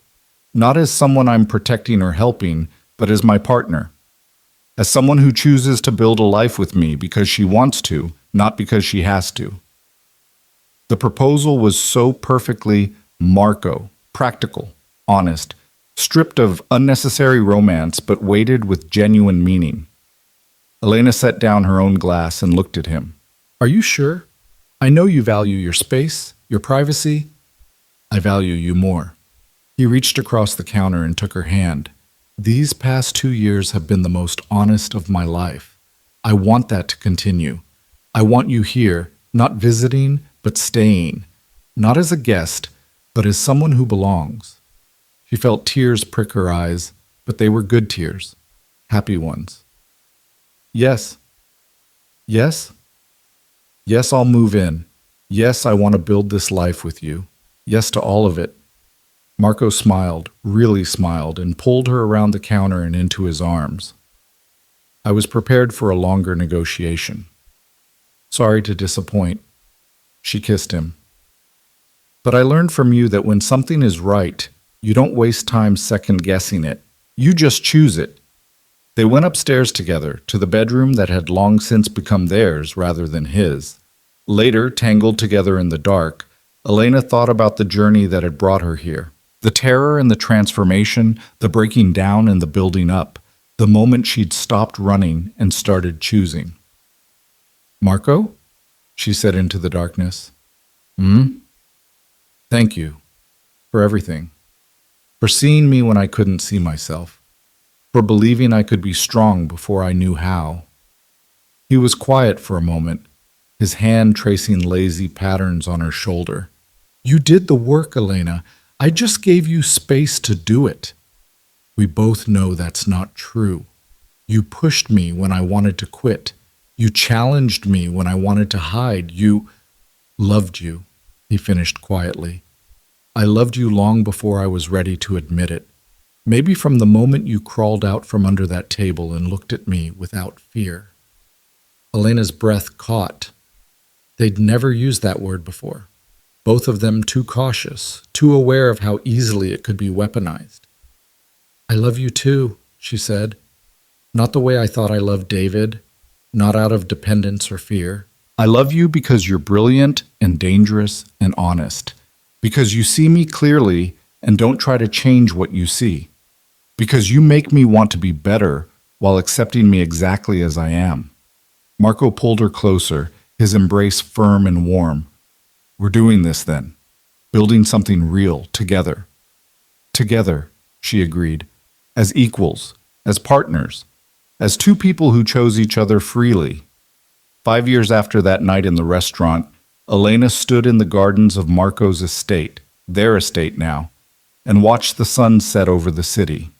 S1: not as someone I'm protecting or helping, but as my partner. as someone who chooses to build a life with me because she wants to, not because she has to. The proposal was so perfectly Marco, practical, honest, stripped of unnecessary romance but weighted with genuine meaning. Elena set down her own glass and looked at him. Are you sure? I know you value your space, your privacy. I value you more. He reached across the counter and took her hand. These past 2 years have been the most honest of my life. I want that to continue. I want you here, not visiting, but staying. Not as a guest, but as someone who belongs. She felt tears prick her eyes, but they were good tears. Happy ones. Yes. Yes? Yes, I'll move in. Yes, I want to build this life with you. Yes to all of it. Marco smiled, really smiled, and pulled her around the counter and into his arms. I was prepared for a longer negotiation. Sorry to disappoint. She kissed him. But I learned from you that when something is right, you don't waste time second-guessing it. You just choose it. They went upstairs together, to the bedroom that had long since become theirs rather than his. Later, tangled together in the dark, Elena thought about the journey that had brought her here. The terror and the transformation, the breaking down and the building up, the moment she'd stopped running and started choosing. Marco? She said into the darkness. Thank you. For everything. For seeing me when I couldn't see myself. For believing I could be strong before I knew how. He was quiet for a moment, his hand tracing lazy patterns on her shoulder. You did the work, Elena. I just gave you space to do it. We both know that's not true. You pushed me when I wanted to quit. You challenged me when I wanted to hide. You loved you, he finished quietly. I loved you long before I was ready to admit it. Maybe from the moment you crawled out from under that table and looked at me without fear. Elena's breath caught. They'd never used that word before. Both of them too cautious, too aware of how easily it could be weaponized. I love you too, she said. Not the way I thought I loved David, not out of dependence or fear. I love you because you're brilliant and dangerous and honest. Because you see me clearly and don't try to change what you see. Because you make me want to be better while accepting me exactly as I am. Marco pulled her closer, his embrace firm and warm. We're doing this then. Building something real, together. Together, she agreed. As equals, as partners, as two people who chose each other freely. 5 years after that night in the restaurant, Elena stood in the gardens of Marco's estate, their estate now, and watched the sun set over the city.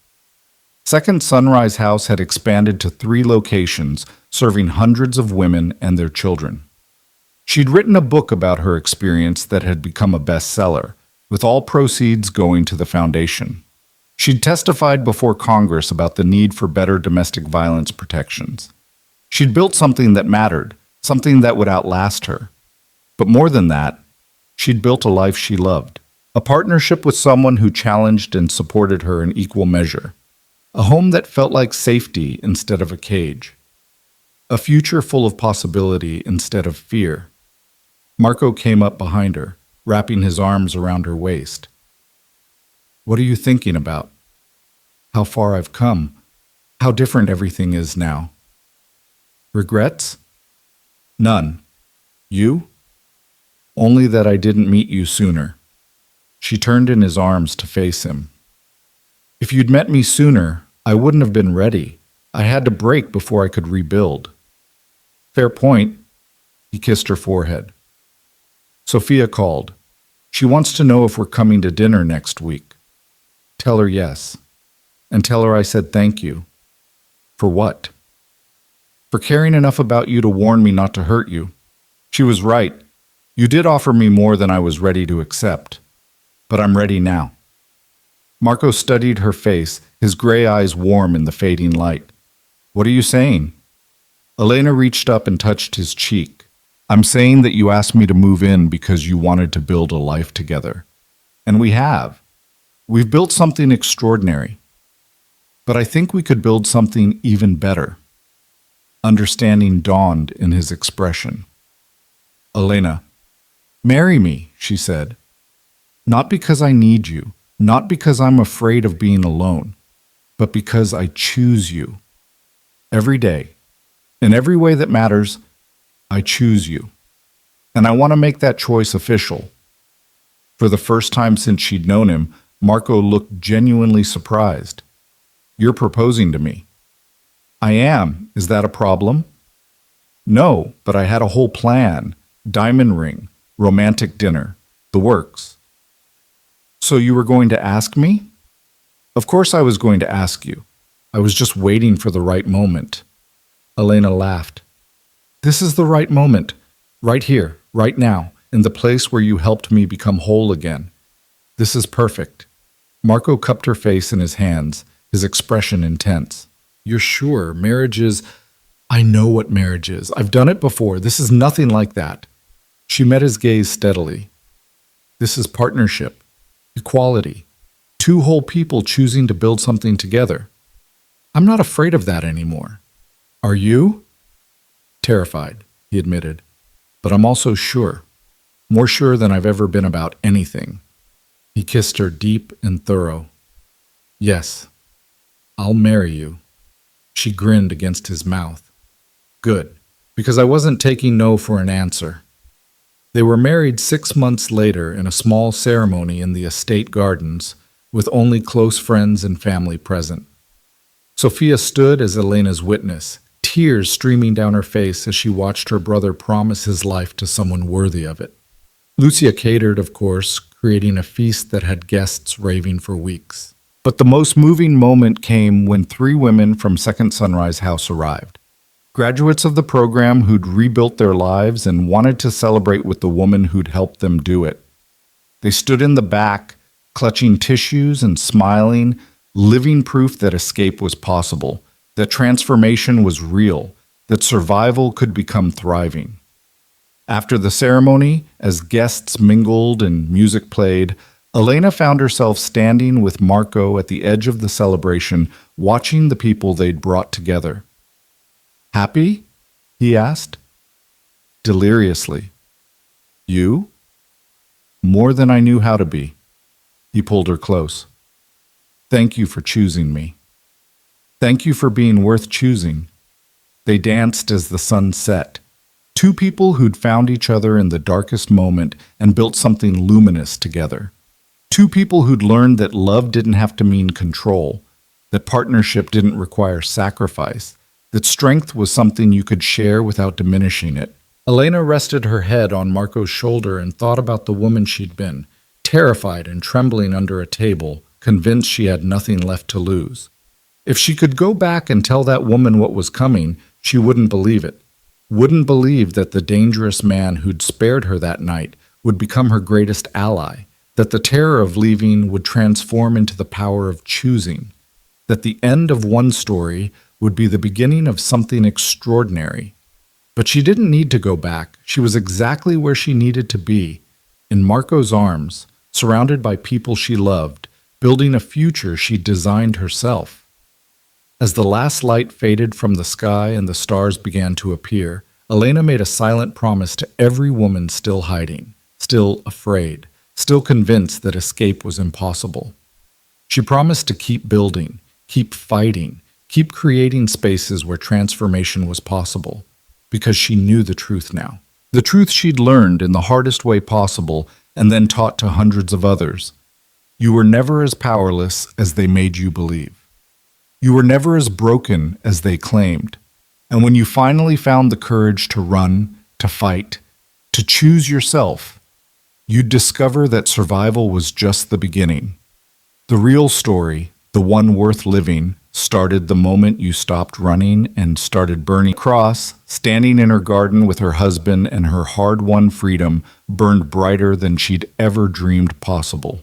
S1: Second Sunrise House had expanded to 3 locations, serving hundreds of women and their children. She'd written a book about her experience that had become a bestseller, with all proceeds going to the foundation. She'd testified before Congress about the need for better domestic violence protections. She'd built something that mattered, something that would outlast her. But more than that, she'd built a life she loved, a partnership with someone who challenged and supported her in equal measure, a home that felt like safety instead of a cage, a future full of possibility instead of fear. Marco came up behind her, wrapping his arms around her waist. What are you thinking about? How far I've come, how different everything is now. Regrets? None. You? Only that I didn't meet you sooner. She turned in his arms to face him. If you'd met me sooner, I wouldn't have been ready. I had to break before I could rebuild. Fair point. He kissed her forehead. Sophia called. She wants to know if we're coming to dinner next week. Tell her yes. And tell her I said thank you. For what? For caring enough about you to warn me not to hurt you. She was right. You did offer me more than I was ready to accept. But I'm ready now. Marco studied her face, his gray eyes warm in the fading light. What are you saying? Elena reached up and touched his cheek. I'm saying that you asked me to move in because you wanted to build a life together. And we have. We've built something extraordinary. But I think we could build something even better. Understanding dawned in his expression. Elena, marry me, she said. Not because I need you, not because I'm afraid of being alone, but because I choose you. Every day, in every way that matters, I choose you. And I want to make that choice official. For the first time since she'd known him, Marco looked genuinely surprised. You're proposing to me. I am. Is that a problem? No, but I had a whole plan. Diamond ring, romantic dinner, the works. So you were going to ask me? Of course I was going to ask you. I was just waiting for the right moment. Elena laughed. This is the right moment. Right here, right now, in the place where you helped me become whole again. This is perfect. Marco cupped her face in his hands, his expression intense. You're sure marriage is... I know what marriage is. I've done it before. This is nothing like that. She met his gaze steadily. This is partnership, equality, two whole people choosing to build something together. I'm not afraid of that anymore. Are you? Terrified, he admitted. But I'm also sure. More sure than I've ever been about anything. He kissed her deep and thorough. Yes, I'll marry you. She grinned against his mouth. Good, because I wasn't taking no for an answer. They were married 6 months later in a small ceremony in the estate gardens, with only close friends and family present. Sophia stood as Elena's witness, tears streaming down her face as she watched her brother promise his life to someone worthy of it. Lucia catered, of course, creating a feast that had guests raving for weeks. But the most moving moment came when 3 women from Second Sunrise House arrived. Graduates of the program who'd rebuilt their lives and wanted to celebrate with the woman who'd helped them do it. They stood in the back, clutching tissues and smiling, living proof that escape was possible, that transformation was real, that survival could become thriving. After the ceremony, as guests mingled and music played, Elena found herself standing with Marco at the edge of the celebration, watching the people they'd brought together. Happy? He asked. Deliriously. You? More than I knew how to be. He pulled her close. Thank you for choosing me. Thank you for being worth choosing. They danced as the sun set. 2 people who'd found each other in the darkest moment and built something luminous together. 2 people who'd learned that love didn't have to mean control, that partnership didn't require sacrifice, that strength was something you could share without diminishing it. Elena rested her head on Marco's shoulder and thought about the woman she'd been, terrified and trembling under a table, convinced she had nothing left to lose. If she could go back and tell that woman what was coming, she wouldn't believe it. Wouldn't believe that the dangerous man who'd spared her that night would become her greatest ally, that the terror of leaving would transform into the power of choosing, that the end of one story would be the beginning of something extraordinary. But she didn't need to go back. She was exactly where she needed to be, in Marco's arms, surrounded by people she loved, building a future she'd designed herself. As the last light faded from the sky and the stars began to appear, Elena made a silent promise to every woman still hiding, still afraid, still convinced that escape was impossible. She promised to keep building, keep fighting, keep creating spaces where transformation was possible, because she knew the truth now. The truth she'd learned in the hardest way possible and then taught to hundreds of others. You were never as powerless as they made you believe. You were never as broken as they claimed. And when you finally found the courage to run, to fight, to choose yourself, you'd discover that survival was just the beginning. The real story, the one worth living, started the moment you stopped running and started burning. Cross, standing in her garden with her husband and her hard-won freedom, burned brighter than she'd ever dreamed possible.